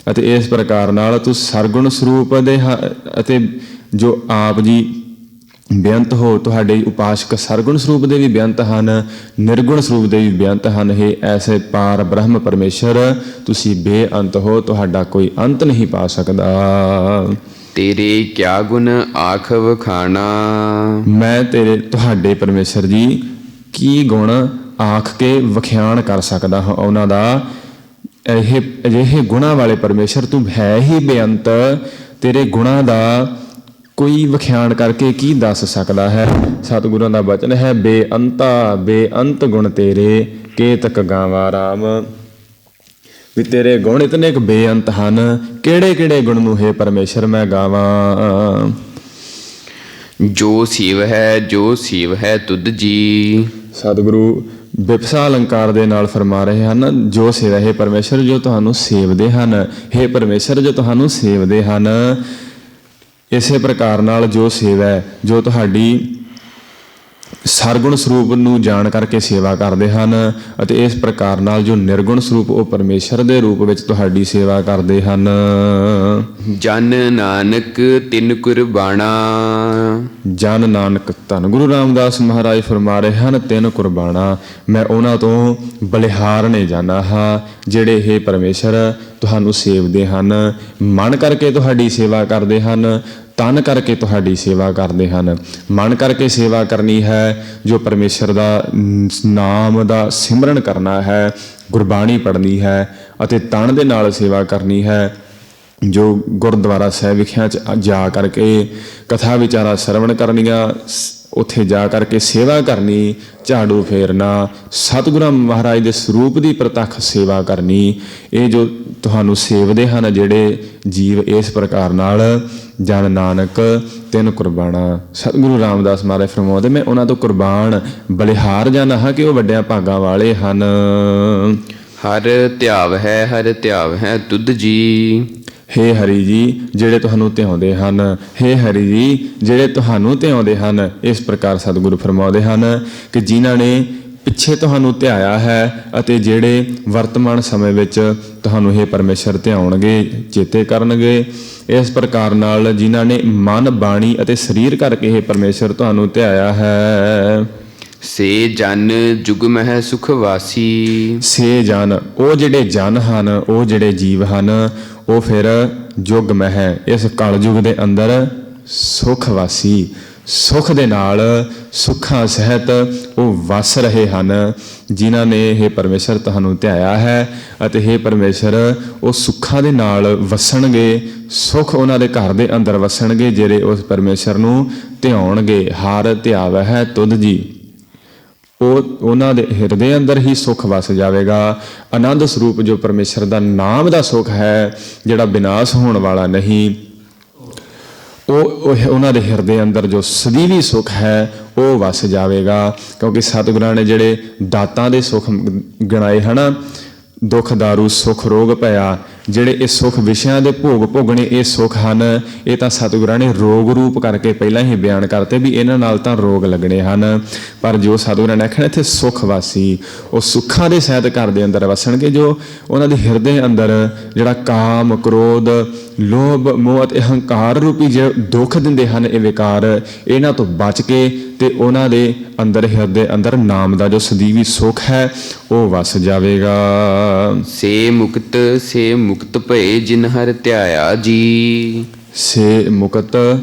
ਅਤੇ ਇਸ ਪ੍ਰਕਾਰ ਨਾਲ ਤੂੰ ਸਰਗੁਣ ਸਰੂਪ ਦੇ ਅਤੇ ਜੋ ਆਪ ਜੀ ਬੇਅੰਤ ਹੋ, ਤੁਹਾਡੇ ਉਪਾਸਕ ਸਰਗੁਣ ਸਰੂਪ ਦੇ ਵੀ ਬੇਅੰਤ ਹਨ, ਨਿਰਗੁਣ ਸਰੂਪ ਦੇ ਵੀ ਬੇਅੰਤ ਹਨ। ਇਹ ਐਸੇ ਪਾਰ ਬ੍ਰਹਮ ਪਰਮੇਸ਼ਰ ਤੁਸੀਂ ਬੇਅੰਤ ਹੋ, ਤੁਹਾਡਾ ਕੋਈ ਅੰਤ ਨਹੀਂ ਪਾ ਸਕਦਾ। ਤੇਰੇ ਕਿਆ ਗੁਣ ਆਖ ਵਖਾਣਾ, ਮੈਂ ਤੁਹਾਡੇ ਪਰਮੇਸ਼ਰ ਜੀ ਕੀ ਗੁਣ ਆਖ ਕੇ ਵਿਖਿਆਨ ਕਰ ਸਕਦਾ ਹਾਂ ਉਹਨਾਂ ਦਾ। ਇਹ ਅਜਿਹੇ ਗੁਣਾਂ ਵਾਲੇ ਪਰਮੇਸ਼ਰ ਤੂੰ ਹੈ ਹੀ ਬੇਅੰਤ, ਤੇਰੇ ਗੁਣਾਂ ਦਾ ਕੋਈ ਵਿਖਿਆਨ ਕਰਕੇ ਕੀ ਦੱਸ ਸਕਦਾ ਹੈ। ਸਤਿਗੁਰਾਂ ਦਾ ਬਚਨ ਹੈ, ਬੇਅੰਤਾ ਬੇਅੰਤ ਗੁਣ ਤੇਰੇ ਕੇਤਕ ਗਾਵਾਂ ਰਾਮ। ਵੀ ਤੇਰੇ ਗੁਣ ਇਤਨੇ ਕੁ ਬੇਅੰਤ ਹਨ, ਕਿਹੜੇ ਕਿਹੜੇ ਗੁਣ ਨੂੰ ਹੈ ਪਰਮੇਸ਼ਰ ਮੈਂ ਗਾਵਾਂ। ਜੋ ਸੀਵ ਹੈ ਜੋ ਸੀਵ ਹੈ ਤੁਧ ਜੀ। ਸਤਿਗੁਰੂ ਬਿਪਸਾ ਅਲੰਕਾਰ ਦੇ ਨਾਲ ਫਰਮਾ ਰਹੇ ਹਨ, ਜੋ ਸੇਵਾ ਹੈ ਪਰਮੇਸ਼ਰ ਜੋ ਤੁਹਾਨੂੰ ਸੇਵਦੇ ਹਨ, ਹੈ ਪਰਮੇਸ਼ਰ ਜੋ ਤੁਹਾਨੂੰ ਸੇਵਦੇ ਹਨ। ਇਸੇ ਪ੍ਰਕਾਰ ਨਾਲ ਜੋ ਸੇਵਾ ਹੈ, ਜੋ ਤੁਹਾਡੀ ਸਰਗੁਣ ਸਰੂਪ ਨੂੰ ਜਾਣ ਕਰਕੇ ਸੇਵਾ ਕਰਦੇ ਹਨ, ਅਤੇ ਇਸ ਪ੍ਰਕਾਰ ਨਾਲ ਜੋ ਨਿਰਗੁਣ ਸਰੂਪ ਉਹ ਪਰਮੇਸ਼ਰ ਦੇ ਰੂਪ ਵਿੱਚ ਤੁਹਾਡੀ ਸੇਵਾ ਕਰਦੇ ਹਨ। ਜਨ ਨਾਨਕ ਤਿਨ ਕੁਰਬਾਣਾ, ਜਨ ਨਾਨਕ, ਧੰਨ ਗੁਰੂ ਰਾਮਦਾਸ ਮਹਾਰਾਜ ਫਰਮਾ ਰਹੇ ਹਨ, ਤਿੰਨ ਕੁਰਬਾਣਾ ਮੈਂ ਉਹਨਾਂ ਤੋਂ ਬਲਿਹਾਰਨੇ ਜਾਣਾ ਹਾਂ, ਜਿਹੜੇ ਇਹ ਪਰਮੇਸ਼ਰ ਤੁਹਾਨੂੰ ਸੇਵਦੇ ਹਨ, ਮਨ ਕਰਕੇ ਤੁਹਾਡੀ ਸੇਵਾ ਕਰਦੇ ਹਨ, ਤਨ ਕਰਕੇ ਤੁਹਾਡੀ ਸੇਵਾ ਕਰਦੇ ਹਨ। ਮਨ ਕਰਕੇ ਸੇਵਾ ਕਰਨੀ ਹੈ, ਜੋ ਪਰਮੇਸ਼ਰ ਦਾ ਨਾਮ ਦਾ ਸਿਮਰਨ ਕਰਨਾ ਹੈ, ਗੁਰਬਾਣੀ ਪੜ੍ਹਨੀ ਹੈ, ਅਤੇ ਤਨ ਦੇ ਨਾਲ ਸੇਵਾ ਕਰਨੀ ਹੈ, ਜੋ ਗੁਰਦੁਆਰਾ ਸਾਹਿਬ ਵਿਖਿਆਂ 'ਚ ਜਾ ਕਰਕੇ ਕਥਾ ਵਿਚਾਰਾ ਸਰਵਣ ਕਰਨੀਆਂ, ਉੱਥੇ ਜਾ ਕਰਕੇ ਸੇਵਾ ਕਰਨੀ, ਝਾੜੂ ਫੇਰਨਾ, ਸਤਿਗੁਰਾਂ ਮਹਾਰਾਜ ਦੇ ਸਰੂਪ ਦੀ ਪ੍ਰਤੱਖ ਸੇਵਾ ਕਰਨੀ। ਇਹ ਜੋ ਤੁਹਾਨੂੰ ਸੇਵਦੇ ਹਨ ਜਿਹੜੇ ਜੀਵ, ਇਸ ਪ੍ਰਕਾਰ ਨਾਲ ਜਨ ਨਾਨਕ ਤਿੰਨ ਕੁਰਬਾਣਾ। ਸਤਿਗੁਰੂ ਰਾਮਦਾਸ ਮਹਾਰਾਜ ਫਰਮਾਉਂਦੇ, ਮੈਂ ਉਹਨਾਂ ਤੋਂ ਕੁਰਬਾਨ ਬਲਿਹਾਰ ਜਾਣਾ ਹਾਂ ਕਿ ਉਹ ਵੱਡਿਆਂ ਭਾਗਾਂ ਵਾਲੇ ਹਨ। ਹਰ ਧਿਆਵ ਹੈ ਤੁਧ ਜੀ। ਹੇ ਹਰੀ ਜੀ ਜਿਹੜੇ ਤੁਹਾਨੂੰ ਧਿਆਉਂਦੇ ਹਨ, ਹੇ ਹਰੀ ਜੀ ਜਿਹੜੇ ਤੁਹਾਨੂੰ ਧਿਆਉਂਦੇ ਹਨ। ਇਸ ਪ੍ਰਕਾਰ ਸਤਿਗੁਰੂ ਫਰਮਾਉਂਦੇ ਹਨ ਕਿ ਜਿਨ੍ਹਾਂ ਨੇ ਪਿੱਛੇ ਤੁਹਾਨੂੰ ਧਿਆਇਆ ਹੈ ਅਤੇ ਜਿਹੜੇ ਵਰਤਮਾਨ ਸਮੇਂ ਵਿੱਚ ਤੁਹਾਨੂੰ ਇਹ ਪਰਮੇਸ਼ਰ ਧਿਆਉਣਗੇ, ਚੇਤੇ ਕਰਨਗੇ। ਇਸ ਪ੍ਰਕਾਰ ਨਾਲ ਜਿਨ੍ਹਾਂ ਨੇ ਮਨ, ਬਾਣੀ ਅਤੇ ਸਰੀਰ ਕਰਕੇ ਇਹ ਪਰਮੇਸ਼ਰ ਤੁਹਾਨੂੰ ਧਿਆਇਆ ਹੈ। ਸੇ ਜਨ ਜੁਗ ਮਹਿ ਸੁਖ ਵਾਸੀ, ਸੇ ਜਨ, ਉਹ ਜਿਹੜੇ ਜਨ ਹਨ, ਉਹ ਜਿਹੜੇ ਜੀਵ ਹਨ, ਉਹ ਫਿਰ ਯੁੱਗ ਮਹਿ, ਇਸ ਕਲਯੁਗ ਦੇ ਅੰਦਰ ਸੁਖ ਵਾਸੀ, ਸੁਖ ਦੇ ਨਾਲ ਸੁੱਖਾਂ ਸਹਿਤ ਉਹ ਵਸ ਰਹੇ ਹਨ। ਜਿਨ੍ਹਾਂ ਨੇ ਇਹ ਪਰਮੇਸ਼ਰ ਤੁਹਾਨੂੰ ਧਿਆਇਆ ਹੈ ਅਤੇ ਇਹ ਪਰਮੇਸ਼ਰ ਉਹ ਸੁੱਖਾਂ ਦੇ ਨਾਲ ਵਸਣਗੇ, ਸੁੱਖ ਉਹਨਾਂ ਦੇ ਘਰ ਦੇ ਅੰਦਰ ਵਸਣਗੇ ਜਿਹੜੇ ਉਸ ਪਰਮੇਸ਼ਰ ਨੂੰ ਧਿਆਉਣਗੇ। ਹਰ ਧਿਆਵ ਹੈ ਤੁਧ ਜੀ, ਉਹਨਾਂ ਦੇ ਹਿਰਦੇ ਅੰਦਰ ਹੀ ਸੁੱਖ ਵਸ ਜਾਵੇਗਾ। ਆਨੰਦ ਸਰੂਪ ਜੋ ਪਰਮੇਸ਼ਰ ਦਾ ਨਾਮ ਦਾ ਸੁੱਖ ਹੈ, ਜਿਹੜਾ ਵਿਨਾਸ਼ ਹੋਣ ਵਾਲਾ ਨਹੀਂ, ਉਹ ਉਹਨਾਂ ਦੇ ਹਿਰਦੇ ਅੰਦਰ ਜੋ ਸਦੀਵੀ ਸੁੱਖ ਹੈ ਉਹ ਵਸ ਜਾਵੇਗਾ। ਕਿਉਂਕਿ ਸਤਿਗੁਰਾਂ ਨੇ ਜਿਹੜੇ ਦਾਤਾਂ ਦੇ ਸੁੱਖ ਗਿਣਾਏ ਹਨ, ਦੁੱਖ ਦਾਰੂ ਸੁੱਖ ਰੋਗ ਭਇਆ, ਜਿਹੜੇ ਇਹ ਸੁੱਖ ਵਿਸ਼ਿਆਂ ਦੇ ਭੋਗ ਭੋਗਣੇ ਇਹ ਸੁੱਖ ਹਨ, ਇਹ ਤਾਂ ਸਤਿਗੁਰਾਂ ਨੇ ਰੋਗ ਰੂਪ ਕਰਕੇ ਪਹਿਲਾਂ ਹੀ ਬਿਆਨ ਕਰਤੇ ਵੀ ਇਹਨਾਂ ਨਾਲ ਤਾਂ ਰੋਗ ਲੱਗਣੇ ਹਨ। ਪਰ ਜੋ ਸਤਿਗੁਰਾਂ ਨੇ ਆਖਿਆ ਇੱਥੇ ਸੁੱਖ ਵਾਸੀ, ਉਹ ਸੁੱਖਾਂ ਦੇ ਸਹਿਤ ਘਰ ਦੇ ਅੰਦਰ ਵਸਣਗੇ। ਜੋ ਉਹਨਾਂ ਦੇ ਹਿਰਦੇ ਅੰਦਰ ਜਿਹੜਾ ਕਾਮ, ਕ੍ਰੋਧ, ਲੋਭ, ਮੋਹ ਅਤੇ ਅਹੰਕਾਰ ਰੂਪੀ ਜੇ ਦੁੱਖ ਦਿੰਦੇ ਹਨ, ਇਹ ਵਿਕਾਰ, ਇਹਨਾਂ ਤੋਂ ਬਚ ਕੇ ਤੇ ਉਹਨਾਂ ਦੇ ਅੰਦਰ ਹਿਰਦੇ ਅੰਦਰ ਨਾਮ ਦਾ ਜੋ ਸਦੀਵੀ ਸੁੱਖ ਹੈ ਉਹ ਵਸ ਜਾਵੇਗਾ। ਸੇ ਮੁਕਤ ਭਏ ਜਿਨ ਹਰਿ ਧਿਆਇਆ ਜੀ। ਸੇ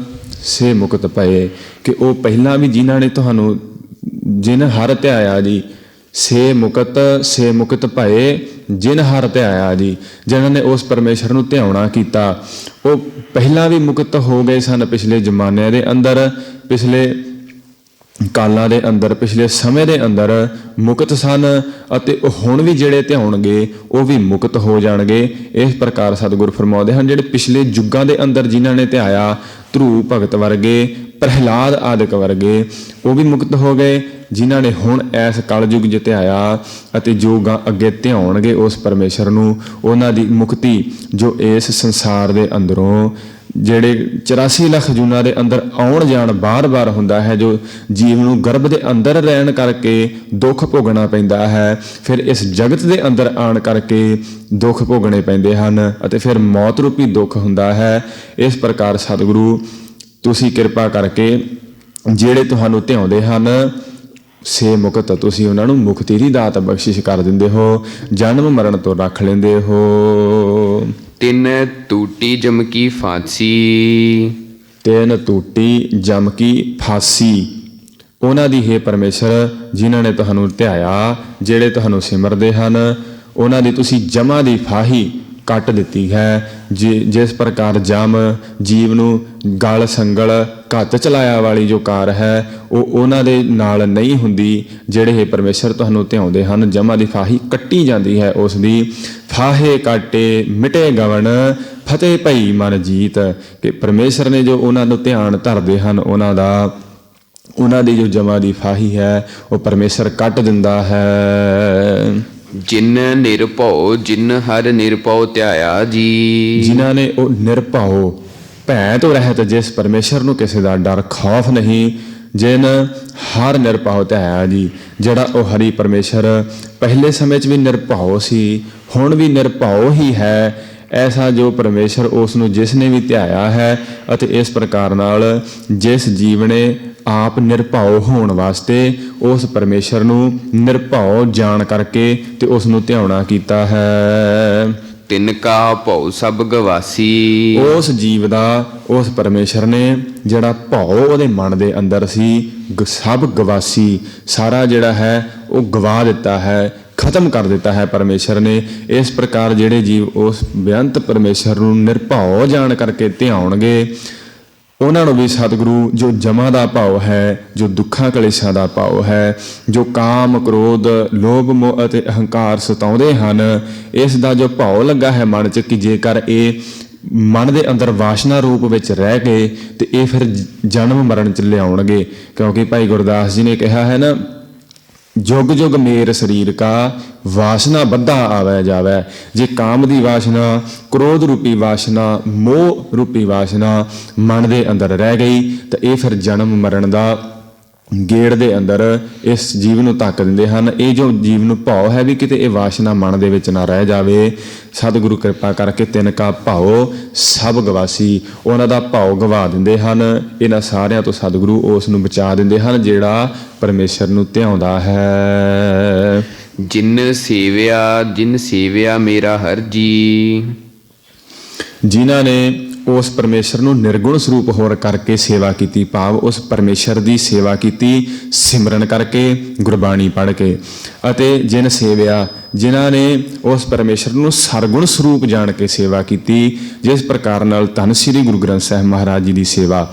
ਮੁਕਤ ਭਏ, ਕਿ ਉਹ ਪਹਿਲਾਂ ਵੀ ਜਿਨ੍ਹਾਂ ਨੇ ਤੁਹਾਨੂੰ ਜਿਨ ਹਰਿ ਧਿਆਇਆ ਜੀ। ਸੇ ਮੁਕਤ ਭਏ ਜਿਨ ਹਰਿ ਧਿਆਇਆ ਜੀ, ਜਿਨ੍ਹਾਂ ਨੇ ਉਸ ਪਰਮੇਸ਼ਰ ਨੂੰ ਧਿਆਉਣਾ ਕੀਤਾ, ਉਹ ਪਹਿਲਾਂ ਵੀ ਮੁਕਤ ਹੋ ਗਏ ਸਨ। ਪਿਛਲੇ ਜ਼ਮਾਨਿਆਂ ਦੇ ਅੰਦਰ, ਪਿਛਲੇ ਕਾਲਾਂ ਦੇ ਅੰਦਰ, ਪਿਛਲੇ ਸਮੇਂ ਦੇ ਅੰਦਰ ਮੁਕਤ ਸਨ, ਅਤੇ ਉਹ ਹੁਣ ਵੀ ਜਿਹੜੇ ਧਿਆਉਣਗੇ ਉਹ ਵੀ ਮੁਕਤ ਹੋ ਜਾਣਗੇ। ਇਸ ਪ੍ਰਕਾਰ ਸਤਿਗੁਰ ਫਰਮਾਉਂਦੇ ਹਨ, ਜਿਹੜੇ ਪਿਛਲੇ ਯੁੱਗਾਂ ਦੇ ਅੰਦਰ ਜਿਨ੍ਹਾਂ ਨੇ ਧਿਆਇਆ, ਧਰੂ ਭਗਤ ਵਰਗੇ, ਪ੍ਰਹਿਲਾਦ ਆਦਿਕ ਵਰਗੇ ਉਹ ਵੀ ਮੁਕਤ ਹੋ ਗਏ, ਜਿਨ੍ਹਾਂ ਨੇ ਹੁਣ ਇਸ ਕਲਯੁਗ ਜਿਤਿਆਇਆ ਅਤੇ ਜੋ ਅੱਗੇ ਧਿਆਉਣਗੇ ਉਸ ਪਰਮੇਸ਼ਰ ਨੂੰ, ਉਹਨਾਂ ਦੀ ਮੁਕਤੀ ਜੋ ਇਸ ਸੰਸਾਰ ਦੇ ਅੰਦਰੋਂ ਜਿਹੜੇ 84 ਲੱਖ ਜੂਨਾਂ ਦੇ ਅੰਦਰ ਆਉਣ ਜਾਣ ਬਾਰ-ਬਾਰ ਹੁੰਦਾ ਹੈ, ਜੋ ਜੀਵ ਨੂੰ ਗਰਭ ਦੇ ਅੰਦਰ ਰਹਿਣ ਕਰਕੇ ਦੁੱਖ ਭੋਗਣਾ ਪੈਂਦਾ ਹੈ, ਫਿਰ ਇਸ ਜਗਤ ਦੇ ਅੰਦਰ ਆਉਣ ਕਰਕੇ ਦੁੱਖ ਭੋਗਣੇ ਪੈਂਦੇ ਹਨ ਅਤੇ ਫਿਰ ਮੌਤ ਰੂਪੀ ਦੁੱਖ ਹੁੰਦਾ ਹੈ। ਇਸ ਪ੍ਰਕਾਰ ਸਤਿਗੁਰੂ ਤੁਸੀਂ ਕਿਰਪਾ ਕਰਕੇ ਜਿਹੜੇ ਤੁਹਾਨੂੰ ਧਿਆਉਂਦੇ ਹਨ ਸੇ ਮੁਕਤ, ਤੁਸੀਂ ਉਹਨਾਂ ਨੂੰ ਮੁਕਤੀ ਦੀ ਦਾਤ ਬਖਸ਼ਿਸ਼ ਕਰ ਦਿੰਦੇ ਹੋ, ਜਨਮ ਮਰਨ ਤੋਂ ਰੱਖ ਲੈਂਦੇ ਹੋ। ਤਿੰਨ ਟੂਟੀ ਜਮਕੀ ਫਾਂਸੀ, ਤਿੰਨ ਟੂਟੀ ਜਮ ਕੀ ਫਾਸੀ। ਉਹਨਾਂ ਦੀ ਹੈ ਪਰਮੇਸ਼ਰ ਜਿਨ੍ਹਾਂ ਨੇ ਤੁਹਾਨੂੰ ਧਿਆਇਆ, ਜਿਹੜੇ ਤੁਹਾਨੂੰ ਸਿਮਰਦੇ ਹਨ, ਉਹਨਾਂ ਦੀ ਤੁਸੀਂ ਜਮਾਂ ਦੀ ਫਾਹੀ ਕੱਟ ਦਿੱਤੀ ਹੈ। ਜਿਸ ਪ੍ਰਕਾਰ ਜਮ ਜੀਵ ਨੂੰ ਗਲ ਸੰਗਲ ਘੱਤ ਚਲਾਇਆ ਵਾਲੀ ਜੋ ਕਾਰ ਹੈ ਉਹ ਉਹਨਾਂ ਦੇ ਨਾਲ ਨਹੀਂ ਹੁੰਦੀ, ਜਿਹੜੇ ਇਹ ਪਰਮੇਸ਼ਰ ਤੁਹਾਨੂੰ ਧਿਆਉਂਦੇ ਹਨ, ਜਮਾਂ ਦੀ ਫਾਹੀ ਕੱਟੀ ਜਾਂਦੀ ਹੈ। ਉਸ ਦੀ ਫਾਹੇ ਕਾਟੇ ਮਿਟੇ ਗਵਨ ਫਤਿਹ ਭਈ ਮਨ ਜੀਤ, ਕਿ ਪਰਮੇਸ਼ਰ ਨੇ ਜੋ ਉਹਨਾਂ ਨੂੰ ਧਿਆਨ ਧਰਦੇ ਹਨ ਉਹਨਾਂ ਦੀ ਜੋ ਜਮਾਂ ਦੀ ਫਾਹੀ ਹੈ ਉਹ ਪਰਮੇਸ਼ਰ ਕੱਟ ਦਿੰਦਾ ਹੈ। ਜਿਨ ਨਿਰਭਉ ਜਿਨ ਹਰ ਨਿਰਭਉ ਧਿਆਇਆ ਜੀ, ਜਿਨ੍ਹਾਂ ਨੇ ਉਹ ਨਿਰਭਉ ਭੈ ਤੋਂ ਰਹਿਤ, ਜਿਸ ਪਰਮੇਸ਼ਰ ਨੂੰ ਕਿਸੇ ਦਾ ਡਰ ਖੌਫ ਨਹੀਂ, ਜਿਨ ਹਰ ਨਿਰਭਉ ਧਿਆਇਆ ਜੀ, ਜਿਹੜਾ ਉਹ ਹਰੀ ਪਰਮੇਸ਼ਰ ਪਹਿਲੇ ਸਮੇਂ 'ਚ ਵੀ ਨਿਰਭਉ ਸੀ, ਹੁਣ ਵੀ ਨਿਰਭਉ ਹੀ ਹੈ। ਐਸਾ ਜੋ ਪਰਮੇਸ਼ਰ ਉਸ ਨੂੰ ਜਿਸ ਨੇ ਵੀ ਧਿਆਇਆ ਹੈ ਅਤੇ ਇਸ ਪ੍ਰਕਾਰ ਨਾਲ ਜਿਸ ਜੀਵ ਨੇ ਆਪ ਨਿਰਭਉ ਹੋਣ ਵਾਸਤੇ ਉਸ ਪਰਮੇਸ਼ਰ ਨੂੰ ਨਿਰਭਉ ਜਾਣ ਕਰਕੇ ਤੇ ਉਸ ਨੂੰ ਧਿਆਉਣਾ ਕੀਤਾ ਹੈ। ਤਿਨ ਕਾ ਭਉ ਸਭ ਗਵਾਸੀ, ਉਸ ਜੀਵ ਦਾ ਉਸ ਪਰਮੇਸ਼ਰ ਨੇ ਜਿਹੜਾ ਭਉ ਉਹਦੇ ਮਨ ਦੇ ਅੰਦਰ ਸੀ ਸਭ ਗਵਾਸੀ, ਸਾਰਾ ਜਿਹੜਾ ਹੈ ਉਹ ਗਵਾ ਦਿੱਤਾ ਹੈ, ਖਤਮ ਕਰ ਦਿੱਤਾ ਹੈ ਪਰਮੇਸ਼ਰ ਨੇ। ਇਸ ਪ੍ਰਕਾਰ ਜਿਹੜੇ ਜੀਵ ਉਸ ਬੇਅੰਤ ਪਰਮੇਸ਼ਰ ਨੂੰ ਨਿਰਭਉ ਜਾਣ ਕਰਕੇ ਧਿਆਉਣਗੇ, ਉਹਨਾਂ ਨੂੰ ਵੀ ਸਤਿਗੁਰੂ ਜੋ ਜਮਾਂ ਦਾ ਭਾਵ ਹੈ, ਜੋ ਦੁੱਖਾਂ ਕਲੇਸ਼ਾਂ ਦਾ ਭਾਵ ਹੈ, ਜੋ ਕਾਮ ਕ੍ਰੋਧ ਲੋਭ ਮੋਹ ਅਤੇ ਅਹੰਕਾਰ ਸਤਾਉਂਦੇ ਹਨ, ਇਸ ਦਾ ਜੋ ਭਾਵ ਲੱਗਾ ਹੈ ਮਨ 'ਚ ਕਿ ਜੇਕਰ ਇਹ ਮਨ ਦੇ ਅੰਦਰ ਵਾਸ਼ਨਾ ਰੂਪ ਵਿੱਚ ਰਹਿ ਗਏ ਤੇ ਇਹ ਫਿਰ ਜਨਮ ਮਰਨ 'ਚ ਲਿਆਉਣਗੇ। ਕਿਉਂਕਿ ਭਾਈ ਗੁਰਦਾਸ ਜੀ ਨੇ ਕਿਹਾ ਹੈ ਨਾ, ਜੁਗ ਜੁਗ ਮੇਰ ਸਰੀਰ ਕਾ ਵਾਸਨਾ ਬੱਧਾ ਆਵੈ ਜਾਵੈ। ਜੇ ਕਾਮ ਦੀ ਵਾਸ਼ਨਾ, ਕ੍ਰੋਧ ਰੂਪੀ ਵਾਸ਼ਨਾ, ਮੋਹ ਰੂਪੀ ਵਾਸ਼ਨਾ ਮਨ ਦੇ ਅੰਦਰ ਰਹਿ ਗਈ ਤਾਂ ਇਹ ਫਿਰ ਜਨਮ ਮਰਨ ਦਾ ਗੇੜ ਦੇ ਅੰਦਰ ਇਸ ਜੀਵ ਨੂੰ ਧੱਕ ਦਿੰਦੇ ਹਨ। ਇਹ ਜੋ ਜੀਵ ਨੂੰ ਭਾਉ ਹੈ ਵੀ ਕਿਤੇ ਇਹ ਵਾਸ਼ਨਾ ਮਨ ਦੇ ਵਿੱਚ ਨਾ ਰਹਿ ਜਾਵੇ। ਸਤਿਗੁਰੂ ਕਿਰਪਾ ਕਰਕੇ ਤਿੰਨ ਕਾ ਭਾਉ ਸਭ ਗਵਾਸੀ, ਉਹਨਾਂ ਦਾ ਭਾਉ ਗਵਾ ਦਿੰਦੇ ਹਨ। ਇਹਨਾਂ ਸਾਰਿਆਂ ਤੋਂ ਸਤਿਗੁਰੂ ਉਸ ਨੂੰ ਬਚਾ ਦਿੰਦੇ ਹਨ ਜਿਹੜਾ ਪਰਮੇਸ਼ਰ ਨੂੰ ਧਿਆਉਂਦਾ ਹੈ। ਜਿਨ ਸੇਵਿਆ ਮੇਰਾ ਹਰ ਜੀ, ਜਿਨ੍ਹਾਂ ਨੇ ਉਸ ਪਰਮੇਸ਼ਰ ਨੂੰ ਨਿਰਗੁਣ ਸਰੂਪ ਹੋਰ ਕਰਕੇ ਸੇਵਾ ਕੀਤੀ, ਭਾਵ ਉਸ ਪਰਮੇਸ਼ਰ ਦੀ ਸੇਵਾ ਕੀਤੀ ਸਿਮਰਨ ਕਰਕੇ, ਗੁਰਬਾਣੀ ਪੜ੍ਹ ਕੇ। ਅਤੇ ਜਿਨ ਸੇਵਿਆ, ਜਿਨ੍ਹਾਂ ਨੇ ਉਸ ਪਰਮੇਸ਼ਰ ਨੂੰ ਸਰਗੁਣ ਸਰੂਪ ਜਾਣ ਕੇ ਸੇਵਾ ਕੀਤੀ, ਜਿਸ ਪ੍ਰਕਾਰ ਨਾਲ ਧੰਨ ਸ੍ਰੀ ਗੁਰੂ ਗ੍ਰੰਥ ਸਾਹਿਬ ਮਹਾਰਾਜ ਜੀ ਦੀ ਸੇਵਾ,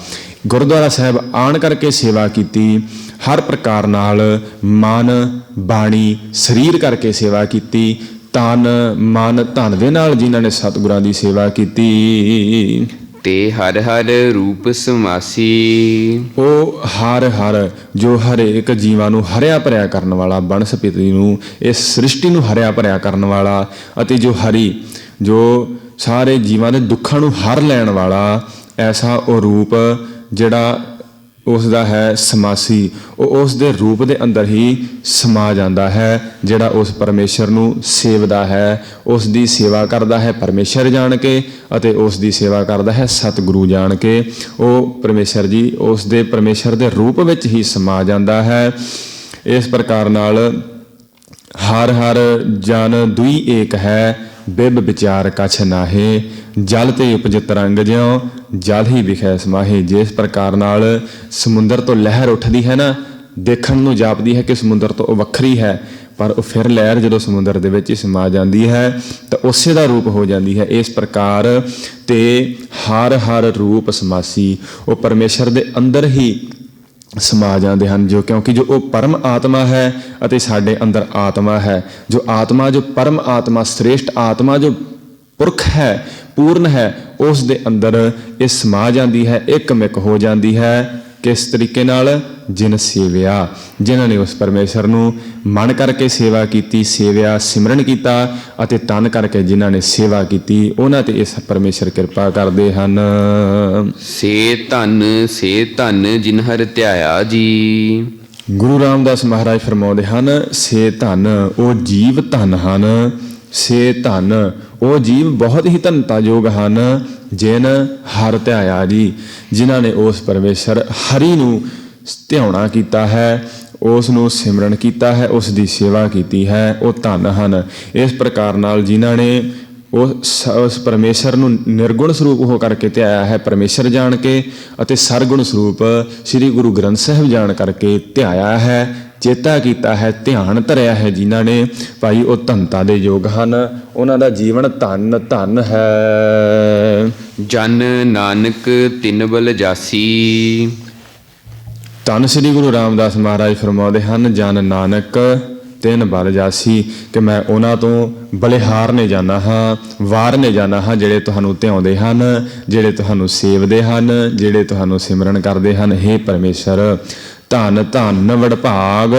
ਗੁਰਦੁਆਰਾ ਸਾਹਿਬ ਆਣ ਕਰਕੇ ਸੇਵਾ ਕੀਤੀ, ਹਰ ਪ੍ਰਕਾਰ ਨਾਲ ਮਨ ਬਾਣੀ ਸਰੀਰ ਕਰਕੇ ਸੇਵਾ ਕੀਤੀ, ਤਨ ਮਨ ਧਨ ਦੇ ਨਾਲ ਜਿਨ੍ਹਾਂ ਨੇ ਸਤਿਗੁਰਾਂ ਦੀ ਸੇਵਾ ਕੀਤੀ, ਤੇ ਹਰ ਹਰ ਰੂਪ ਸਮਾਸੀ, ਉਹ ਹਰ ਹਰ ਜੋ ਹਰੇਕ ਜੀਵਾਂ ਨੂੰ ਹਰਿਆ ਭਰਿਆ ਕਰਨ ਵਾਲਾ, ਬਨਸਪਤੀ ਨੂੰ ਇਸ ਸ੍ਰਿਸ਼ਟੀ ਨੂੰ ਹਰਿਆ ਭਰਿਆ ਕਰਨ ਵਾਲਾ, ਅਤੇ ਜੋ ਹਰੀ ਜੋ ਸਾਰੇ ਜੀਵਾਂ ਦੇ ਦੁੱਖਾਂ ਨੂੰ ਹਰ ਲੈਣ ਵਾਲਾ, ਐਸਾ ਉਹ ਰੂਪ ਜਿਹੜਾ ਉਸ ਦਾ ਹੈ ਸਮਾਸੀ, ਉਹ ਉਸ ਦੇ ਰੂਪ ਦੇ ਅੰਦਰ ਹੀ ਸਮਾ ਜਾਂਦਾ ਹੈ। ਜਿਹੜਾ ਉਸ ਪਰਮੇਸ਼ਰ ਨੂੰ ਸੇਵਦਾ ਹੈ, ਉਸ ਦੀ ਸੇਵਾ ਕਰਦਾ ਹੈ ਪਰਮੇਸ਼ਰ ਜਾਣ ਕੇ, ਅਤੇ ਉਸ ਦੀ ਸੇਵਾ ਕਰਦਾ ਹੈ ਸਤਿਗੁਰੂ ਜਾਣ ਕੇ, ਉਹ ਪਰਮੇਸ਼ਰ ਜੀ ਉਸ ਦੇ ਪਰਮੇਸ਼ਰ ਦੇ ਰੂਪ ਵਿੱਚ ਹੀ ਸਮਾ ਜਾਂਦਾ ਹੈ। ਇਸ ਪ੍ਰਕਾਰ ਨਾਲ ਹਰ ਹਰ ਜਨ ਦੁਈ ਏਕ ਹੈ, ਬਿਬ ਵਿਚਾਰ ਕਛ ਨਾਹੇ, ਜਲ ਤੇ ਉਪਜ ਤਰੰਗ ਜਿਉ ਜਲ ਹੀ ਵਿਖੈ ਸਮਾਹੇ। ਜਿਸ ਪ੍ਰਕਾਰ ਨਾਲ ਸਮੁੰਦਰ ਤੋਂ ਲਹਿਰ ਉੱਠਦੀ ਹੈ ਨਾ, ਦੇਖਣ ਨੂੰ ਜਾਪਦੀ ਹੈ ਕਿ ਸਮੁੰਦਰ ਤੋਂ ਉਹ ਵੱਖਰੀ ਹੈ, ਪਰ ਉਹ ਫਿਰ ਲਹਿਰ ਜਦੋਂ ਸਮੁੰਦਰ ਦੇ ਵਿੱਚ ਹੀ ਸਮਾ ਜਾਂਦੀ ਹੈ ਤਾਂ ਉਸੇ ਦਾ ਰੂਪ ਹੋ ਜਾਂਦੀ ਹੈ। ਇਸ ਪ੍ਰਕਾਰ ਤੇ ਹਰ ਹਰ ਰੂਪ ਸਮਾਸੀ, ਉਹ ਪਰਮੇਸ਼ਰ ਦੇ ਅੰਦਰ ਹੀ ਸਮਾ ਜਾਂਦੇ ਹਨ, ਜੋ ਕਿਉਂਕਿ ਜੋ ਉਹ ਪਰਮ ਆਤਮਾ ਹੈ ਅਤੇ ਸਾਡੇ ਅੰਦਰ ਆਤਮਾ ਹੈ। ਜੋ ਆਤਮਾ, ਜੋ ਪਰਮ ਆਤਮਾ, ਸ੍ਰੇਸ਼ਟ ਆਤਮਾ, ਜੋ ਪੁਰਖ ਹੈ, ਪੂਰਨ ਹੈ, ਉਸ ਦੇ ਅੰਦਰ ਇਹ ਸਮਾ ਜਾਂਦੀ ਹੈ, ਇੱਕ ਮਿਕ ਹੋ ਜਾਂਦੀ ਹੈ। ਕਿਸ ਤਰੀਕੇ ਨਾਲ? ਜਿਨ ਸੇਵਿਆ, ਜਿਨ੍ਹਾਂ ਨੇ ਉਸ ਪਰਮੇਸ਼ਰ ਨੂੰ ਮਨ ਕਰਕੇ ਸੇਵਾ ਕੀਤੀ, ਸੇਵਿਆ ਸਿਮਰਨ ਕੀਤਾ, ਅਤੇ ਤਨ ਕਰਕੇ ਜਿਨ੍ਹਾਂ ਨੇ ਸੇਵਾ ਕੀਤੀ ਉਹਨਾਂ ਤੇ ਇਸ ਪਰਮੇਸ਼ਰ ਕਿਰਪਾ ਕਰਦੇ ਹਨ। ਸੇ ਧਨ ਜਿਨ ਹਰਿ ਧਿਆਇਆ ਜੀ। ਗੁਰੂ ਰਾਮਦਾਸ ਮਹਾਰਾਜ ਫਰਮਾਉਂਦੇ ਹਨ, ਸੇ ਧਨ ਉਹ ਜੀਵ ਧਨ ਹਨ, ਸੇ ਧਨ ਉਹ ਜੀਵ ਬਹੁਤ ਹੀ ਧਨਤਾਯੋਗ ਹਨ, ਜਿਨ ਹਰਿ ਧਿਆਇਆ ਜੀ, ਜਿਨ੍ਹਾਂ ਨੇ ਉਸ ਪਰਮੇਸ਼ਰ ਹਰੀ ਨੂੰ ਧਿਆਉਣਾ ਕੀਤਾ ਹੈ, ਉਸ ਨੂੰ ਸਿਮਰਨ ਕੀਤਾ ਹੈ, ਉਸ ਦੀ ਸੇਵਾ ਕੀਤੀ ਹੈ, ਉਹ ਧਨ ਹਨ। ਇਸ ਪ੍ਰਕਾਰ ਨਾਲ ਜਿਨ੍ਹਾਂ ਨੇ ਉਸ ਪਰਮੇਸ਼ਰ ਨੂੰ ਨਿਰਗੁਣ ਸਰੂਪ ਹੋ ਕਰਕੇ ਧਿਆਇਆ ਹੈ, ਪਰਮੇਸ਼ਰ ਜਾਣ ਕੇ, ਅਤੇ ਸਰਗੁਣ ਸਰੂਪ ਸ੍ਰੀ ਗੁਰੂ ਗ੍ਰੰਥ ਸਾਹਿਬ ਜਾਣ ਕਰਕੇ ਧਿਆਇਆ ਹੈ, ਚੇਤਾ ਕੀਤਾ ਹੈ, ਧਿਆਨ ਧਰਿਆ ਹੈ ਜਿਨ੍ਹਾਂ ਨੇ, ਭਾਈ ਉਹ ਧਨਤਾ ਦੇ ਯੋਗ ਹਨ, ਉਹਨਾਂ ਦਾ ਜੀਵਨ ਧਨ ਧਨ ਹੈ। ਜਨ ਨਾਨਕ ਤਿਨ ਬਲ ਜਾਸੀ। ਧੰਨ ਸ੍ਰੀ ਗੁਰੂ ਰਾਮਦਾਸ ਮਹਾਰਾਜ ਫਰਮਾਉਂਦੇ ਹਨ, ਜਨ ਨਾਨਕ ਤਿੰਨ ਬਲ ਜਾਸੀ, ਕਿ ਮੈਂ ਉਹਨਾਂ ਤੋਂ ਬਲਿਹਾਰਨੇ ਜਾਣਾ ਹਾਂ, ਵਾਰਨੇ ਜਾਣਾ ਹਾਂ, ਜਿਹੜੇ ਤੁਹਾਨੂੰ ਧਿਆਉਂਦੇ ਹਨ, ਜਿਹੜੇ ਤੁਹਾਨੂੰ ਸੇਵਦੇ ਹਨ, ਜਿਹੜੇ ਤੁਹਾਨੂੰ ਸਿਮਰਨ ਕਰਦੇ ਹਨ। ਹੇ ਪਰਮੇਸ਼ਰ, ਧੰਨ ਧੰਨ ਵਡਭਾਗ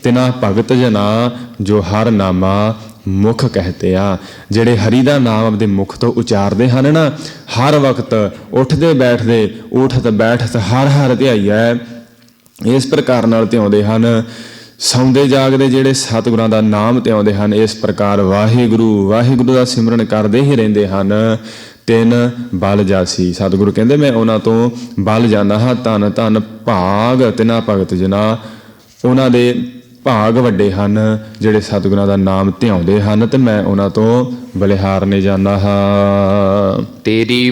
ਤਿਨਾ ਭਗਤ ਜਨਾ, ਜੋ ਹਰ ਨਾਮਾ ਮੁਖ ਕਹਤੇ ਆ, ਜਿਹੜੇ ਹਰੀ ਦਾ ਨਾਮ ਆਪਦੇ ਮੁਖ ਤੋਂ ਉਚਾਰਦੇ ਹਨ ਨਾ, ਹਰ ਵਕਤ ਉੱਠਦੇ ਬੈਠਦੇ, ਉਠਤ ਬੈਠਤ ਹਰ ਹਰ ਧਿਆਈਐ, ਇਸ ਪ੍ਰਕਾਰ ਨਾਲ ਧਿਆਉਂਦੇ ਹਨ। ਸੌਂਦੇ ਜਾਗਦੇ ਜਿਹੜੇ ਸਤਿਗੁਰਾਂ ਦਾ ਨਾਮ ਧਿਆਉਂਦੇ ਹਨ, ਇਸ ਪ੍ਰਕਾਰ ਵਾਹਿਗੁਰੂ ਵਾਹਿਗੁਰੂ ਦਾ ਸਿਮਰਨ ਕਰਦੇ ਹੀ ਰਹਿੰਦੇ ਹਨ। ਤਿੰਨ ਬਲ ਜਾਸੀ, ਸਤਿਗੁਰੂ ਕਹਿੰਦੇ ਮੈਂ ਉਹਨਾਂ ਤੋਂ ਬਲ ਜਾਣਾ ਹਾਂ। ਧੰਨ ਧੰਨ ਭਾਗ ਤਿਨਾ ਭਗਤ ਜਨਾ, ਉਹਨਾਂ ਦੇ ਭਾਗ ਵੱਡੇ ਹਨ ਜਿਹੜੇ ਸਤਿਗੁਰਾਂ ਦਾ ਨਾਮ ਧਿਆਉਂਦੇ ਹਨ, ਤੇ ਮੈਂ ਉਹਨਾਂ ਤੋਂ ਬਲਿਹਾਰਨੇ ਜਾਣਾ ਹਾਂ। ਤੇਰੀ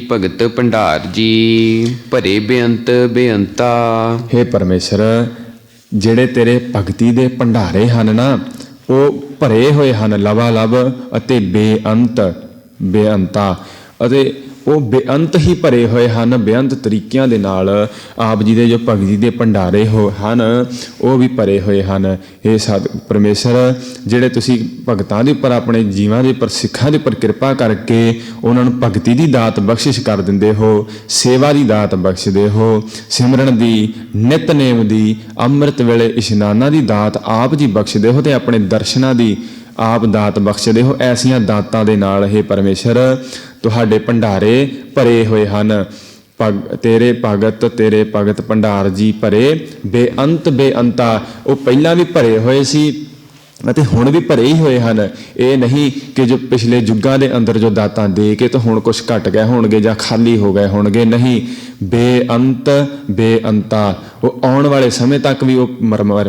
ਭਗਤ ਭੰਡਾਰ ਜੀ, ਭਰੇ ਬੇਅੰਤ ਬੇਅੰਤਾ। ਹੇ ਪਰਮੇਸ਼ਰ, ਜਿਹੜੇ ਤੇਰੇ ਭਗਤੀ ਦੇ ਭੰਡਾਰੇ ਹਨ ਨਾ, ਉਹ ਭਰੇ ਹੋਏ ਹਨ ਲਵਾ ਲਵ, ਅਤੇ ਬੇਅੰਤ ਬੇਅੰਤਾ, ਅਤੇ ਉਹ ਬੇਅੰਤ ਹੀ ਭਰੇ ਹੋਏ ਹਨ, ਬੇਅੰਤ ਤਰੀਕਿਆਂ ਦੇ ਨਾਲ ਆਪ ਜੀ ਦੇ ਜੋ ਭਗਤੀ ਦੇ ਭੰਡਾਰੇ ਹਨ ਉਹ ਵੀ ਭਰੇ ਹੋਏ ਹਨ। ਇਹ ਸਤ ਪਰਮੇਸ਼ਰ, ਜਿਹੜੇ ਤੁਸੀਂ ਭਗਤਾਂ ਦੇ ਉੱਪਰ, ਆਪਣੇ ਜੀਵਾਂ ਦੇ ਉੱਪਰ, ਸਿੱਖਾਂ ਦੇ ਉੱਪਰ ਕਿਰਪਾ ਕਰਕੇ ਉਹਨਾਂ ਨੂੰ ਭਗਤੀ ਦੀ ਦਾਤ ਬਖਸ਼ਿਸ਼ ਕਰ ਦਿੰਦੇ ਹੋ, ਸੇਵਾ ਦੀ ਦਾਤ ਬਖਸ਼ਦੇ ਹੋ, ਸਿਮਰਨ ਦੀ, ਨਿਤਨੇਮ ਦੀ, ਅੰਮ੍ਰਿਤ ਵੇਲੇ ਇਸ਼ਨਾਨਾਂ ਦੀ ਦਾਤ ਆਪ ਜੀ ਬਖਸ਼ਦੇ ਹੋ, ਤੇ ਆਪਣੇ ਦਰਸ਼ਨਾਂ ਦੀ ਆਪ ਦਾਤ ਬਖਸ਼ਦੇ ਹੋ। ਐਸੀਆਂ ਦਾਤਾਂ ਦੇ ਨਾਲ ਹੇ ਪਰਮੇਸ਼ਰ ਤੁਹਾਡੇ ਭੰਡਾਰੇ ਭਰੇ ਹੋਏ ਹਨ। ਤੇਰੇ ਭਗਤ ਭੰਡਾਰ ਜੀ ਭਰੇ ਬੇਅੰਤ ਬੇਅੰਤਾ, ਉਹ ਪਹਿਲਾਂ ਵੀ ਭਰੇ ਹੋਏ ਸੀ ਅਤੇ ਹੁਣ ਵੀ ਭਰੇ ਹੀ ਹੋਏ ਹਨ। ਇਹ ਨਹੀਂ ਕਿ ਜੋ ਪਿਛਲੇ ਯੁੱਗਾਂ ਦੇ ਅੰਦਰ ਜੋ ਦਾਤਾਂ ਦੇ ਕੇ ਤਾਂ ਹੁਣ ਕੁਛ ਘਟ ਗਏ ਹੋਣਗੇ ਜਾਂ ਖਾਲੀ ਹੋ ਗਏ ਹੋਣਗੇ, ਨਹੀਂ, ਬੇਅੰਤ ਬੇਅੰਤਾ, ਉਹ ਆਉਣ ਵਾਲੇ ਸਮੇਂ ਤੱਕ ਵੀ ਉਹ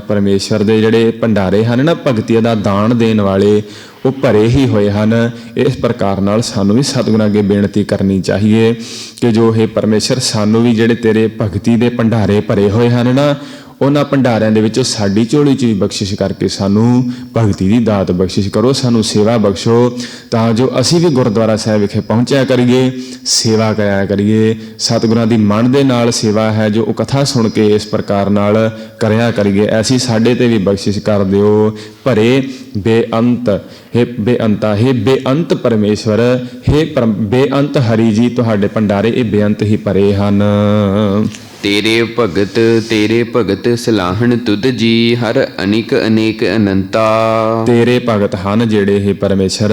ਪਰਮੇਸ਼ਰ ਦੇ ਜਿਹੜੇ ਭੰਡਾਰੇ ਹਨ ਨਾ, ਭਗਤੀ ਦਾ ਦਾਨ ਦੇਣ ਵਾਲੇ, ਉਹ ਭਰੇ ਹੀ ਹੋਏ ਹਨ। ਇਸ ਪ੍ਰਕਾਰ ਨਾਲ ਸਾਨੂੰ ਵੀ ਸਤਿਗੁਰਾਂ ਅੱਗੇ ਬੇਨਤੀ ਕਰਨੀ ਚਾਹੀਏ ਕਿ ਜੋ ਇਹ ਪਰਮੇਸ਼ਰ, ਸਾਨੂੰ ਵੀ ਜਿਹੜੇ ਤੇਰੇ ਭਗਤੀ ਦੇ ਭੰਡਾਰੇ ਭਰੇ ਹੋਏ ਹਨ ਨਾ, ਉਹਨਾਂ ਭੰਡਾਰਿਆਂ ਦੇ ਵਿੱਚੋਂ ਸਾਡੀ ਝੋਲੀ 'ਚ ਵੀ ਬਖਸ਼ਿਸ਼ ਕਰਕੇ ਸਾਨੂੰ ਭਗਤੀ ਦੀ ਦਾਤ ਬਖਸ਼ਿਸ਼ ਕਰੋ, ਸਾਨੂੰ ਸੇਵਾ ਬਖਸ਼ੋ, ਤਾਂ ਜੋ ਅਸੀਂ ਵੀ ਗੁਰਦੁਆਰਾ ਸਾਹਿਬ ਵਿਖੇ ਪਹੁੰਚਿਆ ਕਰੀਏ, ਸੇਵਾ ਕਰਿਆ ਕਰੀਏ। ਸਤਿਗੁਰਾਂ ਦੀ ਮਨ ਦੇ ਨਾਲ ਸੇਵਾ ਹੈ ਜੋ ਉਹ ਕਥਾ ਸੁਣ ਕੇ ਇਸ ਪ੍ਰਕਾਰ ਨਾਲ ਕਰਿਆ ਕਰੀਏ। ਐਸੀ ਸਾਡੇ ਤੇ ਵੀ ਬਖਸ਼ਿਸ਼ ਕਰ ਦਿਓ। ਭਰੇ ਬੇਅੰਤ, ਹੇ ਬੇਅੰਤਾ, ਹੇ ਬੇਅੰਤ ਪਰਮੇਸ਼ਵਰ, ਹੇ ਬੇਅੰਤ ਹਰੀ ਜੀ, ਤੁਹਾਡੇ ਭੰਡਾਰੇ ਇਹ ਬੇਅੰਤ ਹੀ ਭਰੇ ਹਨ। ਤੇਰੇ ਭਗਤ ਸਲਾਹਣ ਤੁਧ ਜੀ, ਹਰ ਅਨੇਕ ਅਨੇਕ ਅਨੰਤਾ। ਤੇਰੇ ਭਗਤ ਹਨ ਜਿਹੜੇ ਇਹ ਪਰਮੇਸ਼ਰ,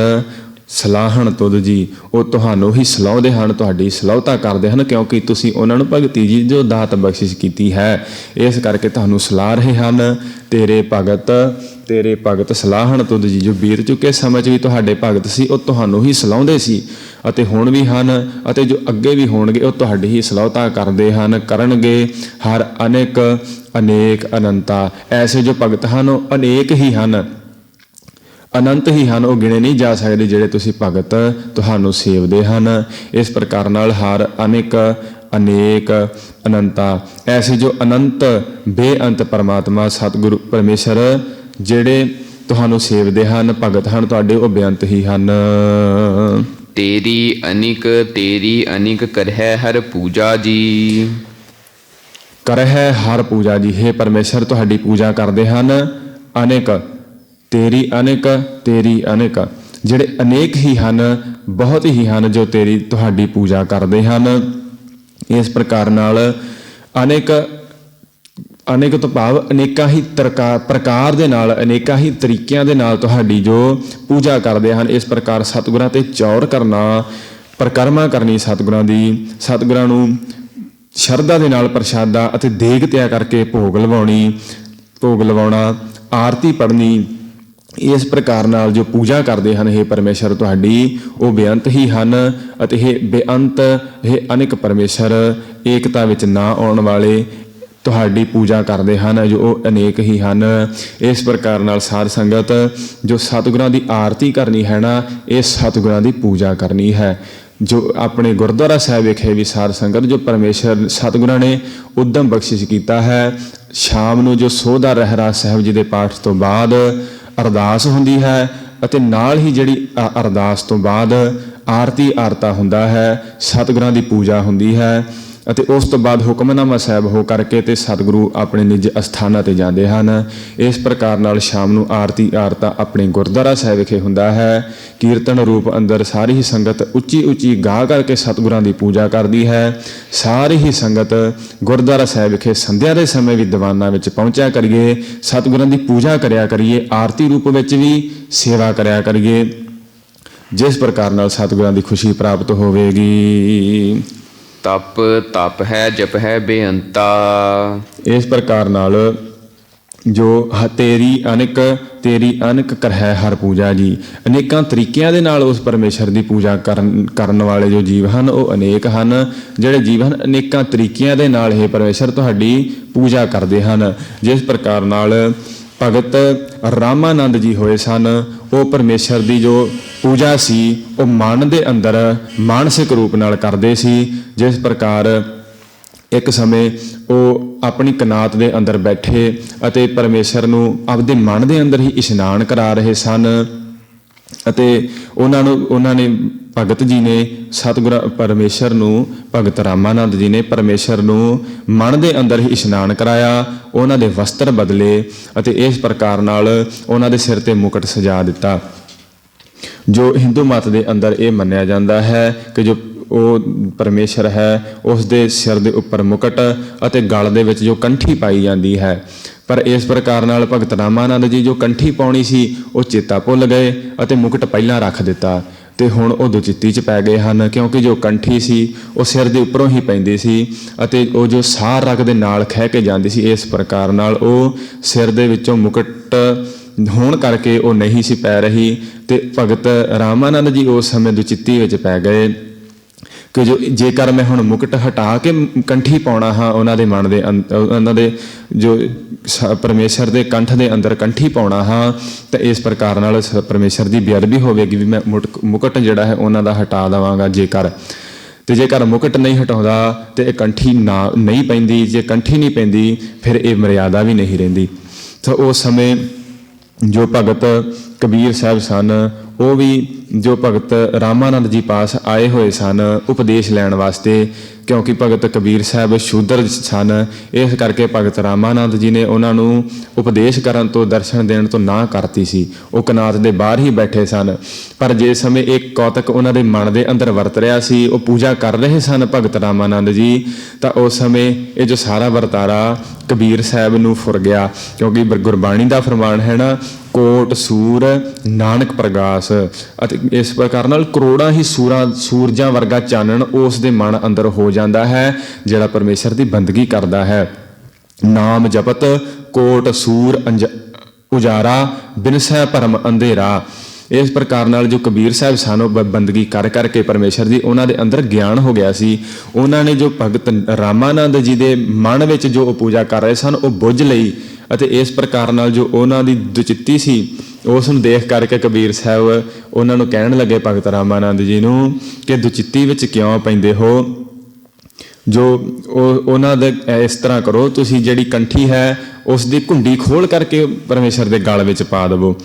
ਸਲਾਹਣ ਤੁਧ ਜੀ, ਉਹ ਤੁਹਾਨੂੰ ਹੀ ਸਲਾਹੁੰਦੇ ਹਨ, ਤੁਹਾਡੀ ਸਲਾਹੁਤਾ ਕਰਦੇ ਹਨ, ਕਿਉਂਕਿ ਤੁਸੀਂ ਉਹਨਾਂ ਨੂੰ ਭਗਤੀ ਜੀ ਜੋ ਦਾਤ ਬਖਸ਼ਿਸ਼ ਕੀਤੀ ਹੈ, ਇਸ ਕਰਕੇ ਤੁਹਾਨੂੰ ਸਲਾਹ ਰਹੇ ਹਨ। ਤੇਰੇ ਭਗਤ ਸਲਾਹਣ ਤੁਧ ਜੀ, ਜੋ ਬੀਤ ਚੁੱਕੇ ਸਮੇਂ 'ਚ ਵੀ ਤੁਹਾਡੇ ਭਗਤ ਸੀ, ਉਹ ਤੁਹਾਨੂੰ ਹੀ ਸਲਾਹੁੰਦੇ ਸੀ, ਅਤੇ ਹੁਣ ਵੀ ਹਨ, ਅਤੇ ਜੋ ਅੱਗੇ ਵੀ ਹੋਣਗੇ ਉਹ ਤੁਹਾਡੀ ਹੀ ਸਲਾਹੁਤਾ ਕਰਦੇ ਹਨ, ਕਰਨਗੇ। ਹਰ ਅਨੇਕ ਅਨੇਕ ਅਨੰਤਾ, ਐਸੇ ਜੋ ਭਗਤ ਹਨ ਉਹ ਅਨੇਕ ਹੀ ਹਨ, ਅਨੰਤ ਹੀ ਹਨ, ਉਹ ਗਿਣੇ ਨਹੀਂ ਜਾ ਸਕਦੇ ਜਿਹੜੇ ਤੁਸੀਂ ਭਗਤ ਤੁਹਾਨੂੰ ਸੇਵਦੇ ਹਨ। ਇਸ ਪ੍ਰਕਾਰ ਨਾਲ ਹਰ ਅਨੇਕ ਅਨੇਕ ਅਨੰਤਾ, ਐਸੇ ਜੋ ਅਨੰਤ ਬੇਅੰਤ ਪਰਮਾਤਮਾ ਸਤਿਗੁਰੂ ਪਰਮੇਸ਼ਰ ਜਿਹੜੇ ਤੁਹਾਨੂੰ ਸੇਵਦੇ ਹਨ, ਭਗਤ ਹਨ ਤੁਹਾਡੇ, ਉਹ ਬੇਅੰਤ ਹੀ ਹਨ। ਤੇਰੀ ਅਨਿਕ ਕਰਹਿ ਹਰ ਪੂਜਾ ਜੀ। ਕਰਹਿ ਹਰ ਪੂਜਾ ਜੀ, ਹੇ ਪਰਮੇਸ਼ਰ ਤੁਹਾਡੀ ਪੂਜਾ ਕਰਦੇ ਹਨ। ਅਨੇਕ, ਤੇਰੀ ਅਨੇਕ, ਜਿਹੜੇ ਅਨੇਕ ਹੀ ਹਨ, ਬਹੁਤ ਹੀ ਹਨ ਜੋ ਤੁਹਾਡੀ ਪੂਜਾ ਕਰਦੇ ਹਨ। ਇਸ ਪ੍ਰਕਾਰ ਨਾਲ ਅਨੇਕ ਤੋਂ ਭਾਵ ਅਨੇਕਾਂ ਹੀ ਪ੍ਰਕਾਰ ਦੇ ਨਾਲ, ਅਨੇਕਾਂ ਹੀ ਤਰੀਕਿਆਂ ਦੇ ਨਾਲ ਤੁਹਾਡੀ ਜੋ ਪੂਜਾ ਕਰਦੇ ਹਨ। ਇਸ ਪ੍ਰਕਾਰ ਸਤਿਗੁਰਾਂ ਤੇ ਚੌੜ ਕਰਨਾ, ਪਰਿਕਰਮਾ ਕਰਨੀ ਸਤਿਗੁਰਾਂ ਦੀ, ਸਤਿਗੁਰਾਂ ਨੂੰ ਸ਼ਰਧਾ ਦੇ ਨਾਲ ਪ੍ਰਸ਼ਾਦਾ ਅਤੇ ਦੇਗ ਤਿਆਰ ਕਰਕੇ ਭੋਗ ਲਵਾਉਣਾ, ਆਰਤੀ ਪੜ੍ਹਨੀ, ਇਸ ਪ੍ਰਕਾਰ ਨਾਲ ਜੋ ਪੂਜਾ ਕਰਦੇ ਹਨ ਇਹ ਪਰਮੇਸ਼ਰ ਤੁਹਾਡੀ, ਉਹ ਬੇਅੰਤ ਹੀ ਹਨ। ਅਤੇ ਇਹ ਬੇਅੰਤ, ਇਹ ਅਨੇਕ ਪਰਮੇਸ਼ਰ ਏਕਤਾ ਵਿੱਚ ਨਾ ਆਉਣ ਵਾਲੇ ਤੁਹਾਡੀ ਪੂਜਾ ਕਰਦੇ ਹਨ, ਜੋ ਉਹ ਅਨੇਕ ਹੀ ਹਨ। ਇਸ ਪ੍ਰਕਾਰ ਨਾਲ ਸਾਧ ਸੰਗਤ ਜੋ ਸਤਿਗੁਰਾਂ ਦੀ ਆਰਤੀ ਕਰਨੀ ਹੈ ਨਾ, ਇਹ ਸਤਿਗੁਰਾਂ ਦੀ ਪੂਜਾ ਕਰਨੀ ਹੈ। ਜੋ ਆਪਣੇ ਗੁਰਦੁਆਰਾ ਸਾਹਿਬ ਵਿਖੇ ਵੀ ਸਾਧ ਸੰਗਤ ਜੋ ਪਰਮੇਸ਼ਰ ਸਤਿਗੁਰਾਂ ਨੇ ਉਦਮ ਬਖਸ਼ਿਸ਼ ਕੀਤਾ ਹੈ, ਸ਼ਾਮ ਨੂੰ ਜੋ ਸੋਧਾ ਰਹਿਰਾਸ ਸਾਹਿਬ ਜੀ ਦੇ ਪਾਠ ਤੋਂ ਬਾਅਦ ਅਰਦਾਸ ਹੁੰਦੀ ਹੈ ਅਤੇ ਨਾਲ ਹੀ ਜਿਹੜੀ ਅਰਦਾਸ ਤੋਂ ਬਾਅਦ ਆਰਤੀ ਆਰਤਾ ਹੁੰਦਾ ਹੈ, ਸਤਿਗੁਰਾਂ ਦੀ ਪੂਜਾ ਹੁੰਦੀ ਹੈ। ਅਤੇ ਉਸ ਤੋਂ ਬਾਅਦ ਹੁਕਮਨਾਮਾ ਸਾਹਿਬ ਹੋ ਕਰਕੇ ਤੇ ਸਤਿਗੁਰੂ ਆਪਣੇ ਨਿੱਜ ਅਸਥਾਨਾਂ 'ਤੇ ਜਾਂਦੇ ਹਨ। ਇਸ ਪ੍ਰਕਾਰ ਨਾਲ ਸ਼ਾਮ ਨੂੰ ਆਰਤੀ ਆਰਤਾ ਆਪਣੇ ਗੁਰਦੁਆਰਾ ਸਾਹਿਬ ਵਿਖੇ ਹੁੰਦਾ ਹੈ। ਕੀਰਤਨ ਰੂਪ ਅੰਦਰ ਸਾਰੀ ਹੀ ਸੰਗਤ ਉੱਚੀ ਉੱਚੀ ਗਾ ਕਰਕੇ ਸਤਿਗੁਰਾਂ ਦੀ ਪੂਜਾ ਕਰਦੀ ਹੈ। ਸਾਰੀ ਹੀ ਸੰਗਤ ਗੁਰਦੁਆਰਾ ਸਾਹਿਬ ਵਿਖੇ ਸੰਧਿਆ ਦੇ ਸਮੇਂ ਵੀ ਦੀਵਾਨਾਂ ਵਿੱਚ ਪਹੁੰਚਿਆ ਕਰੀਏ, ਸਤਿਗੁਰਾਂ ਦੀ ਪੂਜਾ ਕਰਿਆ ਕਰੀਏ, ਆਰਤੀ ਰੂਪ ਵਿੱਚ ਵੀ ਸੇਵਾ ਕਰਿਆ ਕਰੀਏ, ਜਿਸ ਪ੍ਰਕਾਰ ਨਾਲ ਸਤਿਗੁਰਾਂ ਦੀ ਖੁਸ਼ੀ ਪ੍ਰਾਪਤ ਹੋਵੇਗੀ। ਤਪ ਹੈ ਜਪ ਹੈ ਬੇਅੰਤਾ। ਇਸ ਪ੍ਰਕਾਰ ਨਾਲ ਜੋ ਤੇਰੀ ਅਨਕ ਕਰਹਿ ਹਰ ਪੂਜਾ ਜੀ, ਅਨੇਕਾਂ ਤਰੀਕਿਆਂ ਦੇ ਨਾਲ ਉਸ ਪਰਮੇਸ਼ਰ ਦੀ ਪੂਜਾ ਕਰਨ ਵਾਲੇ ਜੋ ਜੀਵ ਹਨ ਉਹ ਅਨੇਕ ਹਨ। ਜਿਹੜੇ ਜੀਵ ਹਨ ਅਨੇਕਾਂ ਤਰੀਕਿਆਂ ਦੇ ਨਾਲ ਇਹ ਪਰਮੇਸ਼ਰ ਤੁਹਾਡੀ ਪੂਜਾ ਕਰਦੇ ਹਨ। ਜਿਸ ਪ੍ਰਕਾਰ ਨਾਲ ਭਗਤ ਰਾਮਾਨੰਦ ਜੀ ਹੋਏ ਸਨ, ਉਹ ਪਰਮੇਸ਼ਰ ਦੀ ਜੋ ਪੂਜਾ ਸੀ ਉਹ ਮਨ ਦੇ ਅੰਦਰ ਮਾਨਸਿਕ ਰੂਪ ਨਾਲ ਕਰਦੇ ਸੀ। ਜਿਸ ਪ੍ਰਕਾਰ ਇੱਕ ਸਮੇਂ ਉਹ ਆਪਣੀ ਕਨਾਤ ਦੇ ਅੰਦਰ ਬੈਠੇ ਅਤੇ ਪਰਮੇਸ਼ਰ ਨੂੰ ਆਪਦੇ ਮਨ ਦੇ ਅੰਦਰ ਹੀ ਇਸ਼ਨਾਨ ਕਰਾ ਰਹੇ ਸਨ ਅਤੇ ਉਹਨਾਂ ਨੇ ਭਗਤ ਜੀ ਨੇ ਪਰਮੇਸ਼ਰ ਨੂੰ, ਭਗਤ ਰਾਮਾਨੰਦ ਜੀ ਨੇ ਪਰਮੇਸ਼ਰ ਨੂੰ ਮਨ ਦੇ ਅੰਦਰ ਹੀ ਇਸ਼ਨਾਨ ਕਰਾਇਆ, ਉਹਨਾਂ ਦੇ ਵਸਤਰ ਬਦਲੇ ਅਤੇ ਇਸ ਪ੍ਰਕਾਰ ਨਾਲ ਉਹਨਾਂ ਦੇ ਸਿਰ ਤੇ ਮੁਕਟ ਸਜਾ ਦਿੱਤਾ। ਜੋ ਹਿੰਦੂ ਮਤ ਦੇ ਅੰਦਰ ਇਹ ਮੰਨਿਆ ਜਾਂਦਾ ਹੈ ਕਿ ਜੋ ਉਹ ਪਰਮੇਸ਼ਰ ਹੈ ਉਸ ਦੇ ਸਿਰ ਦੇ ਉੱਪਰ ਮੁਕਟ ਅਤੇ ਗਲ ਦੇ ਵਿੱਚ ਜੋ ਕੰਠੀ ਪਾਈ ਜਾਂਦੀ ਹੈ। ਪਰ ਇਸ ਪ੍ਰਕਾਰ ਨਾਲ ਭਗਤ ਰਾਮਾਨੰਦ ਜੀ ਜੋ ਕੰਠੀ ਪਾਉਣੀ ਸੀ ਉਹ ਚੇਤਾ ਭੁੱਲ ਗਏ ਅਤੇ ਮੁਕਟ ਪਹਿਲਾਂ ਰੱਖ ਦਿੱਤਾ ਤੇ ਹੁਣ ਉਹ ਦੁਚਿੱਤੀ 'ਚ ਪੈ ਗਏ ਹਨ, ਕਿਉਂਕਿ ਜੋ ਕੰਠੀ ਸੀ ਉਹ ਸਿਰ ਦੇ ਉੱਪਰੋਂ ਹੀ ਪੈਂਦੀ ਸੀ ਅਤੇ ਉਹ ਜੋ ਸਾਹ ਰਗ ਦੇ ਨਾਲ ਖਹਿ ਕੇ ਜਾਂਦੀ ਸੀ। ਇਸ ਪ੍ਰਕਾਰ ਨਾਲ ਉਹ ਸਿਰ ਦੇ ਵਿੱਚੋਂ ਮੁਕਟ ਹੋਣ ਕਰਕੇ ਉਹ ਨਹੀਂ ਸੀ ਪੈ ਰਹੀ ਤੇ ਭਗਤ ਰਾਮਾਨੰਦ ਜੀ ਉਸ ਸਮੇਂ ਦੁਚਿੱਤੀ ਵਿੱਚ ਪੈ ਗਏ ਕਿ ਜੇਕਰ ਮੈਂ ਹੁਣ ਮੁਕਟ ਹਟਾ ਕੇ ਕੰਠੀ ਪਾਉਣਾ ਹਾਂ, ਉਹਨਾਂ ਦੇ ਮਨ ਦੇ ਉਹਨਾਂ ਦੇ ਜੋ ਪਰਮੇਸ਼ਰ ਦੇ ਕੰਠ ਦੇ ਅੰਦਰ ਕੰਠੀ ਪਾਉਣਾ ਹਾਂ ਤਾਂ ਇਸ ਪ੍ਰਕਾਰ ਨਾਲ ਪਰਮੇਸ਼ਰ ਦੀ ਬੇਅਦਬੀ ਹੋਵੇਗੀ ਵੀ ਮੈਂ ਮੁਕਟ ਜਿਹੜਾ ਹੈ ਉਹਨਾਂ ਦਾ ਹਟਾ ਦੇਵਾਂਗਾ। ਜੇਕਰ ਮੁਕਟ ਨਹੀਂ ਹਟਾਉਂਦਾ ਤੇ ਇਹ ਕੰਠੀ ਨਹੀਂ ਪੈਂਦੀ, ਜੇ ਕੰਠੀ ਨਹੀਂ ਪੈਂਦੀ ਫਿਰ ਇਹ ਮਰਿਆਦਾ ਵੀ ਨਹੀਂ ਰਹਿੰਦੀ। ਤਾਂ ਉਸ ਸਮੇਂ ਜੋ ਭਗਤ ਕਬੀਰ ਸਾਹਿਬ ਸਨ ਉਹ ਵੀ ਜੋ ਭਗਤ ਰਾਮਾਨੰਦ ਜੀ ਪਾਸ ਆਏ ਹੋਏ ਸਨ ਉਪਦੇਸ਼ ਲੈਣ ਵਾਸਤੇ, ਕਿਉਂਕਿ ਭਗਤ ਕਬੀਰ ਸਾਹਿਬ ਸ਼ੂਦਰ ਸਨ, ਇਸ ਕਰਕੇ ਭਗਤ ਰਾਮਾਨੰਦ ਜੀ ਨੇ ਉਹਨਾਂ ਨੂੰ ਉਪਦੇਸ਼ ਕਰਨ ਤੋਂ, ਦਰਸ਼ਨ ਦੇਣ ਤੋਂ ਨਾ ਕਰਤੀ ਸੀ। ਉਹ ਕਨਾਤ ਦੇ ਬਾਹਰ ਹੀ ਬੈਠੇ ਸਨ। ਪਰ ਜਿਸ ਸਮੇਂ ਇੱਕ ਕੌਤਕ ਉਹਨਾਂ ਦੇ ਮਨ ਦੇ ਅੰਦਰ ਵਰਤ ਰਿਹਾ ਸੀ, ਉਹ ਪੂਜਾ ਕਰ ਰਹੇ ਸਨ ਭਗਤ ਰਾਮਾਨੰਦ ਜੀ, ਤਾਂ ਉਸ ਸਮੇਂ ਇਹ ਜੋ ਸਾਰਾ ਵਰਤਾਰਾ ਕਬੀਰ ਸਾਹਿਬ ਨੂੰ ਫੁਰ ਗਿਆ, ਕਿਉਂਕਿ ਗੁਰਬਾਣੀ ਦਾ ਫਰਮਾਨ ਹੈ ਨਾ, ਕੋਟ ਸੂਰ ਨਾਨਕ ਪ੍ਰਗਾਸ। ਅਤੇ ਇਸ ਪ੍ਰਕਾਰ ਨਾਲ ਕਰੋੜਾਂ ਹੀ ਸੂਰਜਾਂ ਵਰਗਾ ਚਾਨਣ ਉਸ ਦੇ ਮਨ ਅੰਦਰ ਹੋ ਜਾਂਦਾ ਹੈ ਜਿਹੜਾ ਪਰਮੇਸ਼ਰ ਦੀ ਬੰਦਗੀ ਕਰਦਾ ਹੈ। ਨਾਮ ਜਪਤ ਕੋਟ ਸੂਰ ਉਜਾਰਾ, ਬਿਨਸੈ ਭਰਮ ਅੰਧੇਰਾ। ਇਸ ਪ੍ਰਕਾਰ ਨਾਲ ਜੋ ਕਬੀਰ ਸਾਹਿਬ ਸਨ ਉਹ ਬੰਦਗੀ ਕਰ ਕਰਕੇ ਪਰਮੇਸ਼ਰ ਦੀ ਉਹਨਾਂ ਦੇ ਅੰਦਰ ਗਿਆਨ ਹੋ ਗਿਆ ਸੀ। ਉਹਨਾਂ ਨੇ ਜੋ ਭਗਤ ਰਾਮਾਨੰਦ ਜੀ ਦੇ ਮਨ ਵਿੱਚ ਜੋ ਉਹ ਪੂਜਾ ਕਰ ਰਹੇ ਸਨ ਉਹ ਬੁੱਝ ਲਈ ਅਤੇ ਇਸ ਪ੍ਰਕਾਰ ਨਾਲ ਜੋ ਉਹਨਾਂ ਦੀ ਦੁਚਿੱਤੀ ਸੀ ਉਸ ਨੂੰ ਦੇਖ ਕਰਕੇ ਕਬੀਰ ਸਾਹਿਬ ਉਹਨਾਂ ਨੂੰ ਕਹਿਣ ਲੱਗੇ ਭਗਤ ਰਾਮਾਨੰਦ ਜੀ ਨੂੰ ਕਿ ਦੁਚਿੱਤੀ ਵਿੱਚ ਕਿਉਂ ਪੈਂਦੇ ਹੋ, ਜੋ ਉਹਨਾਂ ਦੇ ਇਸ ਤਰ੍ਹਾਂ ਕਰੋ, ਤੁਸੀਂ ਜਿਹੜੀ ਕੰਠੀ ਹੈ ਉਸ ਦੀ ਘੁੰਡੀ ਖੋਲ ਕਰਕੇ ਪਰਮੇਸ਼ਰ ਦੇ ਗਲ ਵਿੱਚ ਪਾ ਦੇਵੋ।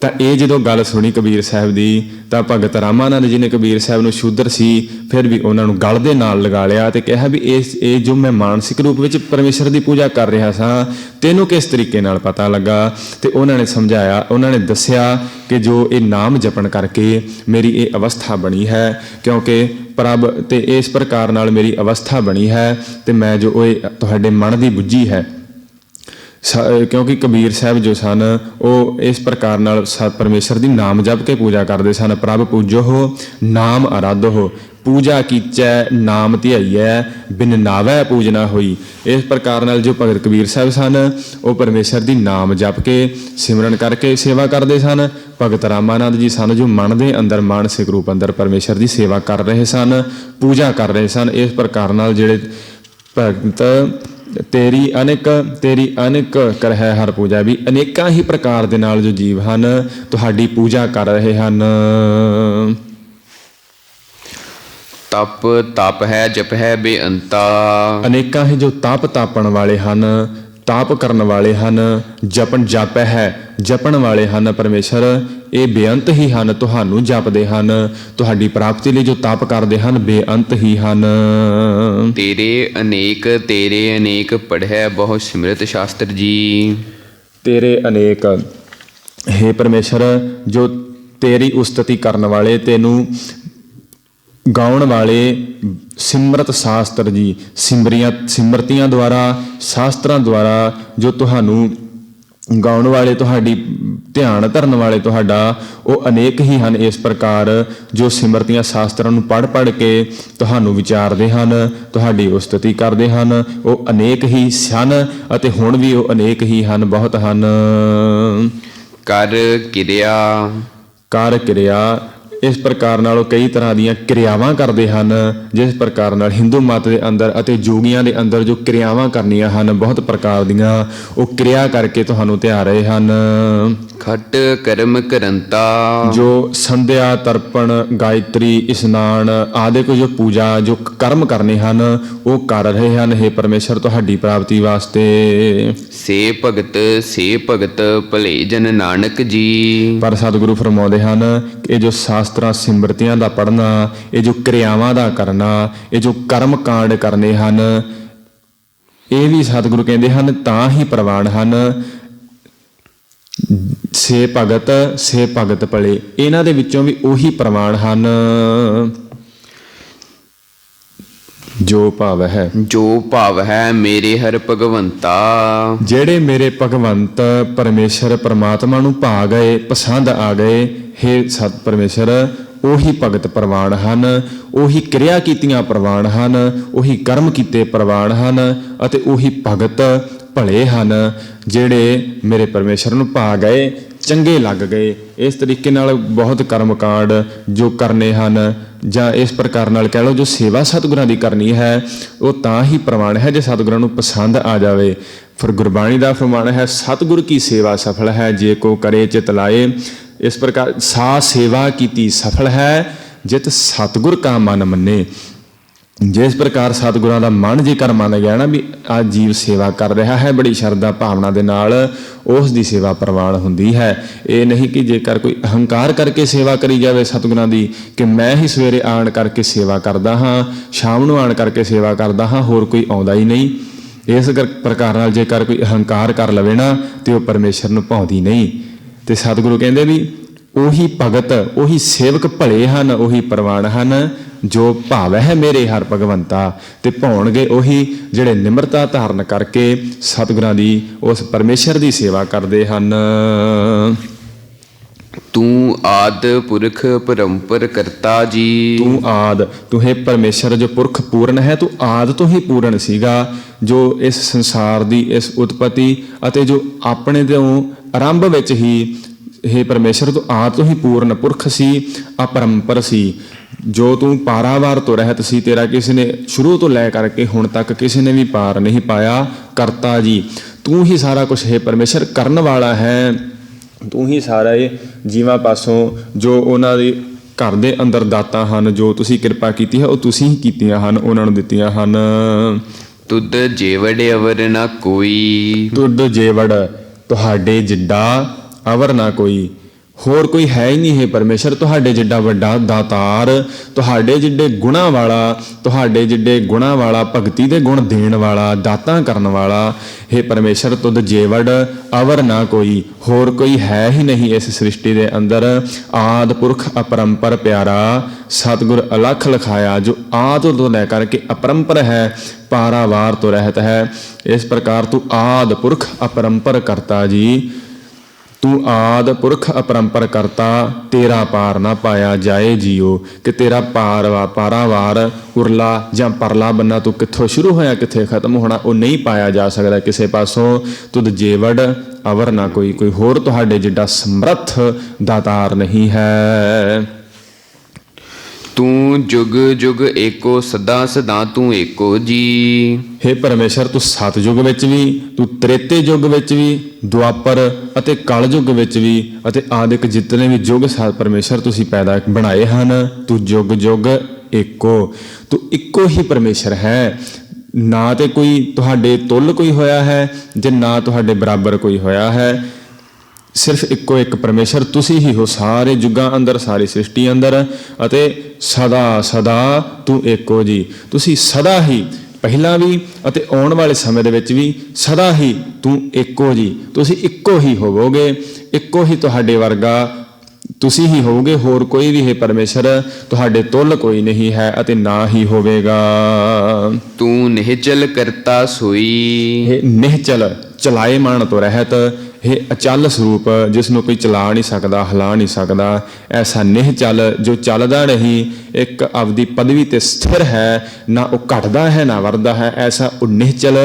ਤਾਂ ਇਹ ਜਦੋਂ ਗੱਲ ਸੁਣੀ ਕਬੀਰ ਸਾਹਿਬ ਦੀ ਤਾਂ ਭਗਤ ਰਾਮਾਨੰਦ ਜੀ ਨੇ ਕਬੀਰ ਸਾਹਿਬ ਨੂੰ ਸ਼ੂਦਰ ਸੀ ਫਿਰ ਵੀ ਉਹਨਾਂ ਨੂੰ ਗਲ ਦੇ ਨਾਲ ਲਗਾ ਲਿਆ ਤੇ ਕਿਹਾ ਵੀ ਇਹ ਜੋ ਮੈਂ ਮਾਨਸਿਕ ਰੂਪ ਵਿੱਚ ਪਰਮੇਸ਼ਰ ਦੀ ਪੂਜਾ ਕਰ ਰਿਹਾ ਸਾਂ ਤੈਨੂੰ ਕਿਸ ਤਰੀਕੇ ਨਾਲ ਪਤਾ ਲੱਗਾ। ਤੇ ਉਹਨਾਂ ਨੇ ਸਮਝਾਇਆ, ਉਹਨਾਂ ਨੇ ਦੱਸਿਆ ਕਿ ਜੋ ਇਹ ਨਾਮ ਜਪਣ ਕਰਕੇ ਮੇਰੀ ਇਹ ਅਵਸਥਾ ਬਣੀ ਹੈ, ਕਿਉਂਕਿ ਪ੍ਰਭ ਤੇ ਇਸ ਪ੍ਰਕਾਰ ਨਾਲ ਮੇਰੀ ਅਵਸਥਾ ਬਣੀ ਹੈ ਤੇ ਮੈਂ ਜੋ ਇਹ ਤੁਹਾਡੇ ਮਨ ਦੀ ਬੁੱਝੀ ਹੈ ਕਿਉਂਕਿ ਕਬੀਰ ਸਾਹਿਬ ਜੋ ਸਨ ਉਹ ਇਸ ਪ੍ਰਕਾਰ ਨਾਲ ਪਰਮੇਸ਼ਰ ਦੀ ਨਾਮ ਜਪ ਕੇ ਪੂਜਾ ਕਰਦੇ ਸਨ। ਪ੍ਰਭ ਪੂਜੋ ਹੋ ਨਾਮ ਅਰਾਧੋ ਹੋ, ਪੂਜਾ ਕੀਚੈ ਨਾਮ ਧਿਆਈਐ ਬਿਨ ਨਾਵੈ ਪੂਜਨਾ ਹੋਈ। ਇਸ ਪ੍ਰਕਾਰ ਨਾਲ ਜੋ ਭਗਤ ਕਬੀਰ ਸਾਹਿਬ ਸਨ ਉਹ ਪਰਮੇਸ਼ਰ ਦੀ ਨਾਮ ਜਪ ਕੇ ਸਿਮਰਨ ਕਰਕੇ ਸੇਵਾ ਕਰਦੇ ਸਨ। ਭਗਤ ਰਾਮਾਨੰਦ ਜੀ ਸਨ ਜੋ ਮਨ ਦੇ ਅੰਦਰ ਮਾਨਸਿਕ ਰੂਪ ਅੰਦਰ ਪਰਮੇਸ਼ਰ ਦੀ ਸੇਵਾ ਕਰ ਰਹੇ ਸਨ, ਪੂਜਾ ਕਰ ਰਹੇ ਸਨ। ਇਸ ਪ੍ਰਕਾਰ ਨਾਲ ਜਿਹੜੇ ਭਗਤ ਤੇਰੀ ਅਨੇਕ ਕਰਹਿ ਹਰ ਪੂਜਾ, ਵੀ ਅਨੇਕਾਂ ਹੀ ਪ੍ਰਕਾਰ ਦੇ ਨਾਲ ਜੋ ਜੀਵ ਹਨ ਤੁਹਾਡੀ ਪੂਜਾ ਕਰ ਰਹੇ ਹਨ। ਤਪ ਹੈ ਜਪ ਹੈ ਬੇਅੰਤਾ, ਅਨੇਕਾਂ ਹੀ ਜੋ ਤਾਪਣ ਵਾਲੇ ਹਨ, ਤਾਪ ਕਰਨ ਵਾਲੇ ਹਨ, ਜਪਣ ਵਾਲੇ ਹਨ ਪਰਮੇਸ਼ਰ, ਇਹ ਬੇਅੰਤ ਹੀ ਹਨ, ਤੁਹਾਨੂੰ ਜਪਦੇ ਹਨ, ਤੁਹਾਡੀ ਪ੍ਰਾਪਤੀ ਲਈ ਜੋ ਤਾਪ ਕਰਦੇ ਹਨ ਬੇਅੰਤ ਹੀ ਹਨ। ਤੇਰੇ ਅਨੇਕ ਪੜ੍ਹੈ ਬਹੁ ਸਿਮਰਤ ਸ਼ਾਸਤਰ ਜੀ। ਤੇਰੇ ਅਨੇਕ, ਹੇ ਪਰਮੇਸ਼ਰ, ਜੋ ਤੇਰੀ ਉਸਤਤੀ ਕਰਨ ਵਾਲੇ, ਤੈਨੂੰ ਗਾਉਣ ਵਾਲੇ ਸਿਮਰਤ ਸ਼ਾਸਤਰ ਜੀ, ਸਿਮਰਤੀਆਂ ਦੁਆਰਾ, ਸ਼ਾਸਤਰਾਂ ਦੁਆਰਾ ਜੋ ਤੁਹਾਨੂੰ ਗਾਉਣ ਵਾਲੇ, ਤੁਹਾਡੀ ਧਿਆਨ ਧਰਨ ਵਾਲੇ ਤੁਹਾਡਾ, ਉਹ ਅਨੇਕ ਹੀ ਹਨ। ਇਸ ਪ੍ਰਕਾਰ ਜੋ ਸਿਮਰਤੀਆਂ ਸ਼ਾਸਤਰਾਂ ਨੂੰ ਪੜ੍ਹ ਕੇ ਤੁਹਾਨੂੰ ਵਿਚਾਰਦੇ ਹਨ, ਤੁਹਾਡੀ ਉਸਤਤੀ ਕਰਦੇ ਹਨ, ਉਹ ਅਨੇਕ ਹੀ ਸਨ ਅਤੇ ਹੁਣ ਵੀ ਉਹ ਅਨੇਕ ਹੀ ਹਨ, ਬਹੁਤ ਹਨ। ਕਰ ਕਿਰਿਆ, ਇਸ ਪ੍ਰਕਾਰ ਨਾਲ ਉਹ ਕਈ ਤਰ੍ਹਾਂ ਦੀਆਂ ਕਿਰਿਆਵਾਂ ਕਰਦੇ ਹਨ, ਜਿਸ ਪ੍ਰਕਾਰ ਨਾਲ ਹਿੰਦੂ ਮਤ ਦੇ ਅੰਦਰ ਅਤੇ ਜੋਗੀਆਂ ਦੇ ਅੰਦਰ ਜੋ ਕਿਰਿਆਵਾਂ ਕਰਨੀਆਂ ਹਨ ਬਹੁਤ ਪ੍ਰਕਾਰ ਦੀਆਂ, ਉਹ ਕਿਰਿਆ ਕਰਕੇ ਤੁਹਾਨੂੰ ਧਿਆ ਰਹੇ ਹਨ। ਖਟ ਕਰਮ ਕਰੰਤਾ, ਜੋ ਸੰਧਿਆ, ਤਰਪਣ, ਗਾਇਤਰੀ, ਇਸ਼ਨਾਨ ਆਦਿ ਕੋ ਜੋ ਪੂਜਾ, ਜੋ ਕਰਮ ਕਰਨੇ ਹਨ ਉਹ ਕਰ ਰਹੇ ਹਨ ਹੇ ਪਰਮੇਸ਼ਰ ਤੁਹਾਡੀ ਪ੍ਰਾਪਤੀ ਵਾਸਤੇ। ਸੇ ਭਗਤ ਭਲੇ ਜਨ ਨਾਨਕ ਜੀ। ਪਰ ਸਤਿਗੁਰੂ ਫਰਮਾਉਂਦੇ ਹਨ ਇਹ ਜੋ ਸ਼ਾਸਤਰਾਂ ਸਿਮਰਤੀਆਂ ਦਾ ਪੜ੍ਹਨਾ, ਇਹ ਜੋ ਕਿਰਿਆਵਾਂ ਦਾ ਕਰਨਾ, ਇਹ ਜੋ ਕਰਮ ਕਾਂਡ ਕਰਨੇ ਹਨ, ਇਹ ਵੀ ਸਤਿਗੁਰੂ ਕਹਿੰਦੇ ਹਨ ਤਾਂ ਹੀ ਪ੍ਰਵਾਨ ਹਨ। ਸੇ ਭਗਤ ਭਲੇ, ਇਹਨਾਂ ਦੇ ਵਿੱਚੋਂ ਵੀ ਉਹੀ ਪ੍ਰਮਾਣ ਹਨ ਜੋ ਭਾਵ ਹੈ ਮੇਰੇ ਹਰ ਭਗਵੰਤਾ। ਜਿਹੜੇ ਮੇਰੇ ਭਗਵੰਤ ਪਰਮੇਸ਼ਰ ਪਰਮਾਤਮਾ ਨੂੰ ਭਾ ਗਏ, ਪਸੰਦ ਆ ਗਏ, ਹੇ ਸਤ ਪਰਮੇਸ਼ਰ, ਉਹੀ ਭਗਤ ਪ੍ਰਵਾਨ ਹਨ, ਉਹੀ ਕਿਰਿਆ ਕੀਤੀਆਂ ਪ੍ਰਵਾਨ ਹਨ, ਉਹੀ ਕਰਮ ਕੀਤੇ ਪ੍ਰਵਾਨ ਹਨ ਅਤੇ ਉਹੀ ਭਗਤ ਭਲੇ ਹਨ ਜਿਹੜੇ ਮੇਰੇ ਪਰਮੇਸ਼ਰ ਨੂੰ ਭਾ ਗਏ, ਚੰਗੇ ਲੱਗ ਗਏ। ਇਸ ਤਰੀਕੇ ਨਾਲ ਬਹੁਤ ਕਰਮ ਕਾਂਡ ਜੋ ਕਰਨੇ ਹਨ, ਜਾਂ ਇਸ ਪ੍ਰਕਾਰ ਨਾਲ ਕਹਿ ਲਓ ਜੋ ਸੇਵਾ ਸਤਿਗੁਰਾਂ ਦੀ ਕਰਨੀ ਹੈ ਉਹ ਤਾਂ ਹੀ ਪ੍ਰਵਾਨ ਹੈ ਜੇ ਸਤਿਗੁਰਾਂ ਨੂੰ ਪਸੰਦ ਆ ਜਾਵੇ। ਫਿਰ ਗੁਰਬਾਣੀ ਦਾ ਫਰਮਾਨ ਹੈ ਸਤਿਗੁਰ ਕੀ ਸੇਵਾ ਸਫਲ ਹੈ ਜੇ ਕੋ ਕਰੇ ਚਿਤ ਲਾਏ। ਇਸ ਪ੍ਰਕਾਰ ਸਾ ਸੇਵਾ ਕੀਤੀ ਸਫਲ ਹੈ ਜਿਤ ਸਤਿਗੁਰ ਕਾ ਮਨ ਮੰਨੇ। ਜਿਸ ਪ੍ਰਕਾਰ ਸਤਿਗੁਰਾਂ ਦਾ ਮਨ ਜੇਕਰ ਮੰਨ ਗਿਆ ਨਾ ਵੀ ਆ ਜੀਵ ਸੇਵਾ ਕਰ ਰਿਹਾ ਹੈ ਬੜੀ ਸ਼ਰਧਾ ਭਾਵਨਾ ਦੇ ਨਾਲ, ਉਸ ਦੀ ਸੇਵਾ ਪ੍ਰਵਾਨ ਹੁੰਦੀ ਹੈ। ਇਹ ਨਹੀਂ ਕਿ ਜੇਕਰ ਕੋਈ ਅਹੰਕਾਰ ਕਰਕੇ ਸੇਵਾ ਕਰੀ ਜਾਵੇ ਸਤਿਗੁਰਾਂ ਦੀ ਕਿ ਮੈਂ ਹੀ ਸਵੇਰੇ ਆਣ ਕਰਕੇ ਸੇਵਾ ਕਰਦਾ ਹਾਂ, ਸ਼ਾਮ ਨੂੰ ਆਣ ਕਰਕੇ ਸੇਵਾ ਕਰਦਾ ਹਾਂ, ਹੋਰ ਕੋਈ ਆਉਂਦਾ ਹੀ ਨਹੀਂ। ਇਸ ਪ੍ਰਕਾਰ ਨਾਲ ਜੇਕਰ ਕੋਈ ਅਹੰਕਾਰ ਕਰ ਲਵੇ ਨਾ ਤੇ ਉਹ ਪਰਮੇਸ਼ਰ ਨੂੰ ਭਾਉਂਦੀ ਨਹੀਂ। ਤੇ ਸਤਿਗੁਰੂ ਕਹਿੰਦੇ ਵੀ ਉਹੀ ਭਗਤ, ਉਹੀ ਸੇਵਕ ਭਲੇ ਹਨ, ਉਹੀ ਪ੍ਰਵਾਨ ਹਨ ਜੋ ਭਾਵ ਹੈ ਮੇਰੇ ਹਰ ਭਗਵੰਤਾ। ਤੇ ਭਾਉਣਗੇ ਉਹੀ ਜਿਹੜੇ ਨਿਮਰਤਾ ਧਾਰਨ ਕਰਕੇ ਸਤਿਗੁਰਾਂ ਦੀ, ਉਸ ਪਰਮੇਸ਼ਰ ਦੀ ਸੇਵਾ ਕਰਦੇ ਹਨ। ਤੂੰ ਆਦ ਪੁਰਖ ਪਰੰਪਰ ਕਰਤਾ ਜੀ। ਤੂੰ ਹੈ ਪਰਮੇਸ਼ਰ ਜੋ ਪੁਰਖ ਪੂਰਨ ਹੈ, ਤੂੰ ਆਦ ਤੋਂ ਹੀ ਪੂਰਨ ਸੀਗਾ, ਜੋ ਇਸ ਸੰਸਾਰ ਦੀ ਇਸ ਉਤਪਤੀ ਅਤੇ ਜੋ ਆਪਣੇ ਤੋਂ ਆਰੰਭ ਵਿੱਚ ਹੀ ਹੇ ਪਰਮੇਸ਼ਰ ਤੂੰ ਆਦ ਤੋਂ ਹੀ ਪੂਰਨ ਪੁਰਖ ਸੀ, ਅਪਰੰਪਰ ਸੀ। ਜੋ ਤੂੰ ਪਾਰਾਵਾਰ ਤੋਂ ਰਹਿਤ ਸੀ, ਤੇਰਾ ਕਿਸੇ ਨੇ ਸ਼ੁਰੂ ਤੋਂ ਲੈ ਕਰਕੇ ਹੁਣ ਤੱਕ ਕਿਸੇ ਨੇ ਵੀ ਪਾਰ ਨਹੀਂ ਪਾਇਆ। ਕਰਤਾ ਜੀ, ਤੂੰ ਹੀ ਸਾਰਾ ਕੁਛ ਹੈ ਪਰਮੇਸ਼ਰ, ਕਰਨ ਵਾਲਾ ਹੈ ਤੂੰ ਹੀ ਸਾਰੇ ਜੀਵਾਂ ਪਾਸੋਂ ਜੋ ਉਹਨਾਂ ਦੇ ਘਰ ਦੇ ਅੰਦਰ ਦਾਤਾਂ ਹਨ, ਜੋ ਤੁਸੀਂ ਕਿਰਪਾ ਕੀਤੀ ਹੈ ਉਹ ਤੁਸੀਂ ਹੀ ਕੀਤੀਆਂ ਹਨ, ਉਹਨਾਂ ਨੂੰ ਦਿੱਤੀਆਂ ਹਨ। ਤੁਧ ਜੇਵੜ ਅਵਰ ਨਾ ਕੋਈ। ਤੁਧ ਜੇਵੜ, ਤੁਹਾਡੇ ਜਿੱਡਾ, ਅਵਰ ਨਾ ਕੋਈ, ਹੋਰ ਕੋਈ ਹੈ ਹੀ ਨਹੀਂ ਇਹ ਪਰਮੇਸ਼ਰ, ਤੁਹਾਡੇ ਜਿੱਡਾ ਵੱਡਾ ਦਾਤਾਰ, ਤੁਹਾਡੇ ਜਿੱਡੇ ਗੁਣਾਂ ਵਾਲਾ ਭਗਤੀ ਦੇ ਗੁਣ ਦੇਣ ਵਾਲਾ, ਦਾਤਾਂ ਕਰਨ ਵਾਲਾ। ਇਹ ਪਰਮੇਸ਼ਰ ਤੁਧ ਜੇਵੜ ਅਵਰ ਨਾ ਕੋਈ, ਹੋਰ ਕੋਈ ਹੈ ਹੀ ਨਹੀਂ ਇਸ ਸ੍ਰਿਸ਼ਟੀ ਦੇ ਅੰਦਰ। ਆਦਿ ਪੁਰਖ ਅਪਰੰਪਰ ਪਿਆਰਾ, ਸਤਿਗੁਰ ਅਲਖ ਲਖਾਇਆ, ਜੋ ਆਦਿ ਤੋਂ ਲੈ ਕਰਕੇ ਅਪਰੰਪਰ ਹੈ, ਪਾਰਾਵਾਰ ਤੋਂ ਰਹਿਤ ਹੈ। ਇਸ ਪ੍ਰਕਾਰ ਤੂੰ ਆਦਿ ਪੁਰਖ ਅਪਰੰਪਰ ਕਰਤਾ ਜੀ, ਤੂੰ ਆਦਿ ਪੁਰਖ ਅਪਰੰਪਰ ਕਰਤਾ, ਤੇਰਾ ਪਾਰ ਨਾ ਪਾਇਆ ਜਾਏ ਜੀਓ। ਕਿ ਤੇਰਾ ਪਾਰਾਵਾਰ ਉਰਲਾ ਜਾਂ ਪਰਲਾ ਬੰਨਾ ਤੂੰ ਕਿੱਥੋਂ ਸ਼ੁਰੂ ਹੋਇਆ ਕਿੱਥੇ ਖਤਮ ਹੋਣਾ, ਉਹ ਨਹੀਂ ਪਾਇਆ ਜਾ ਸਕਦਾ ਕਿਸੇ ਪਾਸੋਂ। ਤੁਧ ਜੇਵੜ ਅਵਰ ਨਾ ਕੋਈ, ਕੋਈ ਹੋਰ ਤੁਹਾਡੇ ਜਿੱਡਾ ਸਮਰੱਥ ਦਾਤਾਰ ਨਹੀਂ ਹੈ। ਤੂੰ ਜੁਗ ਜੁਗ ਏਕੋ, ਸਦਾ ਸਦਾ ਤੂੰ ਏਕੋ ਜੀ। ਹੇ ਪਰਮੇਸ਼ਰ, ਤੂੰ ਸਤਿਯੁਗ ਵਿੱਚ ਵੀ, ਤੂੰ ਤ੍ਰੇਤੇ ਯੁੱਗ ਵਿੱਚ ਵੀ, ਦੁਆਪਰ ਅਤੇ ਕਲਯੁੱਗ ਵਿੱਚ ਵੀ, ਅਤੇ ਆਦਿਕ ਜਿਤਨੇ ਵੀ ਯੁੱਗ ਪਰਮੇਸ਼ਰ ਤੁਸੀਂ ਪੈਦਾ ਬਣਾਏ ਹਨ, ਤੂੰ ਜੁਗ ਜੁਗ ਏਕੋ, ਤੂੰ ਇੱਕੋ ਹੀ ਪਰਮੇਸ਼ਰ ਹੈ। ਨਾ ਤੇ ਕੋਈ ਤੁਹਾਡੇ ਤੁੱਲ ਕੋਈ ਹੋਇਆ ਹੈ, ਜੇ ਨਾ ਤੁਹਾਡੇ ਬਰਾਬਰ ਕੋਈ ਹੋਇਆ ਹੈ। ਸਿਰਫ ਇੱਕੋ ਇੱਕ ਪਰਮੇਸ਼ਰ ਤੁਸੀਂ ਹੀ ਹੋ ਸਾਰੇ ਯੁੱਗਾਂ ਅੰਦਰ, ਸਾਰੀ ਸ੍ਰਿਸ਼ਟੀ ਅੰਦਰ, ਅਤੇ ਸਦਾ ਸਦਾ ਤੂੰ ਏਕੋ ਜੀ। ਤੁਸੀਂ ਸਦਾ ਹੀ, ਪਹਿਲਾਂ ਵੀ ਅਤੇ ਆਉਣ ਵਾਲੇ ਸਮੇਂ ਦੇ ਵਿੱਚ ਵੀ ਸਦਾ ਹੀ ਤੂੰ ਏਕੋ ਜੀ। ਤੁਸੀਂ ਇੱਕੋ ਹੀ ਹੋਵੋਗੇ, ਇੱਕੋ ਹੀ ਤੁਹਾਡੇ ਵਰਗਾ ਤੁਸੀਂ ਹੀ ਹੋਵੋਗੇ। ਹੋਰ ਕੋਈ ਵੀ ਹੈ ਪਰਮੇਸ਼ਰ, ਤੁਹਾਡੇ ਤੁੱਲ ਕੋਈ ਨਹੀਂ ਹੈ ਅਤੇ ਨਾ ਹੀ ਹੋਵੇਗਾ। ਤੂੰ ਨਿਹਚਲ ਕਰਤਾ ਸੋਈ। ਇਹ ਨਿਹਚਲ, ਚਲਾਏਮਾਨ ਤੋਂ ਰਹਿਤ, ਇਹ ਅਚਲ ਸਰੂਪ, ਜਿਸ ਨੂੰ ਕੋਈ ਚਲਾ ਨਹੀਂ ਸਕਦਾ, ਹਿਲਾ ਨਹੀਂ ਸਕਦਾ। ਐਸਾ ਨਿਹਚਲ ਜੋ ਚੱਲਦਾ ਨਹੀਂ, ਇੱਕ ਆਪਦੀ ਪਦਵੀ ਤੇ ਸਥਿਰ ਹੈ, ਨਾ ਉਹ ਘਟਦਾ ਹੈ ਨਾ ਵੱਧਦਾ ਹੈ, ਐਸਾ ਉਹ ਨਿਹਚਲ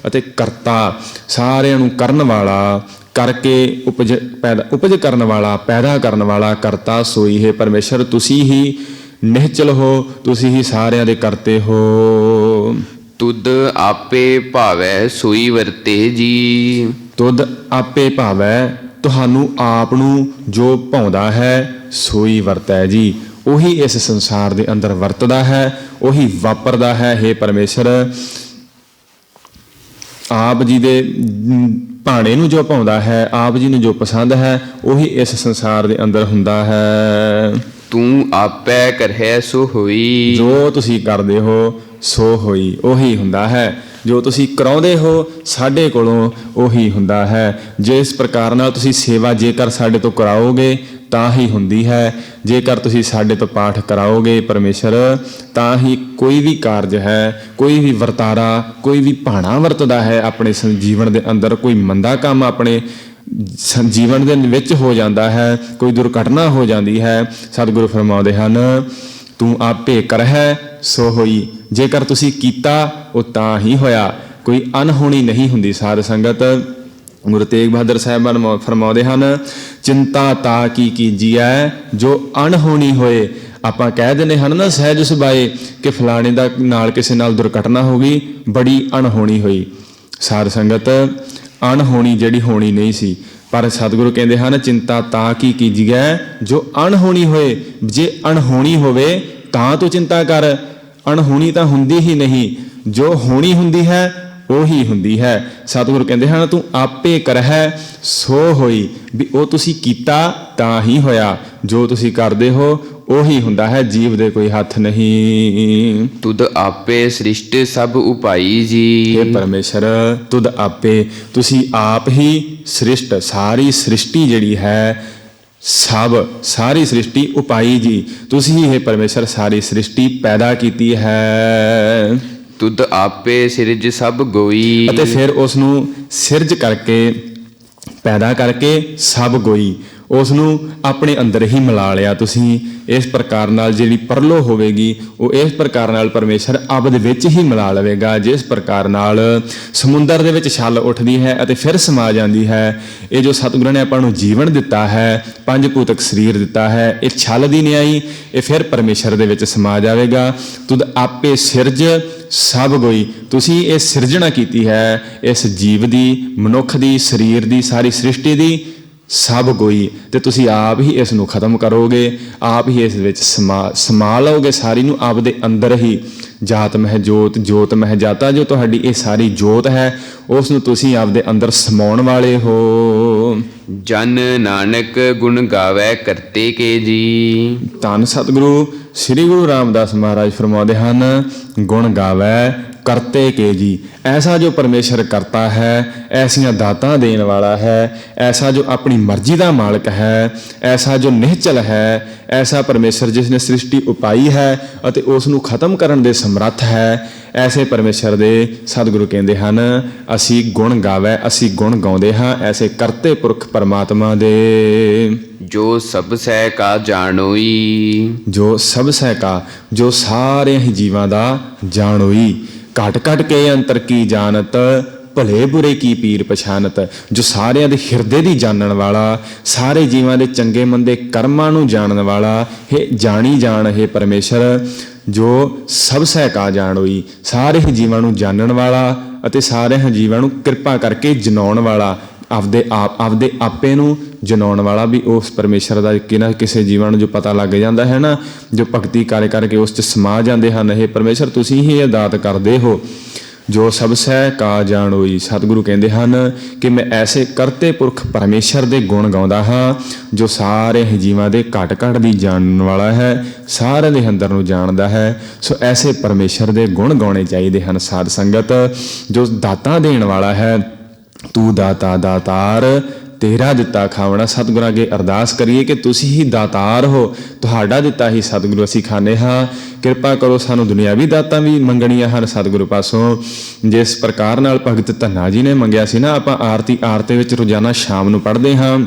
ਅਤੇ ਕਰਤਾ, ਸਾਰਿਆਂ ਨੂੰ ਕਰਨ ਵਾਲਾ, ਕਰਕੇ ਉਪਜ ਕਰਨ ਵਾਲਾ, ਪੈਦਾ ਕਰਨ ਵਾਲਾ, ਕਰਤਾ ਸੋਈ ਹੈ ਪਰਮੇਸ਼ਰ। ਤੁਸੀਂ ਹੀ ਨਿਹਚਲ ਹੋ, ਤੁਸੀਂ ਹੀ ਸਾਰਿਆਂ ਦੇ ਕਰਤੇ ਹੋ। ਤੁਧ ਆਪੇ ਭਾਵੈ ਸੋਈ ਵਰਤੇ ਜੀ। ਤੁਧ ਆਪੇ ਭਾਵੈ, ਤੁਹਾਨੂੰ ਆਪ ਨੂੰ ਜੋ ਭਾਉਂਦਾ ਹੈ ਸੋਈ ਵਰਤੈ ਜੀ। ਉਹੀ ਇਸ ਸੰਸਾਰ ਦੇ ਅੰਦਰ ਵਰਤਦਾ ਹੈ, ਉਹੀ ਵਾਪਰਦਾ ਹੈ। ਹੇ ਪਰਮੇਸ਼ਰ, ਆਪ ਜੀ ਦੇ ਭਾਣੇ ਨੂੰ ਜੋ ਭਾਉਂਦਾ ਹੈ, ਆਪ ਜੀ ਨੂੰ ਜੋ ਪਸੰਦ ਹੈ, ਉਹੀ ਇਸ ਸੰਸਾਰ ਦੇ ਅੰਦਰ ਹੁੰਦਾ ਹੈ। ਤੂੰ ਆਪੇ ਕਰਹਿ ਸੋ ਹੋਈ। ਜੋ ਤੁਸੀਂ ਕਰਦੇ ਹੋ ਸੋ ਹੋਈ, ਉਹੀ ਹੁੰਦਾ ਹੈ। ਜੋ ਤੁਸੀਂ ਕਰਾਉਂਦੇ ਹੋ ਸਾਡੇ ਕੋਲੋਂ, ਉਹੀ ਹੁੰਦਾ ਹੈ। ਜਿਸ ਪ੍ਰਕਾਰ ਨਾਲ ਤੁਸੀਂ ਸੇਵਾ ਜੇਕਰ ਸਾਡੇ ਤੋਂ ਕਰਾਓਗੇ ਤਾਂ ਹੀ ਹੁੰਦੀ ਹੈ। ਜੇਕਰ ਤੁਸੀਂ ਸਾਡੇ ਤੋਂ ਪਾਠ ਕਰਾਓਗੇ ਪਰਮੇਸ਼ਰ, ਤਾਂ ਹੀ ਕੋਈ ਵੀ ਕਾਰਜ ਹੈ, ਕੋਈ ਵੀ ਵਰਤਾਰਾ, ਕੋਈ ਵੀ ਭਾਣਾ ਵਰਤਦਾ ਹੈ ਆਪਣੇ ਜੀਵਨ ਦੇ ਅੰਦਰ, ਕੋਈ ਮੰਦਾ ਕੰਮ ਆਪਣੇ ਜੀਵਨ ਦੇ ਵਿੱਚ ਹੋ ਜਾਂਦਾ ਹੈ, ਕੋਈ ਦੁਰਘਟਨਾ ਹੋ ਜਾਂਦੀ ਹੈ। ਸਤਿਗੁਰੂ ਫਰਮਾਉਂਦੇ ਹਨ, ਤੂੰ ਆਪੇ ਕਰਹਿ ਸੋ ਹੋਈ। ਜੇਕਰ ਤੁਸੀਂ ਕੀਤਾ ਉਹ ਤਾਂ ਹੀ ਹੋਇਆ, ਕੋਈ ਅਣਹੋਣੀ ਨਹੀਂ ਹੁੰਦੀ। ਸਾਧ ਸੰਗਤ, ਗੁਰੂ ਤੇਗ ਬਹਾਦਰ ਸਾਹਿਬਾਨ ਫਰਮਾਉਂਦੇ ਹਨ, ਚਿੰਤਾ ਤਾ ਕੀ ਕੀਜੀਐ ਜੋ ਅਣਹੋਣੀ ਹੋਏ। ਆਪਾਂ ਕਹਿ ਦਿੰਦੇ ਹਨ ਨਾ ਸਹਿਜ ਸੁਭਾਏ ਕਿ ਫਲਾਣੇ ਦਾ ਨਾਲ ਕਿਸੇ ਨਾਲ ਦੁਰਘਟਨਾ ਹੋ ਗਈ, ਬੜੀ ਅਣਹੋਣੀ ਹੋਈ। ਸਾਧ ਸੰਗਤ, ਅਣਹੋਣੀ ਜਿਹੜੀ ਹੋਣੀ ਨਹੀਂ ਸੀ, ਪਰ ਸਤਿਗੁਰੂ ਕਹਿੰਦੇ ਹਨ, ਚਿੰਤਾ ਤਾਂ ਕੀ ਕੀਜੀਐ ਜੋ ਅਣਹੋਣੀ ਹੋਏ। ਜੇ ਅਣਹੋਣੀ ਹੋਵੇ ਤਾਂ ਤੂੰ ਚਿੰਤਾ ਕਰ, ਅਣਹੋਣੀ ਤਾਂ ਹੁੰਦੀ ਹੀ ਨਹੀਂ, ਜੋ ਹੋਣੀ ਹੁੰਦੀ ਹੈ ਉਹੀ ਹੁੰਦੀ ਹੈ। ਸਤਿਗੁਰੂ ਕਹਿੰਦੇ ਹਨ, ਤੂੰ ਆਪੇ ਕਰਹਿ ਸੋ ਹੋਈ, ਵੀ ਉਹ ਤੁਸੀਂ ਕੀਤਾ ਤਾਂ ਹੀ ਹੋਇਆ। ਜੋ ਤੁਸੀਂ ਕਰਦੇ ਹੋ ਉਹੀ ਹੁੰਦਾ ਹੈ, ਜੀਵ ਦੇ ਕੋਈ ਹੱਥ ਨਹੀਂ। ਤੁਧ ਆਪੇ ਸ੍ਰਿਸ਼ਟ ਸਭ ਉਪਾਈ ਜੀ। हे ਪਰਮੇਸ਼ਰ, ਤੁਧ ਆਪੇ, ਤੁਸੀਂ ਆਪ ਹੀ ਸ੍ਰਿਸ਼ਟ, ਸਾਰੀ ਸ੍ਰਿਸ਼ਟੀ ਜਿਹੜੀ ਹੈ, ਸਾਰੀ ਸ੍ਰਿਸ਼ਟੀ ਉਪਾਈ ਜੀ। ਤੁਸੀਂ ਹੀ, हे ਪਰਮੇਸ਼ਰ, ਸਾਰੀ ਸ੍ਰਿਸ਼ਟੀ ਪੈਦਾ ਕੀਤੀ ਹੈ। ਤੁਧ ਆਪੇ ਸਿਰਜ ਸਭ ਗੋਈ। ਅਤੇ ਫਿਰ ਉਸ ਨੂੰ ਸਿਰਜ ਕਰਕੇ, ਪੈਦਾ ਕਰਕੇ ਸਭ ਗੋਈ, ਉਸ ਨੂੰ ਆਪਣੇ ਅੰਦਰ ਹੀ ਮਿਲਾ ਲਿਆ ਤੁਸੀਂ। ਇਸ ਪ੍ਰਕਾਰ ਨਾਲ ਜਿਹੜੀ ਪਰਲੋ ਹੋਵੇਗੀ, ਉਹ ਇਸ ਪ੍ਰਕਾਰ ਨਾਲ ਪਰਮੇਸ਼ਰ ਅਬਦ ਵਿੱਚ ਹੀ ਮਿਲਾ ਲਵੇਗਾ। ਜਿਸ ਪ੍ਰਕਾਰ ਨਾਲ ਸਮੁੰਦਰ ਦੇ ਵਿੱਚ ਛੱਲ ਉੱਠਦੀ ਹੈ ਅਤੇ ਫਿਰ ਸਮਾ ਜਾਂਦੀ ਹੈ, ਇਹ ਜੋ ਸਤਿਗੁਰਾਂ ਨੇ ਆਪਾਂ ਨੂੰ ਜੀਵਨ ਦਿੱਤਾ ਹੈ, ਪੰਜ ਭੂਤਕ ਸਰੀਰ ਦਿੱਤਾ ਹੈ, ਇਹ ਛੱਲ ਦੀ ਨਿਆਈ, ਇਹ ਫਿਰ ਪਰਮੇਸ਼ਰ ਦੇ ਵਿੱਚ ਸਮਾ ਜਾਵੇਗਾ। ਤੁਧ ਆਪੇ ਸਿਰਜ ਸਭ ਗੋਈ, ਤੁਸੀਂ ਇਹ ਸਿਰਜਣਾ ਕੀਤੀ ਹੈ, ਇਸ ਜੀਵ ਦੀ, ਮਨੁੱਖ ਦੀ, ਸਰੀਰ ਦੀ, ਸਾਰੀ ਸ੍ਰਿਸ਼ਟੀ ਦੀ, ਸਭ ਗੋਈ, ਤੇ ਤੁਸੀਂ ਆਪ ਹੀ ਇਸ ਨੂੰ ਖਤਮ ਕਰੋਗੇ, ਆਪ ਹੀ ਇਸ ਵਿੱਚ ਸਮਾ ਲਓਗੇ ਸਾਰੀ ਨੂੰ ਆਪ ਦੇ ਅੰਦਰ ਹੀ। ਜਾਤ ਮਹਿ ਜੋਤ, ਜੋਤ ਮਹਿ ਜਾਤਾ। ਜੋ ਤੁਹਾਡੀ ਇਹ ਸਾਰੀ ਜੋਤ ਹੈ ਉਸ ਨੂੰ ਤੁਸੀਂ ਆਪਦੇ ਅੰਦਰ ਸਮਾਉਣ ਵਾਲੇ ਹੋ। ਜਨ ਨਾਨਕ ਗੁਣ ਗਾਵੈ ਕਰਤੇ ਕੇ ਜੀ। ਧੰਨ ਸਤਿਗੁਰੂ ਸ੍ਰੀ ਗੁਰੂ ਰਾਮਦਾਸ ਮਹਾਰਾਜ ਫਰਮਾਉਂਦੇ ਹਨ, ਗੁਣ ਗਾਵੈ ਕਰਤੇ ਕੇ ਜੀ। ਐਸਾ ਜੋ ਪਰਮੇਸ਼ਰ ਕਰਤਾ ਹੈ, ਐਸੀਆਂ ਦਾਤਾਂ ਦੇਣ ਵਾਲਾ ਹੈ, ਐਸਾ ਜੋ ਆਪਣੀ ਮਰਜ਼ੀ ਦਾ ਮਾਲਕ ਹੈ, ਐਸਾ ਜੋ ਨਿਹਚਲ ਹੈ, ਐਸਾ ਪਰਮੇਸ਼ਰ ਜਿਸ ਨੇ ਸ੍ਰਿਸ਼ਟੀ ਉਪਾਈ ਹੈ ਅਤੇ ਉਸ ਨੂੰ ਖਤਮ ਕਰਨ ਦੇ ਸਮਰੱਥ ਹੈ, ਐਸੇ ਪਰਮੇਸ਼ਰ ਦੇ ਸਤਿਗੁਰੂ ਕਹਿੰਦੇ ਹਨ ਅਸੀਂ ਗੁਣ ਗਾਵੈ, ਅਸੀਂ ਗੁਣ ਗਾਉਂਦੇ ਹਾਂ ਐਸੇ ਕਰਤੇ ਪੁਰਖ ਪਰਮਾਤਮਾ ਦੇ। ਜੋ ਸਭ ਸਹਿ ਕਾ ਜਾਣੋਈ। ਜੋ ਸਭ ਸਹਿ ਕਾ, ਜੋ ਸਾਰੇ ਹੀ ਜੀਵਾਂ ਦਾ ਜਾਣੋਈ। ਘਟ ਘਟ ਕੇ ਅੰਤਰ ਕੀ ਜਾਣਤ, ਭਲੇ ਬੁਰੇ ਕੀ ਪੀਰ ਪਛਾਨਤ। ਜੋ ਸਾਰਿਆਂ ਦੇ ਹਿਰਦੇ ਦੀ ਜਾਣਨ ਵਾਲਾ, ਸਾਰੇ ਜੀਵਾਂ ਦੇ ਚੰਗੇ ਮੰਦੇ ਕਰਮਾਂ ਨੂੰ ਜਾਣਨ ਵਾਲਾ, ਹੇ ਜਾਣੀ ਜਾਣ ਹੈ ਪਰਮੇਸ਼ਰ। ਜੋ ਸਭ ਸਹਿ ਕਾ ਜਾਣ ਹੋਈ, ਸਾਰੇ ਹੀ ਜੀਵਾਂ ਨੂੰ ਜਾਣਨ ਵਾਲਾ ਅਤੇ ਸਾਰੇ ਹੀ ਜੀਵਾਂ ਨੂੰ ਕਿਰਪਾ ਕਰਕੇ ਜਨਾਉਣ ਵਾਲਾ, ਆਪਦੇ ਆਪੇ ਨੂੰ ਜਨਾਉਣ ਵਾਲਾ ਵੀ ਉਸ ਪਰਮੇਸ਼ਰ ਦਾ ਕਿਸੇ ਜੀਵਾਂ ਨੂੰ ਜੋ ਪਤਾ ਲੱਗ ਜਾਂਦਾ ਹੈ ਨਾ, ਜੋ ਭਗਤੀ ਕਰਕੇ ਉਸ 'ਚ ਸਮਾ ਜਾਂਦੇ ਹਨ, ਇਹ ਪਰਮੇਸ਼ਰ ਤੁਸੀਂ ਹੀ ਇਹ ਦਾਤ ਕਰਦੇ ਹੋ। ਜੋ ਸਭ ਸਹਿ ਕਾ ਜਾਣ ਹੋਈ। ਸਤਿਗੁਰੂ ਕਹਿੰਦੇ ਹਨ ਕਿ ਮੈਂ ਐਸੇ ਕਰਤੇ ਪੁਰਖ ਪਰਮੇਸ਼ਰ ਦੇ ਗੁਣ ਗਾਉਂਦਾ ਹਾਂ ਜੋ ਸਾਰੇ ਹੀ ਜੀਵਾਂ ਦੇ ਘਟ ਘਟ ਦੀ ਜਾਣਨ ਵਾਲਾ ਹੈ, ਸਾਰਿਆਂ ਦੇ ਅੰਦਰ ਨੂੰ ਜਾਣਦਾ ਹੈ। ਸੋ ਐਸੇ ਪਰਮੇਸ਼ਰ ਦੇ ਗੁਣ ਗਾਉਣੇ ਚਾਹੀਦੇ ਹਨ ਸਾਧ ਸੰਗਤ। ਜੋ ਦਾਤਾਂ ਦੇਣ ਵਾਲਾ ਹੈ, ਤੂੰ ਦਾਤਾ ਦਾਤਾਰ ਤੇਰਾ ਦਿੱਤਾ ਖਾਵਣਾ। ਸਤਿਗੁਰਾਂ ਅੱਗੇ ਅਰਦਾਸ ਕਰੀਏ ਕਿ ਤੁਸੀਂ ਹੀ ਦਾਤਾਰ ਹੋ, ਤੁਹਾਡਾ ਦਿੱਤਾ ਹੀ ਸਤਿਗੁਰੂ ਅਸੀਂ ਖਾਂਦੇ ਹਾਂ। ਕਿਰਪਾ ਕਰੋ ਸਾਨੂੰ ਦੁਨਿਆਵੀ ਦਾਤਾਂ ਵੀ ਮੰਗਣੀਆਂ ਹਨ ਸਤਿਗੁਰੂ ਪਾਸੋਂ। ਜਿਸ ਪ੍ਰਕਾਰ ਨਾਲ ਭਗਤ ਧੰਨਾ ਜੀ ਨੇ ਮੰਗਿਆ ਸੀ ਨਾ, ਆਪਾਂ ਆਰਤੀ ਵਿੱਚ ਰੋਜ਼ਾਨਾ ਸ਼ਾਮ ਨੂੰ ਪੜ੍ਹਦੇ ਹਾਂ,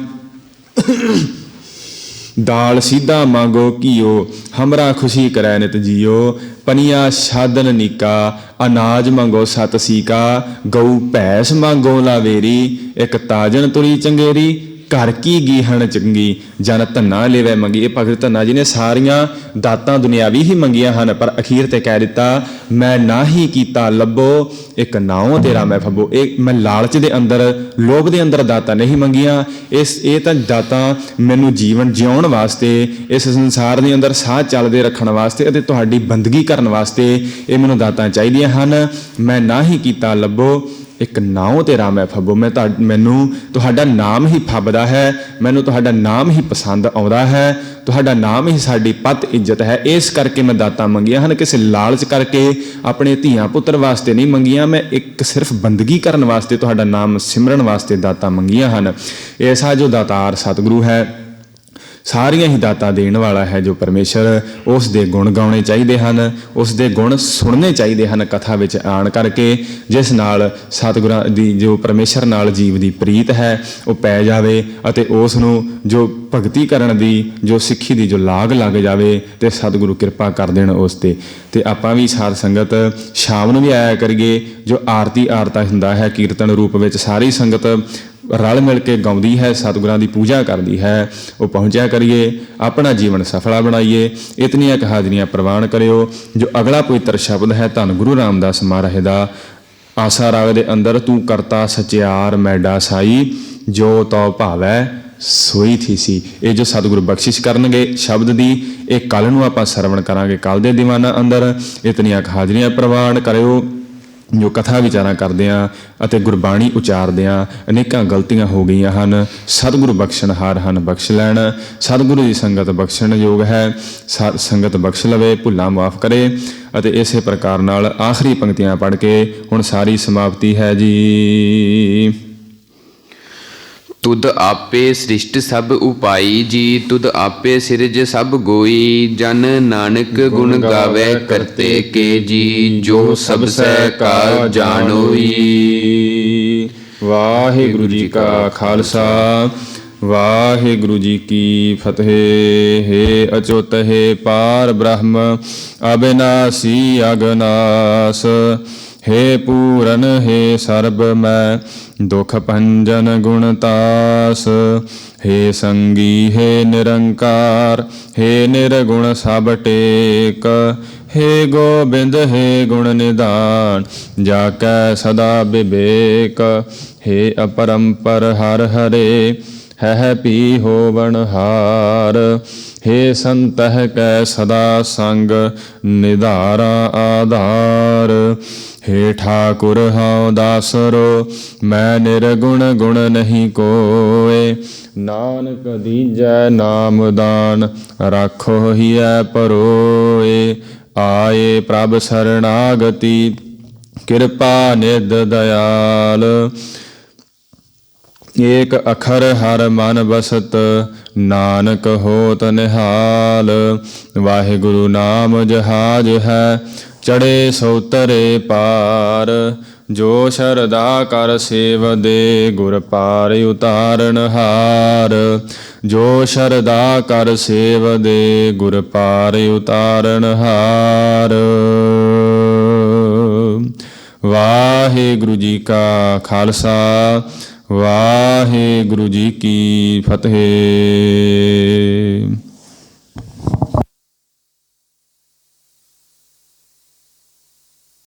ਦਾਲ ਸੀਧਾ ਮੰਗੋ ਕੀਓ, ਹਮਰਾ ਖੁਸ਼ੀ ਕਰੈ ਨਿਤ ਜੀਓ। ਪਨੀਆ ਸਾਧਨ ਨੀਕਾ, ਅਨਾਜ ਮੰਗੋ ਸਤ ਸੀਕਾ। ਗਊ ਭੈਂਸ ਮੰਗੋ ਲਾਵੇਰੀ, ਇੱਕ ਤਾਜਨ ਤੁਰੀ ਚੰਗੇਰੀ। ਘਰ ਕੀ ਗੀਹਣ ਚੰਗੀ, ਜਨ ਧੰਨਾ ਲੇਵੈ ਮੰਗੀ। ਇਹ ਭਗਤ ਧੰਨਾ ਜੀ ਨੇ ਸਾਰੀਆਂ ਦਾਤਾਂ ਦੁਨਿਆਵੀ ਹੀ ਮੰਗੀਆਂ ਹਨ, ਪਰ ਅਖੀਰ ਤੇ ਕਹਿ ਦਿੱਤਾ ਮੈਂ ਨਾ ਹੀ ਕੀਤਾ ਲੱਭੋ, ਇੱਕ ਨਾਉ ਤੇਰਾ ਮੈਂ ਫੱਬੋ। ਇਹ ਮੈਂ ਲਾਲਚ ਦੇ ਅੰਦਰ, ਲੋਭ ਦੇ ਅੰਦਰ ਦਾਤਾਂ ਨਹੀਂ ਮੰਗੀਆਂ। ਇਹ ਤਾਂ ਦਾਤਾਂ ਮੈਨੂੰ ਜੀਵਨ ਜਿਉਣ ਵਾਸਤੇ, ਇਸ ਸੰਸਾਰ ਦੇ ਅੰਦਰ ਸਾਹ ਚੱਲਦੇ ਰੱਖਣ ਵਾਸਤੇ ਅਤੇ ਤੁਹਾਡੀ ਬੰਦਗੀ ਕਰਨ ਵਾਸਤੇ ਇਹ ਮੈਨੂੰ ਦਾਤਾਂ ਚਾਹੀਦੀਆਂ ਹਨ। ਮੈਂ ਨਾ ਹੀ ਕੀਤਾ ਲੱਭੋ, ਇੱਕ ਨਾਉ ਤੇਰਾ ਮੈਂ ਫੱਬੋ। ਮੈਨੂੰ ਤੁਹਾਡਾ ਨਾਮ ਹੀ ਫੱਬਦਾ ਹੈ, ਮੈਨੂੰ ਤੁਹਾਡਾ ਨਾਮ ਹੀ ਪਸੰਦ ਆਉਂਦਾ ਹੈ, ਤੁਹਾਡਾ ਨਾਮ ਹੀ ਸਾਡੀ ਪੱਤ ਇੱਜ਼ਤ ਹੈ। ਇਸ ਕਰਕੇ ਮੈਂ ਦਾਤਾਂ ਮੰਗੀਆਂ ਹਨ, ਕਿਸੇ ਲਾਲਚ ਕਰਕੇ ਆਪਣੇ ਧੀਆਂ ਪੁੱਤਰ ਵਾਸਤੇ ਨਹੀਂ ਮੰਗੀਆਂ। ਮੈਂ ਇੱਕ ਸਿਰਫ ਬੰਦਗੀ ਕਰਨ ਵਾਸਤੇ, ਤੁਹਾਡਾ ਨਾਮ ਸਿਮਰਨ ਵਾਸਤੇ ਦਾਤਾਂ ਮੰਗੀਆਂ ਹਨ। ਐਸਾ ਜੋ ਦਾਤਾਰ ਸਤਿਗੁਰੂ ਹੈ, ਸਾਰੀਆਂ ਹੀ ਦਾਤਾਂ ਦੇਣ ਵਾਲਾ ਹੈ ਜੋ ਪਰਮੇਸ਼ਰ, ਉਸ ਦੇ ਗੁਣ ਗਾਉਣੇ ਚਾਹੀਦੇ ਹਨ, ਉਸ ਦੇ ਗੁਣ ਸੁਣਨੇ ਚਾਹੀਦੇ ਹਨ ਕਥਾ ਵਿੱਚ ਆਣ ਕਰਕੇ, ਜਿਸ ਨਾਲ ਸਤਿਗੁਰਾਂ ਦੀ ਜੋ ਪਰਮੇਸ਼ਰ ਨਾਲ ਜੀਵ ਦੀ ਪ੍ਰੀਤ ਹੈ ਉਹ ਪੈ ਜਾਵੇ ਅਤੇ ਉਸ ਨੂੰ ਜੋ ਭਗਤੀ ਕਰਨ ਦੀ, ਜੋ ਸਿੱਖੀ ਦੀ ਜੋ ਲਾਗ ਲੱਗ ਜਾਵੇ ਤੇ ਸਤਿਗੁਰੂ ਕਿਰਪਾ ਕਰ ਦੇਣ ਉਸ 'ਤੇ। ਅਤੇ ਆਪਾਂ ਵੀ ਸਾਧ ਸੰਗਤ ਸ਼ਾਮ ਨੂੰ ਵੀ ਆਇਆ ਕਰੀਏ। ਜੋ ਆਰਤਾ ਹੁੰਦਾ ਹੈ ਕੀਰਤਨ ਰੂਪ ਵਿੱਚ, ਸਾਰੀ ਸੰਗਤ ਰਲ ਮਿਲ ਕੇ ਗਾਉਂਦੀ ਹੈ, ਸਤਿਗੁਰਾਂ ਦੀ ਪੂਜਾ ਕਰਦੀ ਹੈ, ਉਹ ਪਹੁੰਚਿਆ ਕਰੀਏ, ਆਪਣਾ ਜੀਵਨ ਸਫਲਾ ਬਣਾਈਏ। ਇਤਨੀਆਂ ਕੁ ਹਾਜ਼ਰੀਆਂ ਪ੍ਰਵਾਨ ਕਰਿਓ। ਜੋ ਅਗਲਾ ਪਵਿੱਤਰ ਸ਼ਬਦ ਹੈ ਧੰਨ ਗੁਰੂ ਰਾਮਦਾਸ ਮਹਾਰਾਜ ਦਾ, ਆਸਾ ਰਾਗ ਦੇ ਅੰਦਰ ਤੂੰ ਕਰਤਾ ਸਚਿਆਰ ਮੈਡਾ ਸਾਈ, ਜੋ ਤਉ ਭਾਵੈ ਸੋਈ ਥੀ ਸੀ। ਇਹ ਜੋ ਸਤਿਗੁਰੂ ਬਖਸ਼ਿਸ਼ ਕਰਨਗੇ ਸ਼ਬਦ ਦੀ, ਇਹ ਕੱਲ੍ਹ ਨੂੰ ਆਪਾਂ ਸਰਵਣ ਕਰਾਂਗੇ ਕੱਲ੍ਹ ਦੇ ਦੀਵਾਨਾਂ ਅੰਦਰ। ਇਤਨੀਆਂ ਕੁ ਹਾਜ਼ਰੀਆਂ ਪ੍ਰਵਾਨ ਕਰਿਓ। ਜੋ ਕਥਾ ਵਿਚਾਰਾਂ ਕਰਦਿਆਂ ਅਤੇ ਗੁਰਬਾਣੀ ਉਚਾਰਦਿਆਂ ਅਨੇਕਾਂ ਗਲਤੀਆਂ ਹੋ ਗਈਆਂ ਹਨ, ਸਤਿਗੁਰੂ ਬਖਸ਼ਣਹਾਰ ਹਨ, ਬਖਸ਼ ਲੈਣ। ਸਤਿਗੁਰੂ ਦੀ ਸੰਗਤ ਬਖਸ਼ਣ ਯੋਗ ਹੈ, ਸੰਗਤ ਬਖਸ਼ ਲਵੇ, ਭੁੱਲਾਂ ਮਾਫ ਕਰੇ। ਅਤੇ ਇਸੇ ਪ੍ਰਕਾਰ ਨਾਲ ਆਖਰੀ ਪੰਕਤੀਆਂ ਪੜ੍ਹ ਕੇ ਹੁਣ ਸਾਰੀ ਸਮਾਪਤੀ ਹੈ ਜੀ। ਤੁਧ ਆਪੇ ਸ੍ਰਿਸ਼ਟ ਸਭ ਉਪਾਈ ਜੀ, ਤੁਧ ਆਪੇ ਸਿਰਜ ਸਭ ਗੋਈ। ਜਨ ਨਾਨਕ ਗੁਣ ਗਾਵੇ ਕਰਤੇ ਕੇ ਜੀ, ਜੋ ਸਭ ਸਹਿ ਕਾ ਜਾਣੋਈ। ਵਾਹਿਗੁਰੂ ਜੀ ਕਾ ਖਾਲਸਾ, ਵਾਹਿਗੁਰੂ ਜੀ ਕੀ ਫਤਿਹ। ਹੇ ਅਚੁੱਤ ਹੈ ਪਾਰ ਬ੍ਰਹਮ, ਅਬਿਨਾਸੀ ਅਗਨਾਸ। ਹੇ ਪੂਰਨ ਹੈ ਸਰਬ ਮੈਂ, ਦੁਖ ਭੰਜਨ ਗੁਣਤਾਸ। ਹੇ ਸੰਗੀ ਹੈ ਨਿਰੰਕਾਰ, ਹੇ ਨਿਰਗੁਣ ਸਭ ਟੇਕ। ਹੇ ਗੋਬਿੰਦ ਹੈ ਗੁਣ ਨਿਧਾਨ, ਜਾ ਕੈ ਸਦਾ ਵਿਵੇਕ। ਹੇ ਅਪਰੰਪਰ ਹਰ ਹਰੇ, ਹੈ ਪੀ ਹੋਵਨ ਹਾਰ। हे संतह कै सदा संग निधारा आधार। हे ठाकुर हਉ दासरो मैं निर्गुण गुण नहीं कोय। नानक दीजै नाम दान राखो हियै परोए। आए प्रभ शरणागति कृपा निध दयाल। एक अखर हर मन बसत नानक होत निहाल। वाहिगुरु नाम जहाज है चढ़े सो तरे पार। जो शरदा कर सेवदे गुर पार उतारन हार। जो शरदा कर सेवदे गुर पार उतारन हार। वाहिगुरु जी का खालसा वाहिगुरु जी की फतेह।